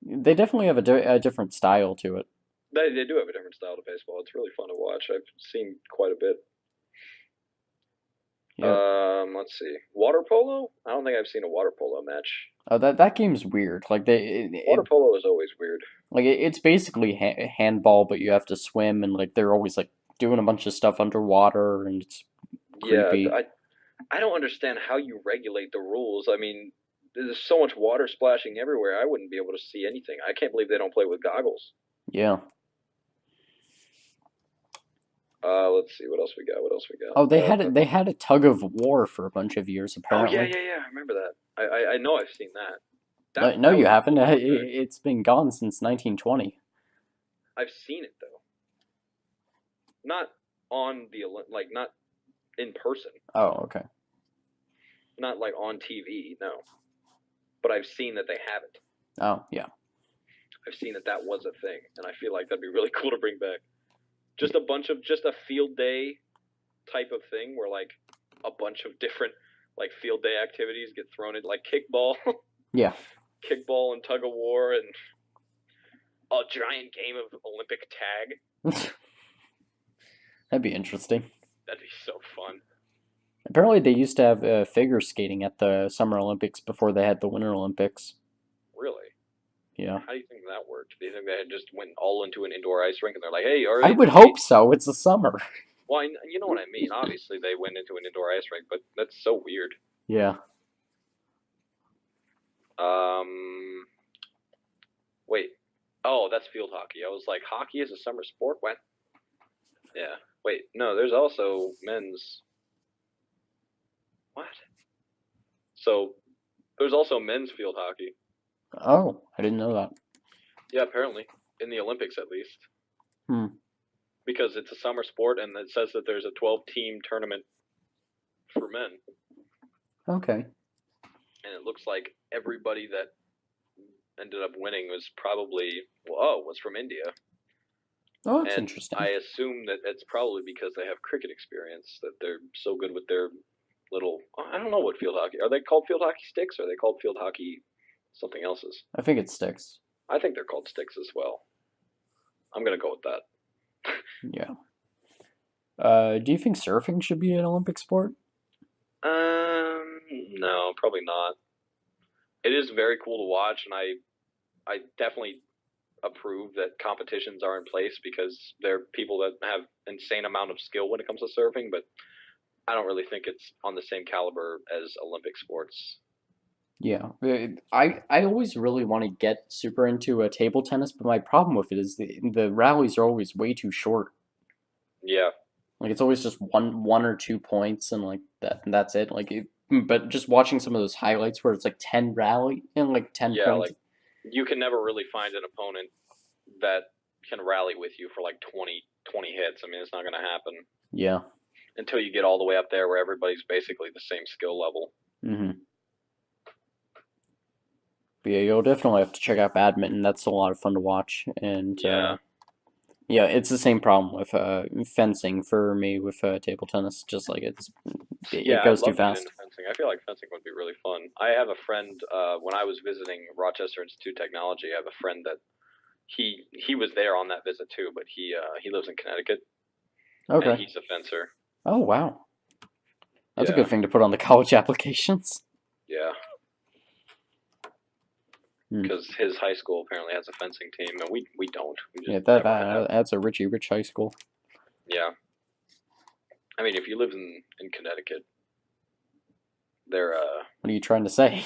They definitely have a different style to it. They do have a different style to baseball. It's really fun to watch. I've seen quite a bit. Yeah. Let's see. Water polo? I don't think I've seen a water polo match. Oh, that game's weird. Like Water polo is always weird. it's basically handball, but you have to swim, and like they're always like doing a bunch of stuff underwater, and it's Yeah, creepy. I don't understand how you regulate the rules. I mean, there's so much water splashing everywhere. I wouldn't be able to see anything. I can't believe they don't play with goggles. Yeah. Let's see what else we got. What else we got? Oh, they had a tug of war for a bunch of years Oh yeah, apparently. yeah, yeah. I remember that. I know I've seen that. No, That you was haven't. cool. It's been gone since 1920. I've seen it though. Not on the not in person. Oh, okay. Not like on TV, no. But I've seen that they have it. Oh, yeah. I've seen that was a thing, and I feel like that'd be really cool to bring back. Just a field day type of thing where like a bunch of different like field day activities get thrown in, like kickball. Yeah. Kickball and tug of war and a giant game of Olympic tag. That'd be interesting. That'd be so fun. Apparently, they used to have figure skating at the Summer Olympics before they had the Winter Olympics. Really? Yeah. How do you think that worked? Do you think they had just went all into an indoor ice rink and they're like, hey, all right? I would hope so. It's the summer. Well, you know what I mean. Obviously, they went into an indoor ice rink, but that's so weird. Yeah. Wait. Oh, that's field hockey. I was like, hockey is a summer sport? What? Yeah. Wait, no, there's also men's... What? So, there's also men's field hockey. Oh, I didn't know that. Yeah, apparently. In the Olympics, at least. Because it's a summer sport, and it says that there's a 12-team tournament for men. Okay. And it looks like everybody that ended up winning was probably, was from India. Oh, that's interesting. I assume that it's probably because they have cricket experience, that they're so good with their little, I don't know what field hockey, are they called field hockey sticks, or are they called field hockey something else's? I think it's sticks. I think they're called sticks as well. I'm going to go with that. Yeah. Do you think surfing should be an Olympic sport? No, probably not. It is very cool to watch, and I definitely approve that competitions are in place because they're people that have insane amount of skill when it comes to surfing, but I don't really think it's on the same caliber as Olympic sports. Yeah. I always really want to get super into table tennis, but my problem with it is the rallies are always way too short. Yeah. Like it's always just one or 2 points and like that and that's it. But just watching some of those highlights where it's like 10 rally and like 10 points. Like you can never really find an opponent that can rally with you for like 20 hits. I mean, it's not going to happen. Yeah. Until you get all the way up there where everybody's basically the same skill level. Mm-hmm. But yeah, you'll definitely have to check out badminton. That's a lot of fun to watch. And yeah, it's the same problem with fencing for me with table tennis. Just like it goes too fast. Into fencing. I feel like fencing would be really fun. I have a friend when I was visiting Rochester Institute of Technology. I have a friend that he was there on that visit too, but he lives in Connecticut. Okay. And he's a fencer. Oh wow, that's a good thing to put on the college applications. Yeah. Because his high school apparently has a fencing team, and we don't. That's a rich high school. Yeah. I mean, if you live in Connecticut, their what are you trying to say?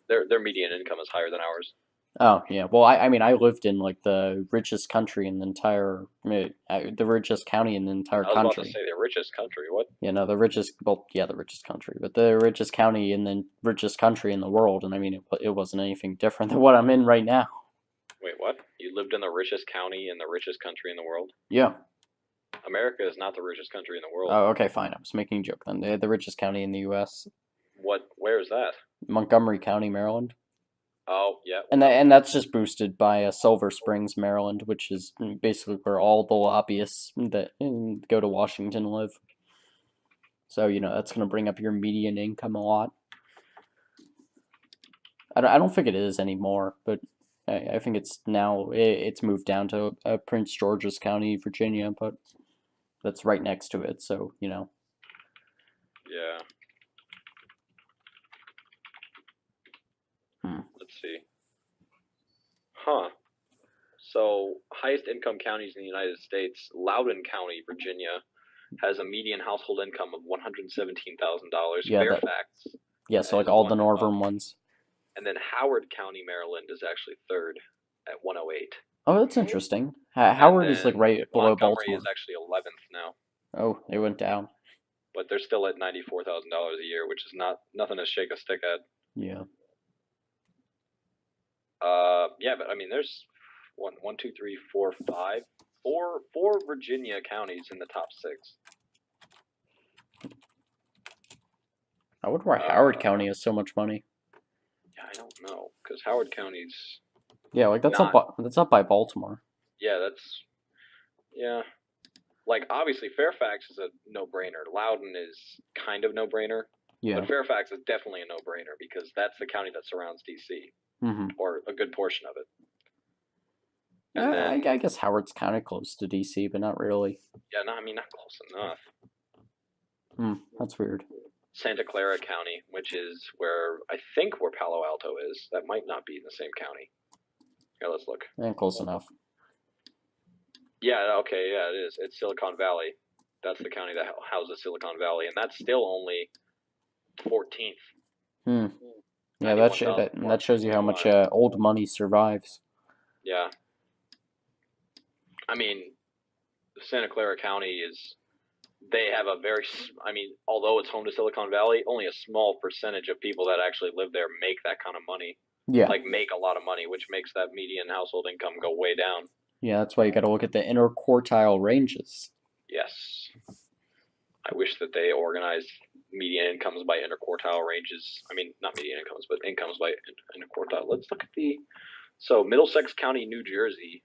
Their median income is higher than ours. Oh yeah. Well, I mean, I lived in like the richest country in the entire, the richest county in the entire country. I was about to say the richest country. What? Yeah, no, the richest. Well, yeah, the richest country, but the richest county in the richest country in the world, and I mean, it wasn't anything different than what I'm in right now. Wait, what? You lived in the richest county in the richest country in the world? Yeah. America is not the richest country in the world. Oh, okay, fine. I was making a joke then. The richest county in the U.S. What? Where is that? Montgomery County, Maryland. Oh, yeah. And that's just boosted by Silver Springs, Maryland, which is basically where all the lobbyists that go to Washington live. So, that's going to bring up your median income a lot. I don't think it is anymore, but I think it's moved down to Prince George's County, Virginia, but that's right next to it, so, Yeah. Let's see. Huh. So, highest income counties in the United States, Loudoun County, Virginia, has a median household income of $117,000. Yeah, Fairfax. So like all the northern ones. And then Howard County, Maryland, is actually third at 108. Oh, that's interesting. Howard is like right below Montgomery Baltimore. is actually 11th now. Oh, it went down. But they're still at $94,000 a year, which is nothing to shake a stick at. Yeah. Yeah, but I mean, there's four Virginia counties in the top 6. I wonder why Howard County has so much money. Yeah, I don't know, because Howard County's Yeah, like that's not. up by Baltimore. Yeah, yeah. Like, obviously, Fairfax is a no-brainer. Loudon is kind of no-brainer. Yeah. But Fairfax is definitely a no-brainer because that's the county that surrounds D.C. Mm-hmm. Or a good portion of it. And then, I guess Howard's kind of close to DC, but not really. yeah, no, I mean, not close enough. That's weird. Santa Clara County, which is I think where Palo Alto is. That might not be in the same county. Yeah, let's look. And close enough. Yeah, okay, yeah, it is. It's Silicon Valley. That's the county that houses Silicon Valley, and that's still only 14th. Yeah, that shows you how much old money survives. Yeah. I mean, Santa Clara County they have although it's home to Silicon Valley, only a small percentage of people that actually live there make that kind of money. Yeah. Like, make a lot of money, which makes that median household income go way down. Yeah, that's why you gotta look at the inner quartile ranges. Yes. I wish that they organized median incomes by interquartile ranges. I mean, not median incomes, but incomes by interquartile. Let's look at So Middlesex County, New Jersey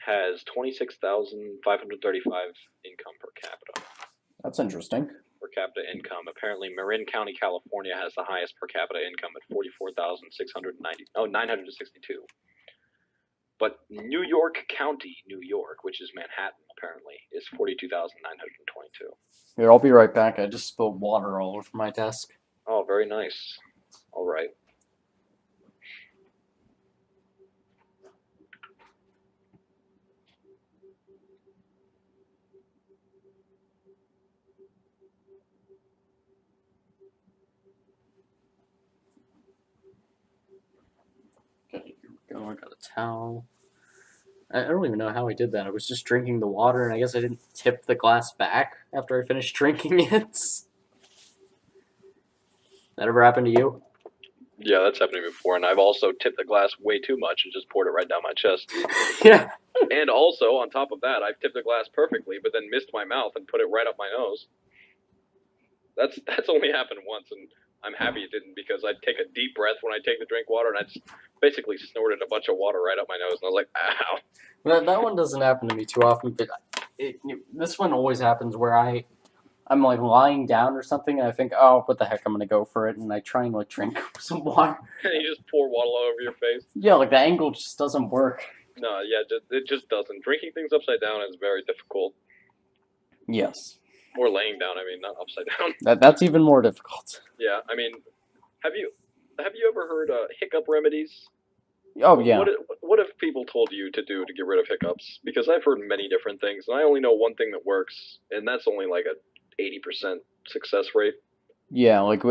has 26,535 income per capita. That's interesting. Per capita income. Apparently, Marin County, California has the highest per capita income at 962. But New York County, New York, which is Manhattan, apparently, is 42,922. Here, I'll be right back. I just spilled water all over my desk. Oh, very nice. All right. Okay, here we go. I got a towel. I don't even know how I did that. I was just drinking the water, and I guess I didn't tip the glass back after I finished drinking it. That ever happened to you? Yeah, that's happened to me before, and I've also tipped the glass way too much and just poured it right down my chest. Yeah. And also, on top of that, I've tipped the glass perfectly, but then missed my mouth and put it right up my nose. That's only happened once, and I'm happy it didn't, because I'd take a deep breath when I take the drink water, and I just basically snorted a bunch of water right up my nose, and I was like, ow. That one doesn't happen to me too often, but this one always happens where I'm like lying down or something, and I think, oh, what the heck, I'm gonna go for it, and I try and like drink some water. And you just pour water all over your face. Yeah, like the angle just doesn't work. No, yeah, it just doesn't. Drinking things upside down is very difficult. Yes. Or laying down, I mean, not upside down. That's even more difficult. Yeah, I mean, have you ever heard hiccup remedies? Oh, yeah. What have people told you to do to get rid of hiccups? Because I've heard many different things, and I only know one thing that works, and that's only like a 80% success rate. Yeah, like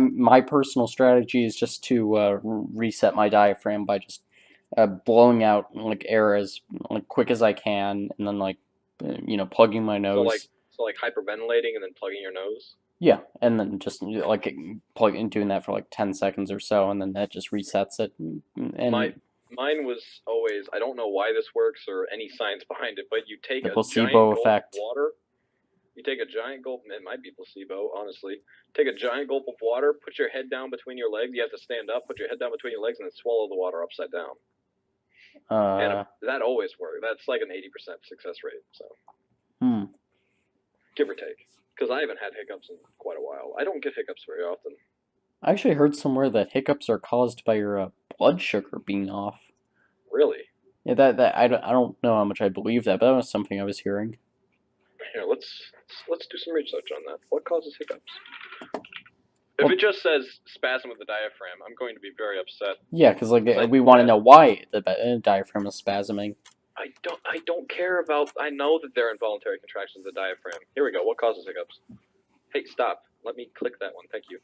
my personal strategy is just to reset my diaphragm by just blowing out like air as like quick as I can, and then like plugging my nose. So like hyperventilating and then plugging your nose. Yeah, and then just like doing that for like 10 seconds or so, and then that just resets it. And mine was always, I don't know why this works or any science behind it, but you take the a placebo giant effect. Gulp of water. You take a giant gulp, it might be placebo, honestly. Take a giant gulp of water, put your head down between your legs. You have to stand up, put your head down between your legs, and then swallow the water upside down. And that always works. That's like an 80% success rate. So, give or take. Because I haven't had hiccups in quite a while. I don't get hiccups very often. I actually heard somewhere that hiccups are caused by your blood sugar being off. Really? Yeah, that I don't know how much I believe that, but that was something I was hearing. Here, let's do some research on that. What causes hiccups? If it just says spasm of the diaphragm, I'm going to be very upset. Yeah, because we want to know why the diaphragm is spasming. I don't care about. I know that they're involuntary contractions of the diaphragm. Here we go. What causes hiccups? Hey, stop. Let me click that one. Thank you.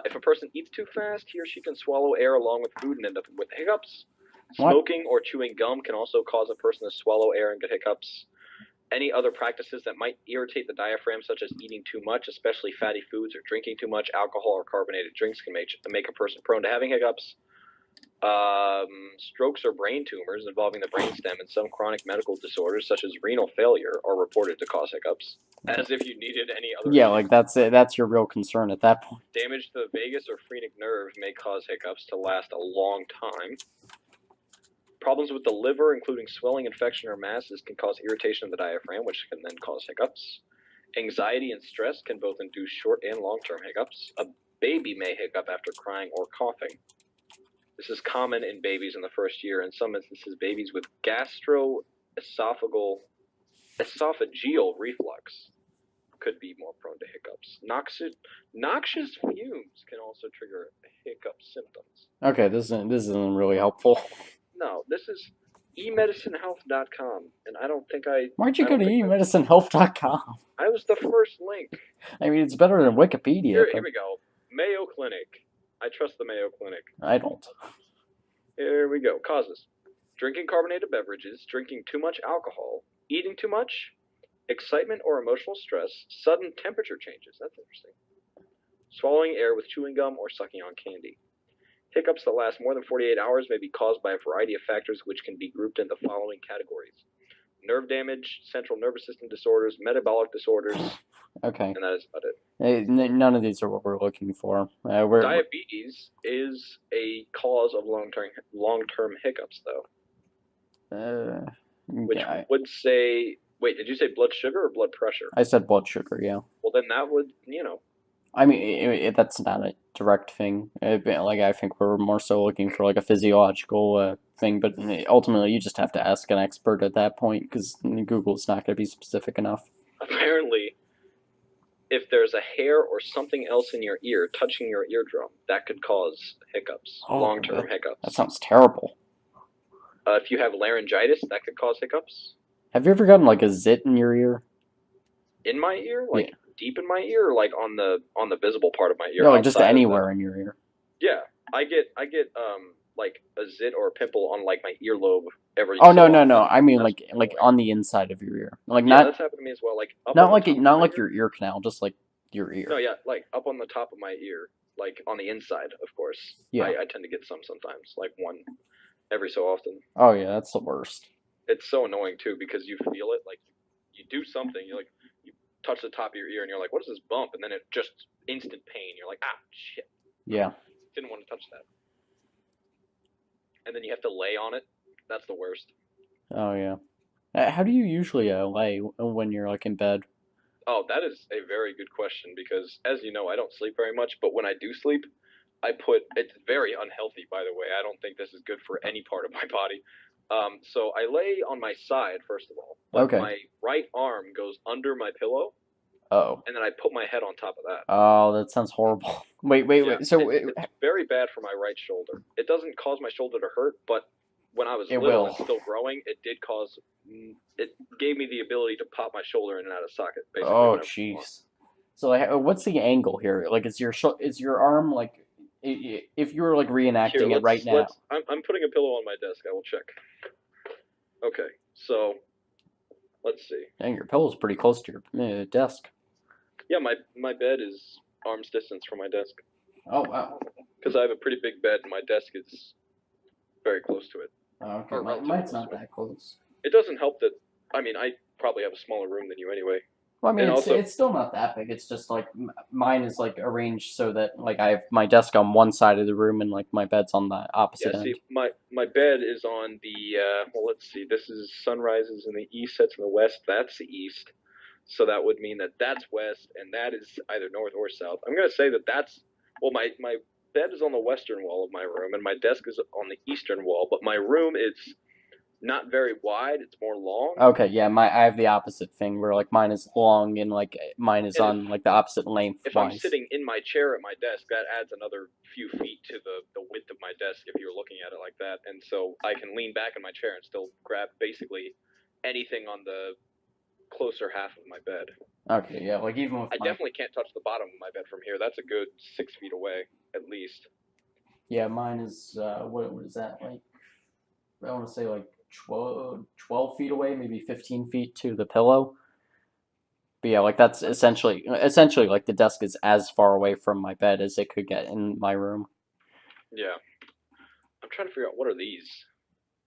If a person eats too fast, he or she can swallow air along with food and end up with hiccups. Smoking or chewing gum can also cause a person to swallow air and get hiccups. Any other practices that might irritate the diaphragm, such as eating too much, especially fatty foods, or drinking too much alcohol or carbonated drinks, can make a person prone to having hiccups. Strokes or brain tumors involving the brainstem and some chronic medical disorders such as renal failure are reported to cause hiccups. As if you needed any other. Yeah, like that's it. That's your real concern at that point. Damage to the vagus or phrenic nerve may cause hiccups to last a long time. Problems with the liver, including swelling, infection, or masses, can cause irritation of the diaphragm, which can then cause hiccups. Anxiety and stress can both induce short and long-term hiccups. A baby may hiccup after crying or coughing. This is common in babies in the first year. In some instances, babies with gastroesophageal reflux could be more prone to hiccups. Noxious fumes can also trigger hiccup symptoms. Okay, this isn't really helpful. No, this is emedicinehealth.com, and I don't think I... Why'd you go to emedicinehealth.com? I was the first link. I mean, it's better than Wikipedia. Here we go. Mayo Clinic. I trust the Mayo Clinic. I don't. Here we go. Causes. Drinking carbonated beverages, drinking too much alcohol, eating too much, excitement or emotional stress, sudden temperature changes. That's interesting. Swallowing air with chewing gum or sucking on candy. Hiccups that last more than 48 hours may be caused by a variety of factors which can be grouped into the following categories. Nerve damage, central nervous system disorders, metabolic disorders. Okay. And that is about it. None of these are what we're looking for. Diabetes is a cause of long-term hiccups, though. Which would say... Wait, did you say blood sugar or blood pressure? I said blood sugar, yeah. Well, then that would, I mean, that's not a direct thing. Like, I think we're more so looking for, like, a physiological thing, but ultimately you just have to ask an expert at that point, because Google's not going to be specific enough. Apparently, if there's a hair or something else in your ear touching your eardrum, that could cause hiccups, long-term hiccups. That sounds terrible. If you have laryngitis, that could cause hiccups. Have you ever gotten, like, a zit in your ear? In my ear? Like, deep in my ear, or like on the visible part of my ear? No, like just anywhere in your ear. Yeah, I get like a zit or a pimple on like my earlobe every. Oh no. I mean like on the inside of your ear, like not. That's happened to me as well. Like not like your ear canal, just like your ear. No, yeah, like up on the top of my ear, like on the inside, of course. Yeah. I tend to get some sometimes, like one every so often. Oh yeah, that's the worst. It's so annoying too because you feel it, like you do something, you touch the top of your ear and you're like, what is this bump? And then it just instant pain. You're like, ah, shit. Yeah. Didn't want to touch that. And then you have to lay on it. That's the worst. Oh, yeah. How do you usually lay when you're, like, in bed? Oh, that is a very good question because, as you know, I don't sleep very much. But when I do sleep, it's very unhealthy, by the way. I don't think this is good for any part of my body. So I lay on my side, first of all. But okay. My right arm goes under my pillow. Oh. And then I put my head on top of that. Oh, that sounds horrible. Wait. So it's very bad for my right shoulder. It doesn't cause my shoulder to hurt, but when I was little and still growing, it gave me the ability to pop my shoulder in and out of socket. Basically. Oh, jeez. So what's the angle here? Like, is your arm like? If you were like reenacting it right now. I'm putting a pillow on my desk. I will check. Okay, so let's see. Dang, your pillow's pretty close to your desk. Yeah, my bed is arm's distance from my desk. Oh, wow. Because I have a pretty big bed and my desk is very close to it. Oh, okay. Mine's not that close. It doesn't help that, I probably have a smaller room than you anyway. Well, I mean, it's still not that big. It's just like mine is like arranged so that like I have my desk on one side of the room and like my bed's on the opposite end. See, my bed is on the let's see. This is sunrises in the east, sets in the west. That's the east, so that would mean that that's west, and that is either north or south. I'm gonna say that that's my bed is on the western wall of my room, and my desk is on the eastern wall. But my room is not very wide, it's more long. Okay, yeah, I have the opposite thing where like mine is long and like mine is on like the opposite length. If I'm sitting in my chair at my desk, that adds another few feet to the width of my desk if you're looking at it like that. And so I can lean back in my chair and still grab basically anything on the closer half of my bed. Okay, yeah, like even with I definitely can't touch the bottom of my bed from here. That's a good 6 feet away, at least. Yeah, mine is, what is that, like, I want to say like 12 feet away, maybe 15 feet to the pillow. But yeah, like that's essentially like the desk is as far away from my bed as it could get in my room. Yeah. I'm trying to figure out what are these.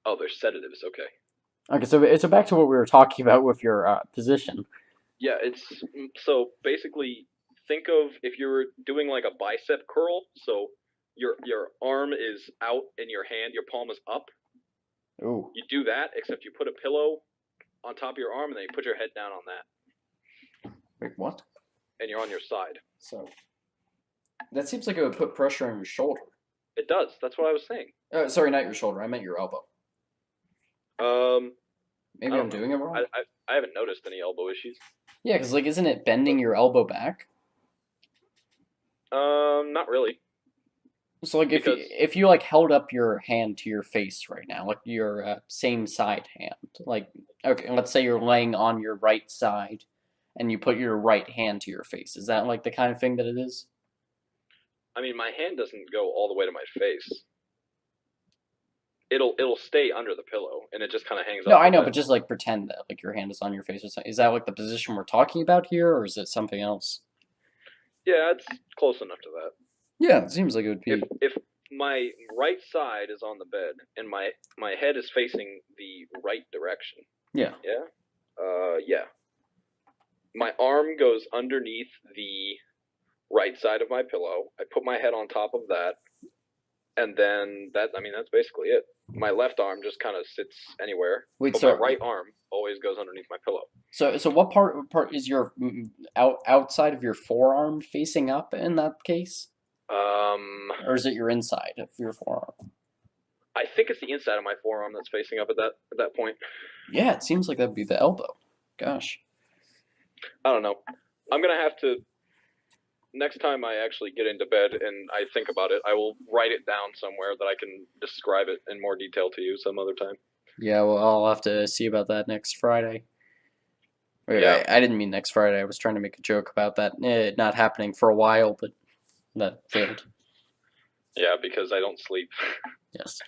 Oh, they're sedatives. Okay. Okay, so back to what we were talking about with your position. Yeah, it's so basically think of if you're doing like a bicep curl, so your arm is out and your hand, your palm is up. Ooh, You do that, except you put a pillow on top of your arm and then you put your head down on that, wait, what? and you're on your side. So that seems like it would put pressure on your shoulder. It does. That's what I was saying. Sorry, not your shoulder. I meant your elbow. Um, I Maybe I'm don't know. doing it wrong. I haven't noticed any elbow issues. Yeah, because like, isn't it bending your elbow back? Not really. So like, Because if you like held up your hand to your face right now, like your same side hand, like okay, let's say you're laying on your right side, and you put your right hand to your face. Is that like the kind of thing that it is? I mean, my hand doesn't go all the way to my face. It'll stay under the pillow, and it just kind of hangs No, off I the know, bed. but just like pretend that like your hand is on your face or something. Is that like the position we're talking about here, or is it something else? Yeah, it's close enough to that. Yeah, it seems like it would be. If my right side is on the bed and my head is facing the right direction. Yeah. Yeah. Yeah. My arm goes underneath the right side of my pillow. I put my head on top of that, and then that's basically it. My left arm just kind of sits anywhere, Wait, but my so right arm always goes underneath my pillow. so what part is your outside of your forearm facing up in that case, or is it your inside of your forearm? I think it's the inside of my forearm that's facing up at that point. Yeah, it seems like that'd be the elbow. Gosh. I don't know. I'm gonna have to next time I actually get into bed and I think about it, I will write it down somewhere that I can describe it in more detail to you some other time. Yeah, well, I'll have to see about that next Friday. Wait, Yeah. I didn't mean next Friday. I was trying to make a joke about that not happening for a while, but that failed. Yeah, because I don't sleep. Yes.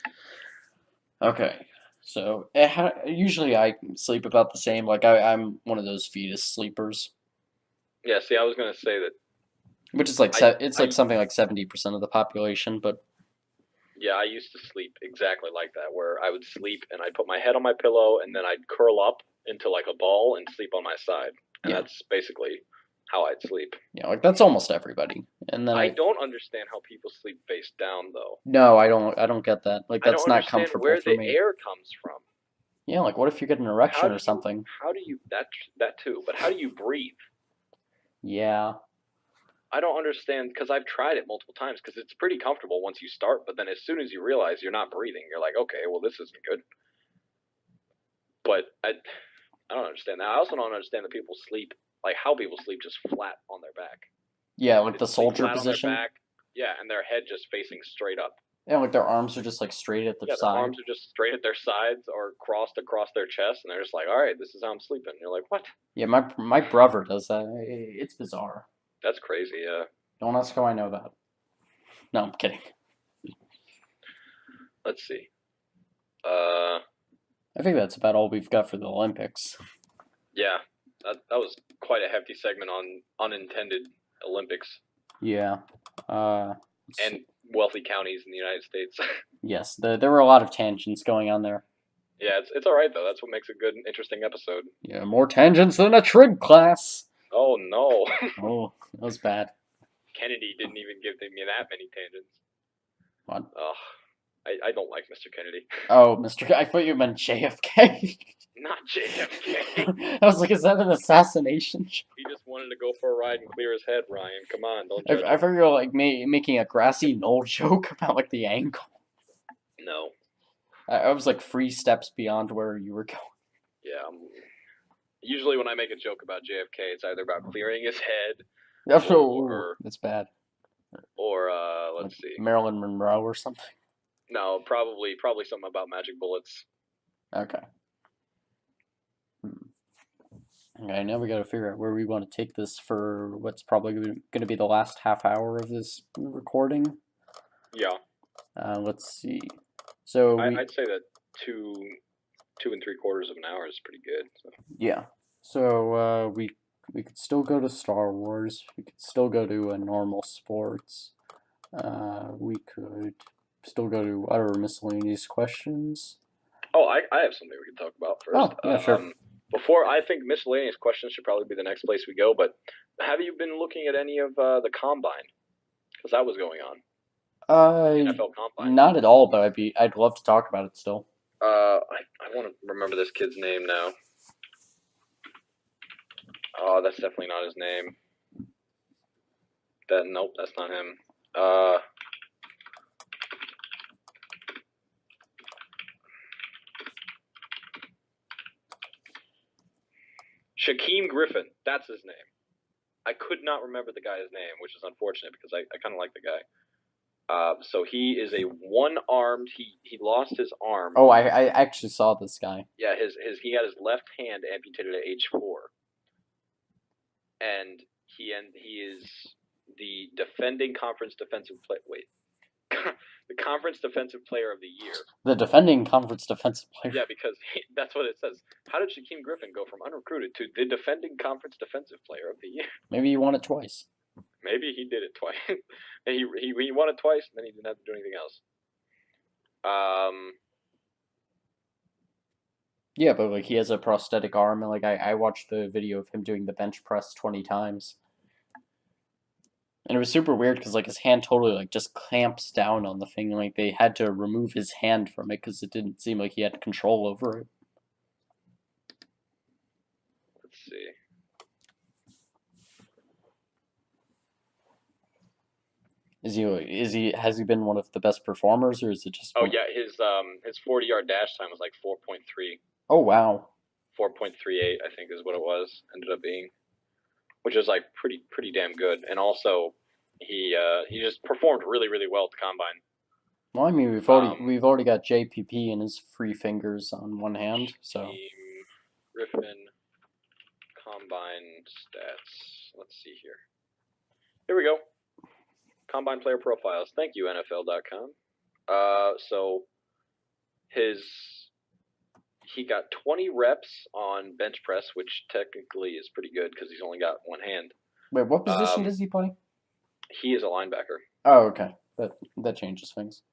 Okay. So usually I sleep about the same. Like I'm one of those fetus sleepers, Yeah, see, I was gonna say that which is like it's I like something like 70% of the population. But yeah, I used to sleep exactly like that, where I would sleep and I'd put my head on my pillow and then I'd curl up into like a ball and sleep on my side. And yeah, that's basically how I'd sleep. yeah, like that's almost everybody. And then I don't understand how people sleep face down though. no, I don't get that. Like I don't that's not understand comfortable where for the me. air comes from. Yeah, like what if you get an How erection do or you something? how do you that too, but how do you breathe? Yeah. I don't understand because I've tried it multiple times because it's pretty comfortable once you start, but then as soon as you realize you're not breathing, you're like, okay, well this isn't good. But I don't understand that. I also don't understand that people sleep like how people sleep just flat on their back. Yeah, like They the sleep soldier flat on their position. back, yeah, and their head just facing straight up. Yeah, like their arms are just like straight at their Yeah, their side. arms are just straight at their sides or crossed across their chest, and they're just like, all right, this is how I'm sleeping. And you're like, what? Yeah, my brother does that. It's bizarre. That's crazy. Don't ask how I know that. No, I'm kidding. Let's see. I think that's about all we've got for the Olympics. Yeah, that was quite a hefty segment on unintended Olympics Yeah. and wealthy counties in the United States. Yes, there were a lot of tangents going on there. Yeah, it's all right though. That's what makes a good and interesting episode. Yeah, more tangents than a trig class. Oh no, Oh, that was bad. Kennedy didn't even give me that many tangents. What? Ugh, I don't like Mr. Kennedy. Oh, Mr. I thought you meant JFK. Not JFK. I was like, is that an assassination? He just wanted to go for a ride and clear his head, Ryan. Come on, don't I judge thought him. you were like making a grassy knoll joke about like the angle. No. I was like 3 steps beyond where you were going. Yeah. Usually when I make a joke about JFK, it's either about clearing his head That's bad. or let's Like see. Marilyn Monroe or something. No, probably something about magic bullets. Okay. Okay, now we gotta figure out where we want to take this for what's probably going to be the last half hour of this recording. Yeah. Let's see. So I'd say that 2 2 3/4 of an hour is pretty good. So. Yeah. So we could still go to Star Wars. We could still go to normal sports. We could still go to our miscellaneous questions. Oh, I have something we can talk about first. Oh, yeah, sure. Before, I think miscellaneous questions should probably be the next place we go, but have you been looking at any of the Combine? Because that was going on. The NFL Combine. Not at all, but I'd love to talk about it still. I want to remember this kid's name now. Oh, that's definitely not his name. Nope, that's not him. Shaquem Griffin, that's his name. I could not remember the guy's name, which is unfortunate because I kind of like the guy. So he is a one-armed. He lost his arm. Oh, I actually saw this guy. Yeah, he had his left hand amputated at age 4, and he is the defending conference defensive player. Wait, the conference defensive player of the year. The defending conference defensive player. Yeah, because that's what it says. How did Shaquem Griffin go from unrecruited to the defending conference defensive player of the year? Maybe he won it twice. Maybe he did it twice. And he won it twice, and then he didn't have to do anything else. Yeah, but like he has a prosthetic arm, and like I watched the video of him doing the bench press 20 times. And it was super weird because like his hand totally like just clamps down on the thing. Like they had to remove his hand from it because it didn't seem like he had control over it. Let's see. Has he been one of the best performers, or is it just? Oh yeah, his 40-yard dash time was like 4.3. Oh wow. 4.38, I think is what it was. Ended up being, which is like pretty damn good. And also, he just performed really well at the combine. Well, I mean, we've already got JPP and his free fingers on one hand, so. Griffin combine stats. Let's see here. Here we go. Combine player profiles. Thank you, NFL.com. So he got 20 reps on bench press, which technically is pretty good because he's only got one hand. Wait, what position does he play? He is a linebacker. Oh, okay. That changes things.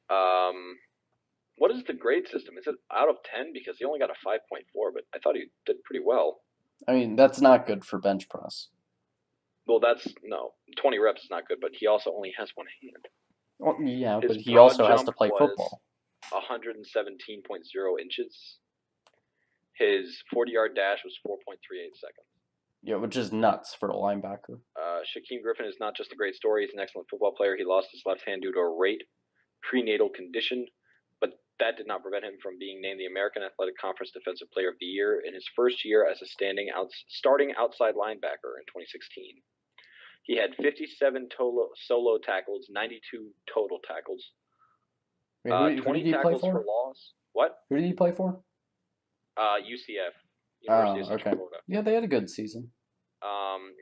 What is the grade system? Is it out of 10? Because he only got a 5.4, but I thought he did pretty well. I mean, that's not good for bench press. Well, 20 reps is not good, but he also only has one hand. Well, yeah, but he also has to play football. 117.0 inches. His 40-yard dash was 4.38 seconds. Yeah, which is nuts for a linebacker. Shaquem Griffin is not just a great story. He's an excellent football player. He lost his left hand due to a rare prenatal condition, but that did not prevent him from being named the American Athletic Conference Defensive Player of the Year in his first year as a starting outside linebacker in 2016. He had 57 solo tackles, 92 total tackles. Wait, 20 did he tackles play for? Loss. What? Who did he play for? UCF. University of Central Florida. Yeah, they had a good season.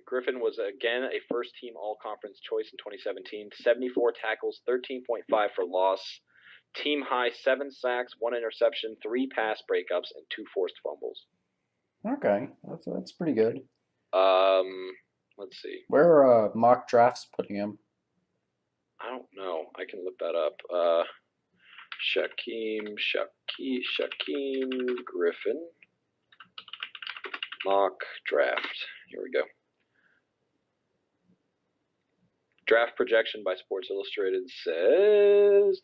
Griffin was again a first-team All-Conference choice in 2017. 74 tackles, 13.5 for loss. Team high 7 sacks, 1 interception, 3 pass breakups, and 2 forced fumbles. Okay, that's pretty good. Let's see. Where are mock drafts putting him? I don't know. I can look that up. Shaquem Griffin mock draft. Here we go. Draft projection by Sports Illustrated says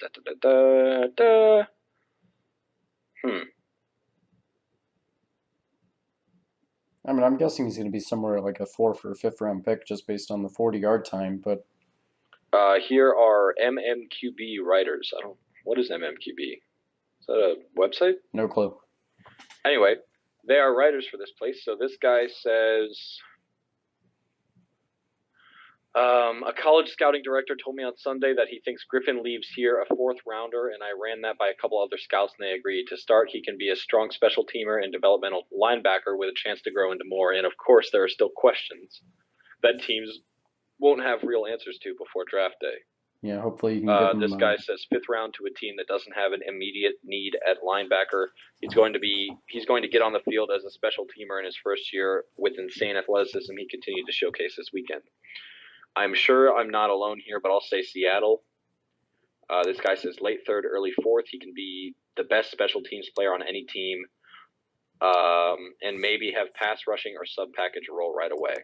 I mean, I'm guessing he's going to be somewhere like a 4th or 5th round pick just based on the 40-yard time, but. Here are MMQB writers. What is MMQB? Is that a website? No clue. Anyway, they are writers for this place. So this guy says, a college scouting director told me on Sunday that he thinks Griffin leaves here a 4th rounder, and I ran that by a couple other scouts, and they agreed. To start, he can be a strong special teamer and developmental linebacker with a chance to grow into more. And of course, there are still questions that teams won't have real answers to before draft day. Yeah, hopefully you can give him. This guy says 5th round to a team that doesn't have an immediate need at linebacker. He's going to get on the field as a special teamer in his first year with insane athleticism he continued to showcase this weekend. I'm sure I'm not alone here, but I'll say Seattle. This guy says late third, early fourth. He can be the best special teams player on any team, and maybe have pass rushing or sub package role right away.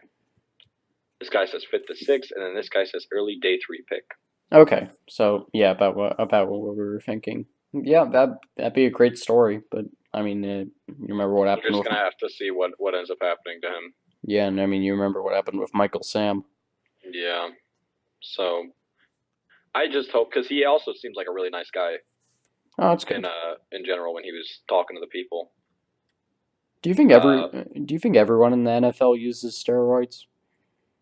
This guy says fifth to sixth, and then this guy says early day 3 pick. Okay, so yeah, about what we were thinking. Yeah, that'd be a great story, but I mean, you remember what We're happened just with gonna have to see what ends up happening to him. yeah, and I mean, you remember what happened with Michael Sam. Yeah. So I just hope, because he also seems like a really nice guy Oh, that's good. in general when he was talking to the people. Do you think everyone in the NFL uses steroids?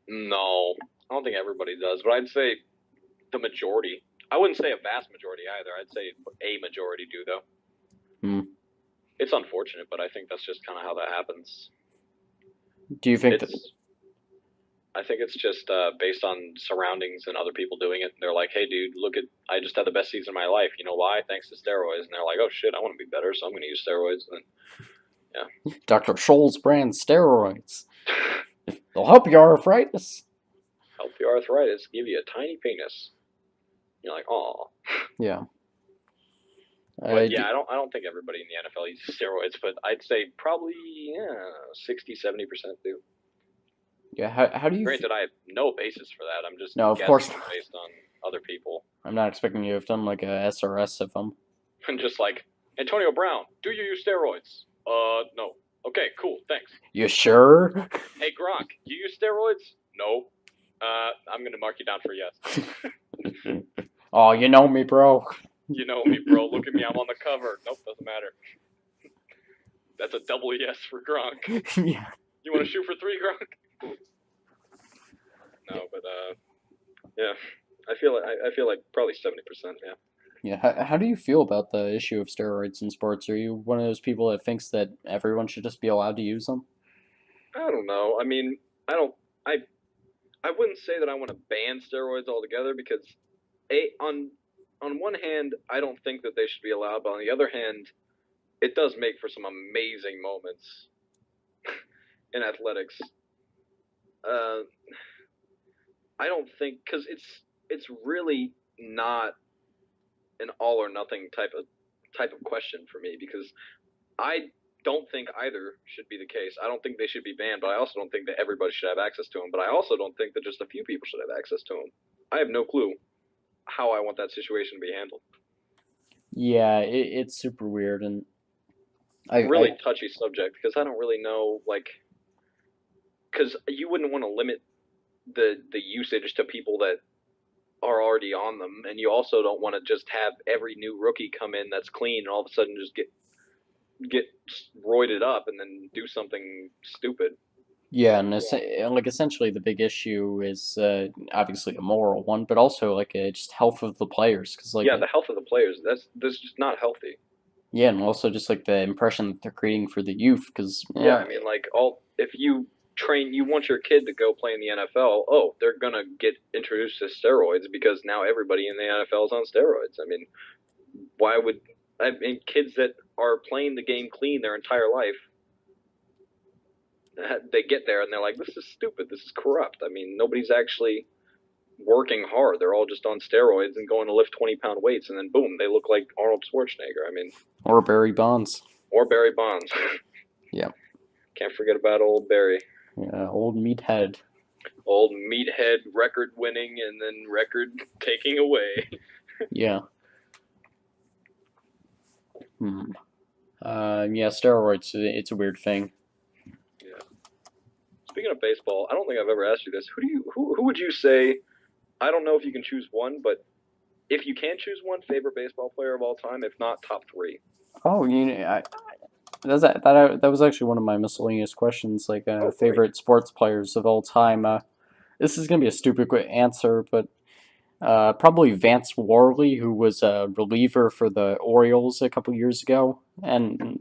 No, I don't think everybody does, but I'd say the majority. I wouldn't say a vast majority either. I'd say a majority do though. Hmm. It's unfortunate, but I think that's just kind of how that happens. Do you think that? I think it's just based on surroundings and other people doing it. They're like, "Hey, dude, look at I just had the best season of my life. You know why? Thanks to steroids." And they're like, "Oh shit, I want to be better, so I'm going to use steroids." And Dr. Scholl's brand steroids. They'll help your arthritis. help your arthritis, give you a tiny penis. You're like, "Oh." Yeah. But yeah, I don't think everybody in the NFL uses steroids, but I'd say probably 60-70% do. Yeah. How do you? Granted, I have no basis for that. I'm just No, of guessing course. based on other people. I'm not expecting you to have done like a SRS of them. And just like, Antonio Brown, do you use steroids? No. Okay, cool, thanks. You sure? Hey, Gronk, do you use steroids? No. I'm gonna mark you down for yes. Oh, you know me, bro. You know me, bro. Look at me, I'm on the cover. Nope, doesn't matter. That's a double yes for Gronk. Yeah. You want to shoot for 3, Gronk? No, but yeah. I feel like probably 70%. Yeah. Yeah. How do you feel about the issue of steroids in sports? Are you one of those people that thinks that everyone should just be allowed to use them? I don't know. I mean, I don't. I wouldn't say that I want to ban steroids altogether because, on one hand, I don't think that they should be allowed, but on the other hand, it does make for some amazing moments in athletics. I don't think because it's really not an all or nothing type of question for me because I don't think either should be the case. I don't think they should be banned, but I also don't think that everybody should have access to them. But I also don't think that just a few people should have access to them. I have no clue how I want that situation to be handled. Yeah, it's super weird, and Really touchy subject because I don't really know, like, because you wouldn't want to limit the usage to people that are already on them, and you also don't want to just have every new rookie come in that's clean and all of a sudden just get roided up and then do something stupid. yeah, and like essentially the big issue is obviously a moral one, but also like just health of the players, because like Yeah, the health of the players, that's just not healthy. yeah, and also just like the impression that they're creating for the youth, because Yeah, I mean, like if you want your kid to go play in the NFL, oh, they're gonna get introduced to steroids because now everybody in the NFL is on steroids. I mean, kids that are playing the game clean their entire life, they get there and they're like, this is stupid, this is corrupt. I mean, nobody's actually working hard. They're all just on steroids and going to lift 20-pound weights, and then boom, they look like Arnold Schwarzenegger. I mean, or Barry Bonds. Or Barry Bonds. Yeah. Can't forget about old Barry. Yeah, old meathead. Old meathead, record winning and then record taking away. Yeah. Yeah, steroids. It's a weird thing. Yeah. Speaking of baseball, I don't think I've ever asked you this. Who would you say? I don't know if you can choose one, but if you can choose one, favorite baseball player of all time. If not, top 3. Oh, that was actually one of my miscellaneous questions, like favorite sports players of all time. This is gonna be a stupid answer, but probably Vance Warley, who was a reliever for the Orioles a couple years ago, and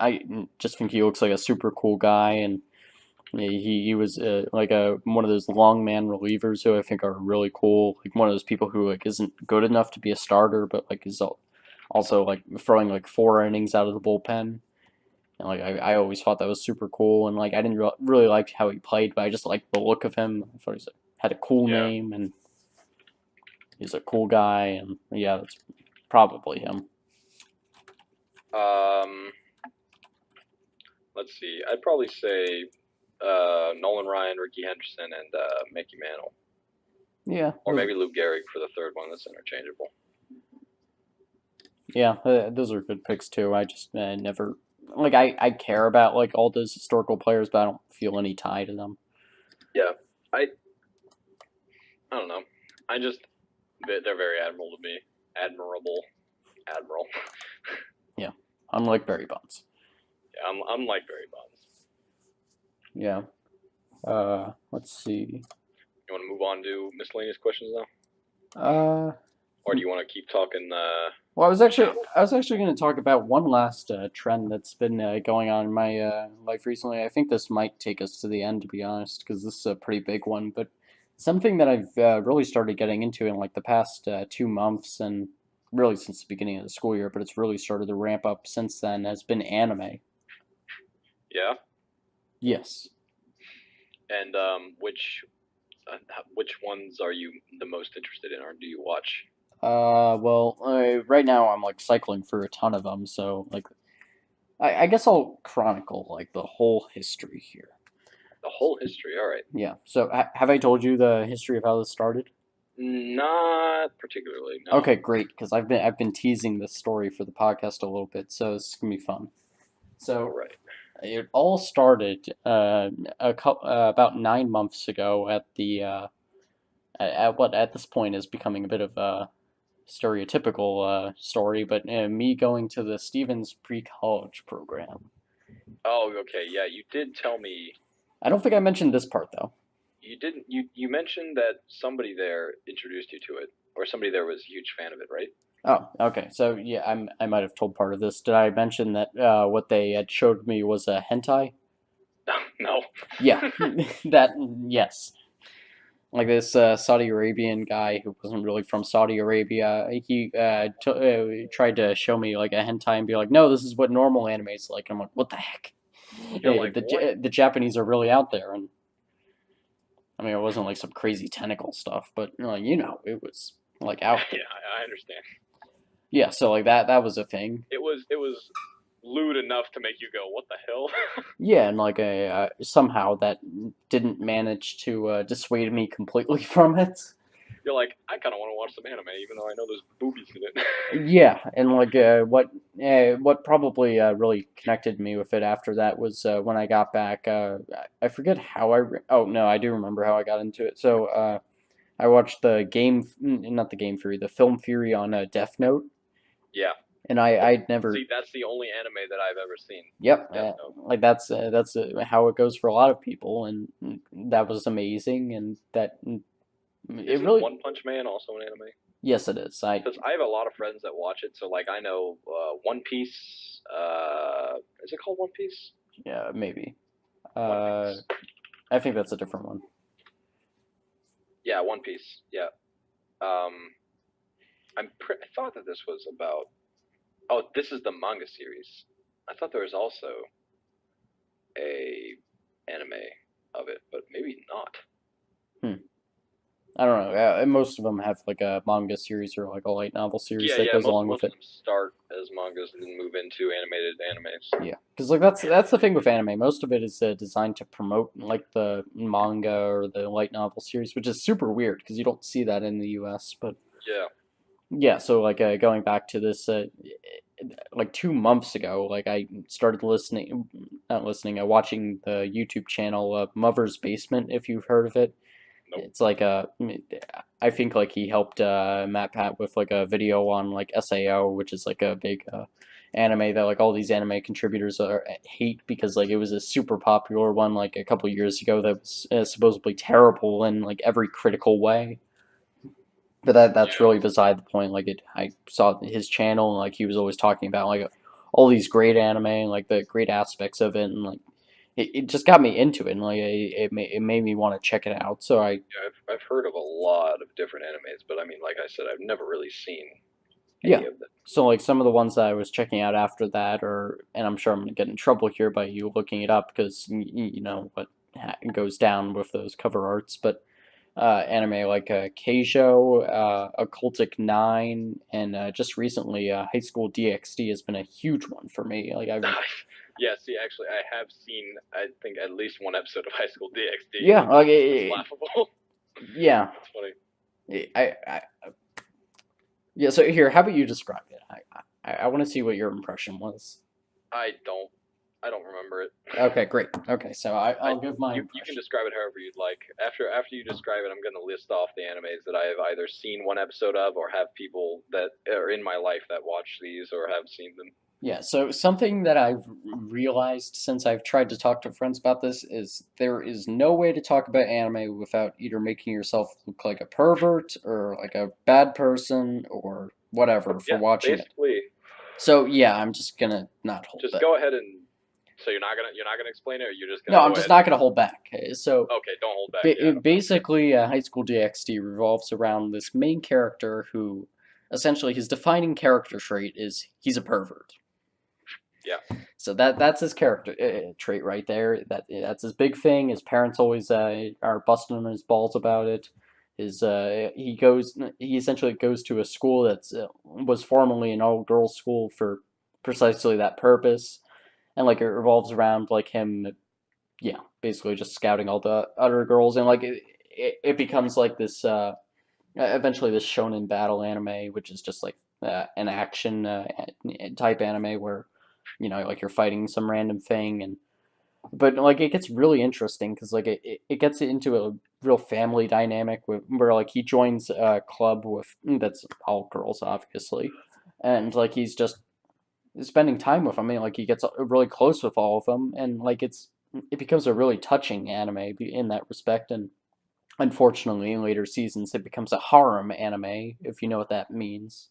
I just think he looks like a super cool guy, and he was like one of those long man relievers who I think are really cool, like one of those people who like isn't good enough to be a starter, but like is also like throwing like 4 innings out of the bullpen. And, like I always thought that was super cool, and like I didn't really like how he played, but I just liked the look of him. I thought he had a cool name, and He's a cool guy, and yeah, that's probably him. Let's see. I'd probably say Nolan Ryan, Ricky Henderson, and Mickey Mantle. Yeah. Or maybe Lou Gehrig for the third one. That's interchangeable. Yeah, those are good picks too. I just never like I care about like all those historical players, but I don't feel any tie to them. Yeah, I don't know. I just they're very admirable to me. Admiral. Yeah, unlike Barry Bonds. Yeah, I'm like Barry Bonds. Yeah. Let's see. You want to move on to miscellaneous questions now? Or do you want to keep talking? Well, I was actually going to talk about one last trend that's been going on in my life recently. I think this might take us to the end, to be honest, because this is a pretty big one. But something that I've really started getting into in like the past 2 months, and really since the beginning of the school year, but it's really started to ramp up since then, has been anime. Yeah. Yes. And which ones are you the most interested in, or do you watch? Well, right now I'm like cycling through a ton of them, so like I guess I'll chronicle like the whole history here. The whole history. All right. Yeah. So have I told you the history of how this started? Not particularly. No. Okay, great, because I've been teasing this story for the podcast a little bit, so it's gonna be fun. So All right. it all started about 9 months ago at the at what at this point is becoming a bit of a stereotypical story, but me going to the Stevens pre-college program. Oh, okay. Yeah, you did tell me. I don't think I mentioned this part though. You didn't. You mentioned that somebody there introduced you to it, or somebody there was a huge fan of it, right? Oh, okay. So yeah, I might have told part of this. Did I mention that what they had showed me was a hentai? No. Yeah, that yes. Like this Saudi Arabian guy who wasn't really from Saudi Arabia, he tried to show me like a hentai and be like, "No, this is what normal anime is like." I'm like, "What the heck?" You're like, what? The Japanese are really out there, and I mean, it wasn't like some crazy tentacle stuff, but it was like out there. Yeah, I understand. Yeah, so like that was a thing. It was lewd enough to make you go, what the hell? Yeah, and like somehow that didn't manage to dissuade me completely from it. You're like, I kind of want to watch some anime, even though I know there's boobies in it. Yeah, and like what probably really connected me with it after that was when I got back. I forget how oh no, I do remember how I got into it. So I watched not the game theory, the film theory on Death Note. Yeah. And I'd never. See, that's the only anime that I've ever seen. Yep, like that's how it goes for a lot of people, and that was amazing, and that it really. One Punch Man also an anime? Yes, it is. Because I have a lot of friends that watch it, so like I know One Piece. Is it called One Piece? Yeah, maybe. One Piece. I think that's a different one. Yeah, One Piece. Yeah. I thought that this was about. Oh, this is the manga series. I thought there was also a anime of it, but maybe not. I don't know. Most of them have like a manga series or like a light novel series that goes along with it. Most of them start as mangas and then move into animated animes. Yeah, because like that's the thing with anime. Most of it is designed to promote like the manga or the light novel series, which is super weird because you don't see that in the U.S. But yeah. So like going back to this, like 2 months ago, like I started watching the YouTube channel Mother's Basement. If you've heard of it. Nope. It's like I think like he helped Matt Pat with like a video on like SAO, which is like a big anime that like all these anime contributors hate because like it was a super popular one like a couple years ago that was supposedly terrible in like every critical way. But that's really beside the point. Like I saw his channel and like he was always talking about like all these great anime and like the great aspects of it and like. It just got me into it, and like it made me want to check it out. So I've heard of a lot of different animes, but I mean, like I said, I've never really seen any of them. So like some of the ones that I was checking out after that, and I'm sure I'm gonna get in trouble here by you looking it up because you know what goes down with those cover arts, but anime like Keijo, Occultic 9, and just recently High School DxD has been a huge one for me. Like I've Yeah, see, actually, I have seen, I think, at least one episode of High School DxD, and yeah, like it's laughable. yeah, It's funny. I yeah. So here, how about you describe it? I want to see what your impression was. I don't, I don't remember it. Okay, great. Okay, so I, I'll give my you can impression. describe it however you'd like. After you describe it, I'm going to list off the animes that I have either seen one episode of or have people that are in my life that watch these or have seen them. Yeah, so something that I've realized since I've tried to talk to friends about this is there is no way to talk about anime without either making yourself look like a pervert or like a bad person or whatever for Yeah, watching it. basically, So yeah, I'm just gonna not hold just that. go ahead and. So you're not gonna explain it, or you're just gonna No, I'm go just ahead and. not gonna hold back. So Okay, don't hold back. Yeah, okay. basically, High School DxD revolves around this main character who, essentially, his defining character trait is he's a pervert. Yeah. So that's his character trait right there. That's his big thing. His parents always are busting him his balls about it. He essentially goes to a school that's was formerly an all girls school for precisely that purpose, and like it revolves around like him, yeah, basically just scouting all the other girls, and like it becomes like this eventually this shonen battle anime, which is just like an action type anime where like you're fighting some random thing, and but like it gets really interesting because like it gets into a real family dynamic where like he joins a club with that's all girls obviously, and like he's just spending time with them. I mean, like he gets really close with all of them, and like it becomes a really touching anime in that respect, and unfortunately, in later seasons, it becomes a harem anime, if you know what that means.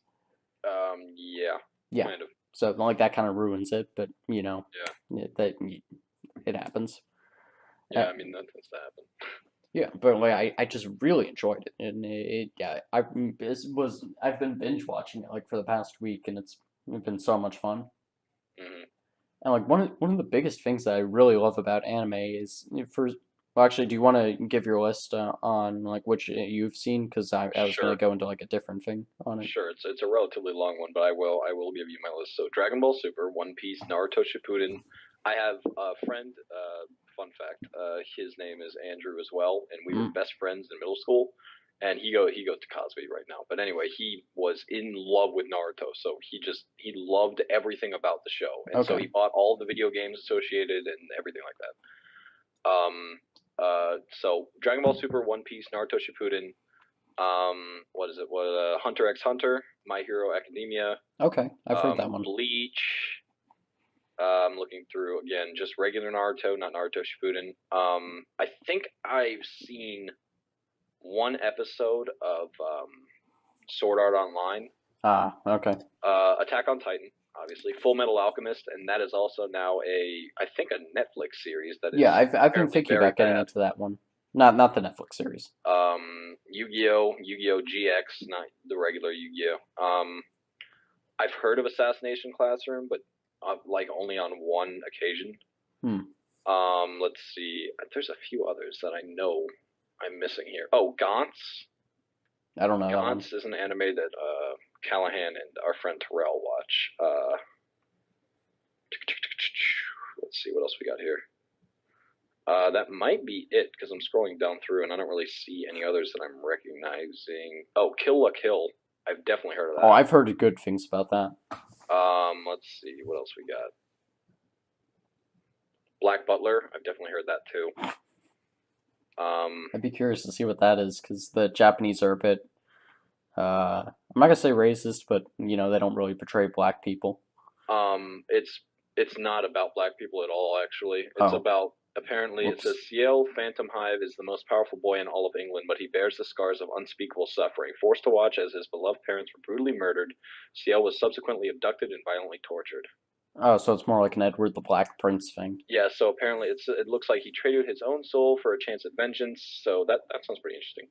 Yeah, Yeah. kind of. So, like, that kind of ruins it, but, Yeah. it happens. Yeah, Uh, I mean that tends to happen. yeah, but, like, I just really enjoyed it. And yeah, I've been binge watching it, like, for the past week, and it's been so much fun. Hmm. And, like, one of the biggest things that I really love about anime is, well, actually, do you want to give your list on like which you've seen? Because I was gonna Sure. go into like a different thing on it. Sure, it's a relatively long one, but I will give you my list. So Dragon Ball Super, One Piece, Naruto Shippuden. I have a friend. Fun fact: his name is Andrew as well, and we were Mm, best friends in middle school. And he goes to Cosby right now. But anyway, he was in love with Naruto, so he loved everything about the show, and so okay. he bought all the video games associated and everything like that. So Dragon Ball Super, One Piece, Naruto Shippuden, what is it? What Hunter x Hunter, My Hero Academia, Okay. I've heard that one. Bleach. I'm looking through again, just regular Naruto, not Naruto Shippuden. I think I've seen one episode of Sword Art Online, Ah, okay. Attack on Titan, obviously, Full Metal Alchemist, and that is also now I think a Netflix series that Yeah, is I've been apparently thinking very about getting bad. into that one. Not the Netflix series. Yu-Gi-Oh, Yu-Gi-Oh GX, not the regular Yu-Gi-Oh. I've heard of Assassination Classroom, but like only on one occasion. Hmm. Let's see. There's a few others that I know I'm missing here. Oh, Gantz. I don't know that one. Gantz is an anime that Callahan and our friend Terrell watch. Let's see what else we got here. That might be it because I'm scrolling down through and I don't really see any others that I'm recognizing. Oh, Kill la Kill. I've definitely heard of Oh, that. I've heard good things about that. Let's see what else we got. Black Butler. I've definitely heard that too. I'd be curious to see what that is because the Japanese are a bit. I'm not gonna say racist, but they don't really portray black people. It's not about black people at all. Actually, it's Oh, about apparently it says whoops. Ciel Phantom Hive is the most powerful boy in all of England, but he bears the scars of unspeakable suffering. Forced to watch as his beloved parents were brutally murdered, Ciel was subsequently abducted and violently tortured. Oh, so it's more like an Edward the Black Prince thing. Yeah, so apparently it looks like he traded his own soul for a chance at vengeance. So that sounds pretty interesting.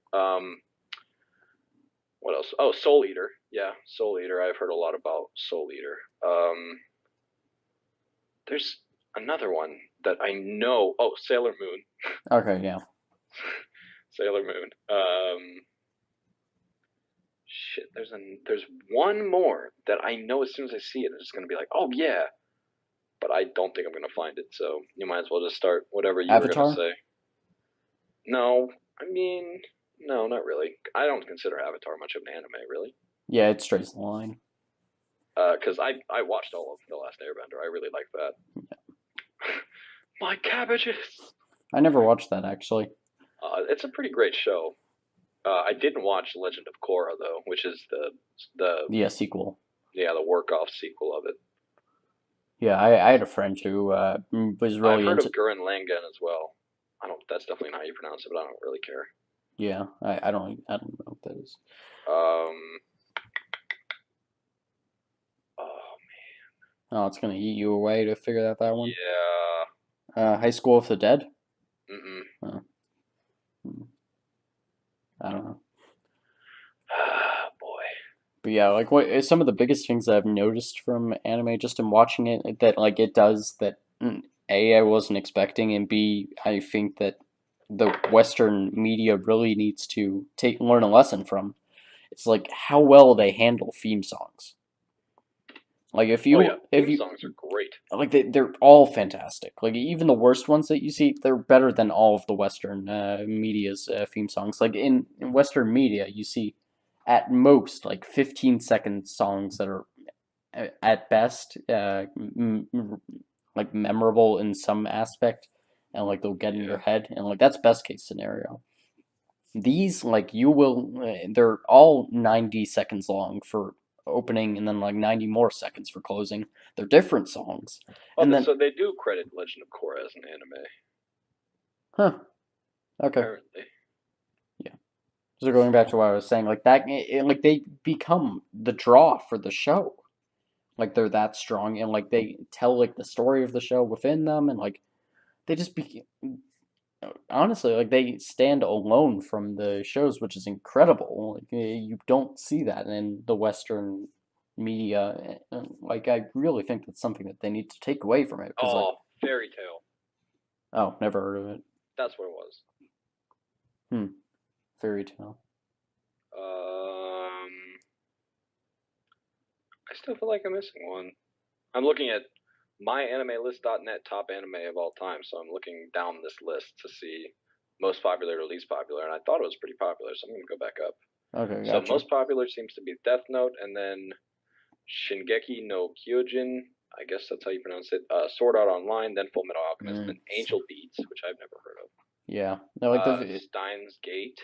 What else? Oh, Soul Eater. Yeah, Soul Eater. I've heard a lot about Soul Eater. There's another one that I know. Oh, Sailor Moon. Okay, yeah. Sailor Moon. Shit. There's one more that I know as soon as I see it, it's gonna be like, oh yeah. But I don't think I'm gonna find it. So you might as well just start whatever you were gonna Avatar? say. No, I mean, no, not really. I don't consider Avatar much of an anime, really. Yeah, it strays the line. Because I watched all of The Last Airbender. I really like that. My cabbages. I never watched that actually. It's a pretty great show. I didn't watch Legend of Korra though, which is the Yeah, sequel. yeah the work off sequel of it. Yeah, I had a friend who was I've really heard into. of Gurren Lagann as well. I don't. That's definitely not how you pronounce it, but I don't really care. Yeah, I don't know what that is. Um. Oh Oh, it's gonna eat you away to figure out that one. yeah. High School of the Dead. Mm-mm. Oh, I don't know. Boy. But yeah, like what some of the biggest things that I've noticed from anime just in watching it that like it does that A, I wasn't expecting, and B, I think that the Western media really needs to learn a lesson from. It's like how well they handle theme songs. Like Oh yeah. if Theme you songs are great. like they're all fantastic. Like even the worst ones that you see, they're better than all of the Western media's theme songs. Like in Western media, you see at most like 15-second songs that are at best like memorable in some aspect, and like they'll get in your Yeah. head, and like that's best case scenario. These like you will, they're all 90 seconds long for opening, and then like 90 more seconds for closing. They're different songs, Oh, and then so they do credit Legend of Korra as an anime, huh, okay, apparently. yeah. So going back to what I was saying, like that, like they become the draw for the show. Like they're that strong, and like they tell like the story of the show within them, and like they just be honestly like they stand alone from the shows, which is incredible. Like you don't see that in the Western media. Like I really think that's something that they need to take away from it because like Oh, Fairy Tale. oh, never heard of it. That's what it was. Hmm, fairy tale. Um, I still feel like I'm missing one. I'm looking at myanimelist.net top anime of all time, so I'm looking down this list to see most popular to least popular, and I thought it was pretty popular, so I'm gonna go back up. Okay, So gotcha. most popular seems to be Death Note, and then Shingeki no Kyojin. I guess that's how you pronounce it. Sword Art Online, then Full Metal Alchemist, Mm, then Angel Beats, which I've never heard of. yeah, no, like the Steins Gate,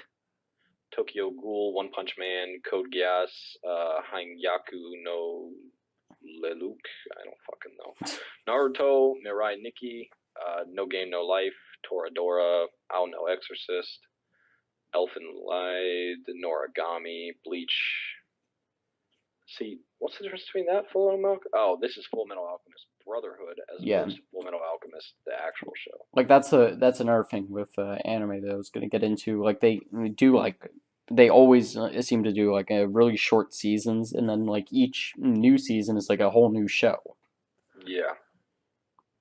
Tokyo Ghoul, One Punch Man, Code Geass, Hangyaku no Lelouch. I don't fucking know. Naruto, Mirai Nikki, No Game No Life, Toradora, Ao no Exorcist, Elfen Lied, Noragami, Bleach. See, what's the difference between that Full Metal Alchemist? Oh, this is Full Metal Alchemist Brotherhood as yeah, opposed to Full Metal Alchemist, the actual show. like that's another thing with anime that I was gonna get into. Like they do like they always seem to do like a really short seasons, and then like each new season is like a whole new show. Yeah.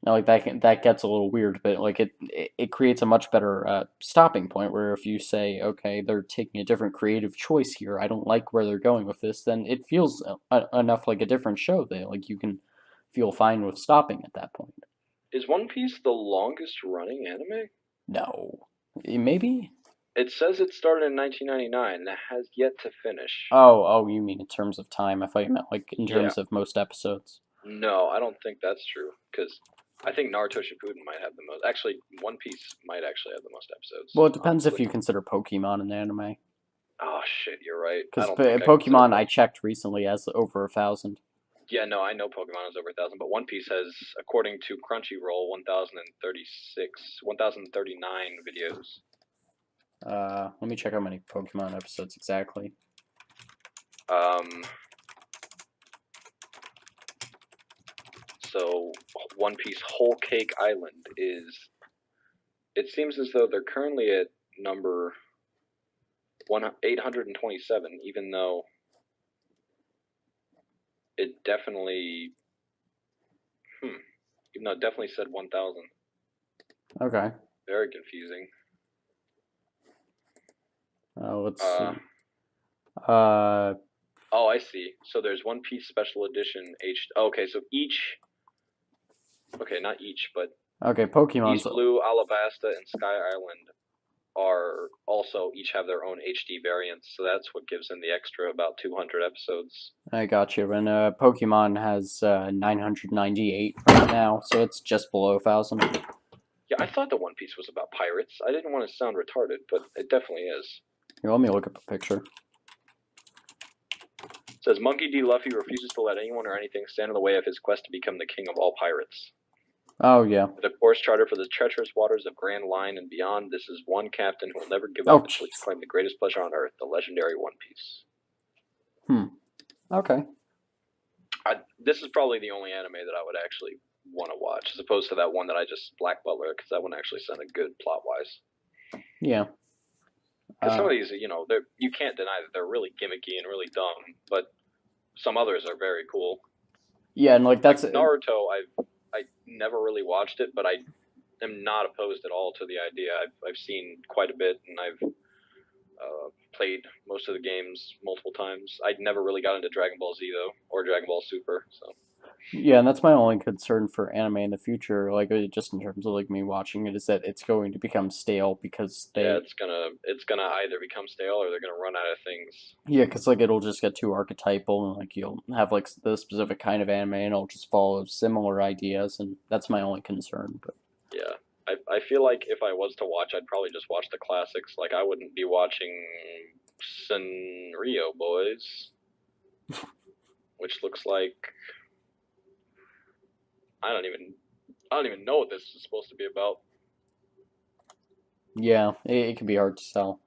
Now, like that gets a little weird, but like it creates a much better stopping point where if you say, okay, they're taking a different creative choice here, I don't like where they're going with this, then it feels enough like a different show that like you can feel fine with stopping at that point. Is One Piece the longest running anime? No, maybe. It says it started in 1999 and it has yet to finish. Oh, you mean in terms of time? I thought you meant like in Yeah. terms of most episodes. No, I don't think that's true because I think Naruto Shippuden might have the most. Actually, One Piece might actually have the most episodes. Well, it depends if Honestly. you consider Pokemon an anime. Oh shit, you're right. I Because don't think I consider Pokemon, I checked recently, has over 1,000. Yeah, no, I know Pokemon is over 1,000, but One Piece has, according to Crunchyroll, 1,039 videos. Let me check how many Pokemon episodes exactly. So One Piece Whole Cake Island is. It seems as though they're currently at number 827, even though it definitely. Even though it definitely said 1,000. Okay. Very confusing. Let's Uh, see. Uh, oh, I see. So there's One Piece Special Edition H. Okay, so each. Okay, not each, but okay, Pokemon's. East Blue, Alabasta, and Sky Island are also each have their own HD variants. So that's what gives them the extra about 200 episodes. I got you. And Pokemon has 998 right now, so it's just below 1,000. Yeah, I thought the One Piece was about pirates. I didn't want to sound retarded, but it definitely is. Here, let me look up a picture. It says Monkey D. Luffy refuses to let anyone or anything stand in the way of his quest to become the king of all pirates. Oh, yeah. With a course charter for the treacherous waters of Grand Line and beyond, this is one captain who will never give Oh, up until he's jeez. claimed the greatest pleasure on earth, the legendary One Piece. Okay. This is probably the only anime that I would actually want to watch, as opposed to that one that I just Black Butler, because that one actually sounded good plot wise. Yeah. Because some of these, you can't deny that they're really gimmicky and really dumb, but some others are very cool. Yeah, and like that's Naruto. I never really watched it, but I am not opposed at all to the idea. I've seen quite a bit, and I've played most of the games multiple times. I never really got into Dragon Ball Z though, or Dragon Ball Super. So yeah, and that's my only concern for anime in the future. Like just in terms of like me watching it, is that it's going to become stale because yeah, they it's gonna either become stale or they're gonna run out of things. yeah, because like it'll just get too archetypal and like you'll have like the specific kind of anime and it'll just follow similar ideas, and that's my only concern. But Yeah. I feel like if I was to watch, I'd probably just watch the classics. Like I wouldn't be watching Sanrio Boys, which looks like I don't even I don't even know what this is supposed to be about. yeah, it can be hard to tell.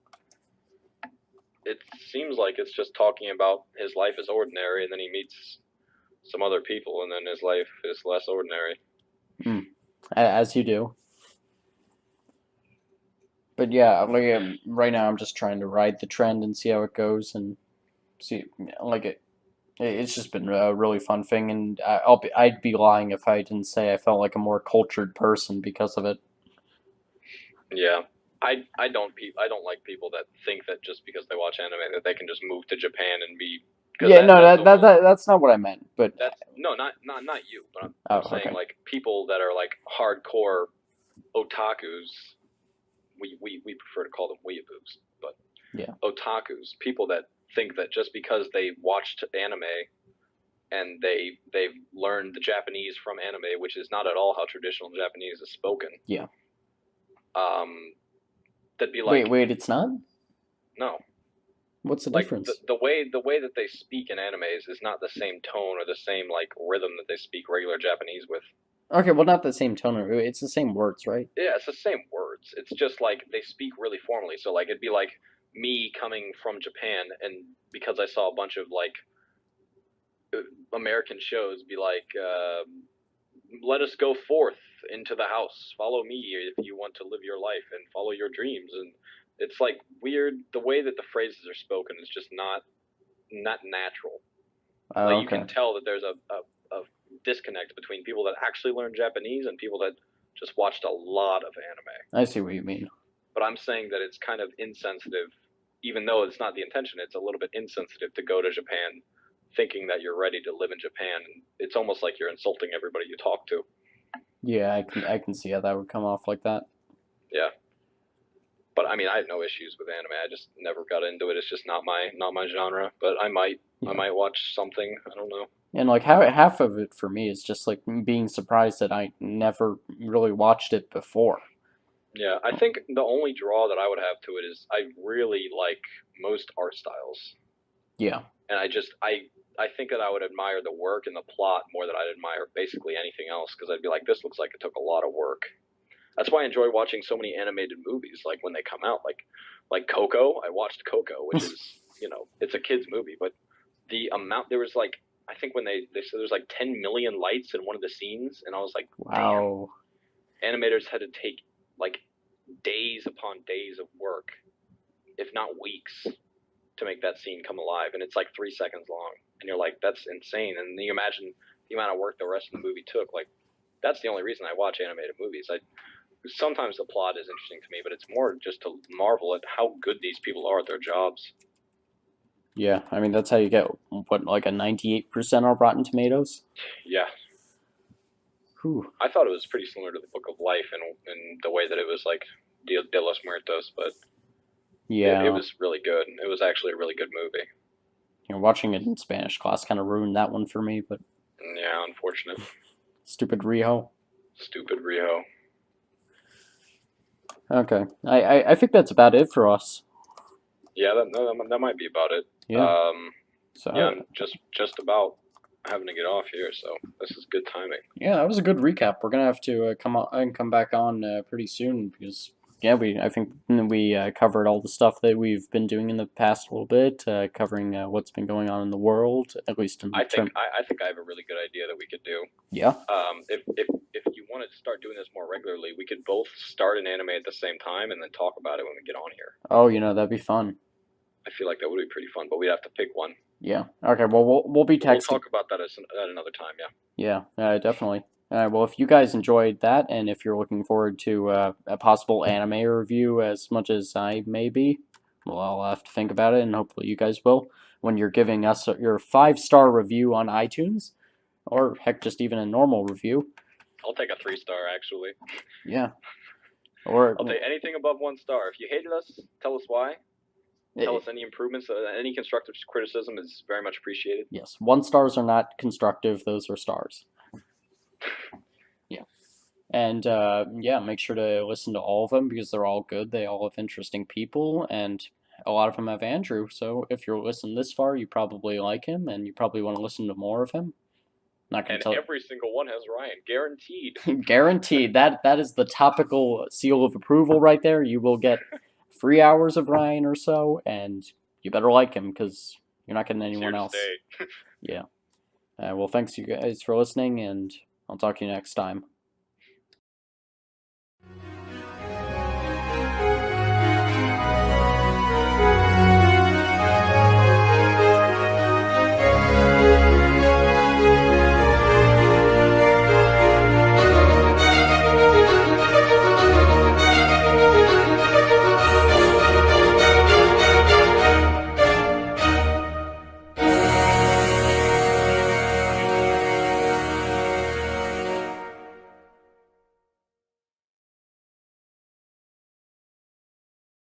It seems like it's just talking about his life is ordinary, and then he meets some other people, and then his life is less ordinary. As you do. But yeah, like right now I'm just trying to ride the trend and see how it goes and see like it's just been a really fun thing, and I'd be lying if I didn't say I felt like a more cultured person because of it. Yeah. I don't like people that think that just because they watch anime that they can just move to Japan and be because Yeah, no, that's the whole that's not what I meant. But that's no not you, but I'm oh, saying okay. like people that are like hardcore otakus. We prefer to call them weeaboos, but Yeah, otakus, people that think that just because they watched anime and they've learned the Japanese from anime, which is not at all how traditional Japanese is spoken. yeah. Um, that'd be Wait, like wait, it's not. no, What's the like the, difference? the way the way that they speak in animes is not the same tone or the same like rhythm that they speak regular Japanese with. Okay, well, not the same tone. It's the same words, right? Yeah, it's the same words. It's just like they speak really formally. So like it'd be like me coming from Japan and because I saw a bunch of like American shows be like, let us go forth into the house. Follow me if you want to live your life and follow your dreams. And it's like weird. The way that the phrases are spoken is just not natural. Like Oh, you okay. can tell that there's a disconnect between people that actually learn Japanese and people that just watched a lot of anime. I see what you mean. But I'm saying that it's kind of insensitive, even though it's not the intention. It's a little bit insensitive to go to Japan thinking that you're ready to live in Japan. And it's almost like you're insulting everybody you talk to. Yeah, I can see how that would come off like that. Yeah. But I mean, I have no issues with anime. I just never got into it. It's just not my genre. But I might Yeah. watch something. I don't know. And like half of it for me is just like being surprised that I never really watched it before. Yeah, I think the only draw that I would have to it is I really like most art styles, Yeah. and I think that I would admire the work and the plot more than I'd admire basically anything else because I'd be like, this looks like it took a lot of work. That's why I enjoy watching so many animated movies, like when they come out, like Coco. I watched Coco, which is it's a kids movie, but the amount there was like I think when they said there's like 10 million lights in one of the scenes, and I was like, damn, Wow. animators had to take like days upon days of work, if not weeks, to make that scene come alive, and it's like 3 seconds long, and you're like, that's insane. And you imagine the amount of work the rest of the movie took. Like, that's the only reason I watch animated movies. sometimes the plot is interesting to me, but it's more just to marvel at how good these people are at their jobs. Yeah, I mean that's how you get what like a 98% on Rotten Tomatoes. Yeah. Whew. I thought it was pretty similar to the Book of Life in the way that it was like Dia de los Muertos, but Yeah, it was really good. It was actually a really good movie. watching it in Spanish class kind of ruined that one for me, but Yeah, unfortunate. stupid Riho. Stupid Riho. Okay, I think that's about it for us. Yeah, that might be about it. Yeah. So yeah, I'm just about having to get off here, so this is good timing. yeah, that was a good recap. We're gonna have to come back on pretty soon because yeah, I think we covered all the stuff that we've been doing in the past little bit, covering what's been going on in the world, at least in I think I have a really good idea that we could do. Yeah. If you wanted to start doing this more regularly, we could both start an anime at the same time and then talk about it when we get on here. Oh, that'd be fun. I feel like that would be pretty fun, but we'd have to pick one. Yeah. Okay. Well, we'll be texting. We'll talk about that at another time. Yeah. Yeah. Definitely. Well, if you guys enjoyed that, and if you're looking forward to a possible anime review as much as I may be, well, I'll have to think about it, and hopefully you guys will when you're giving us your 5-star review on iTunes, or heck, just even a normal review. I'll take a 3-star actually. Yeah. Or I'll take anything above 1 star. If you hated us, tell us why. Tell us any improvements. Any constructive criticism is very much appreciated. Yes, 1 stars are not constructive; those are stars. Yeah, and yeah, make sure to listen to all of them because they're all good. They all have interesting people, and a lot of them have Andrew. So if you're listening this far, you probably like him, and you probably want to listen to more of him. Not gonna and tell every single one has Ryan, guaranteed. Guaranteed. That is the topical seal of approval right there. You will get 3 hours of Ryan or so, and you better like him because you're not getting anyone else. Yeah. Well, thanks you guys for listening, and I'll talk to you next time.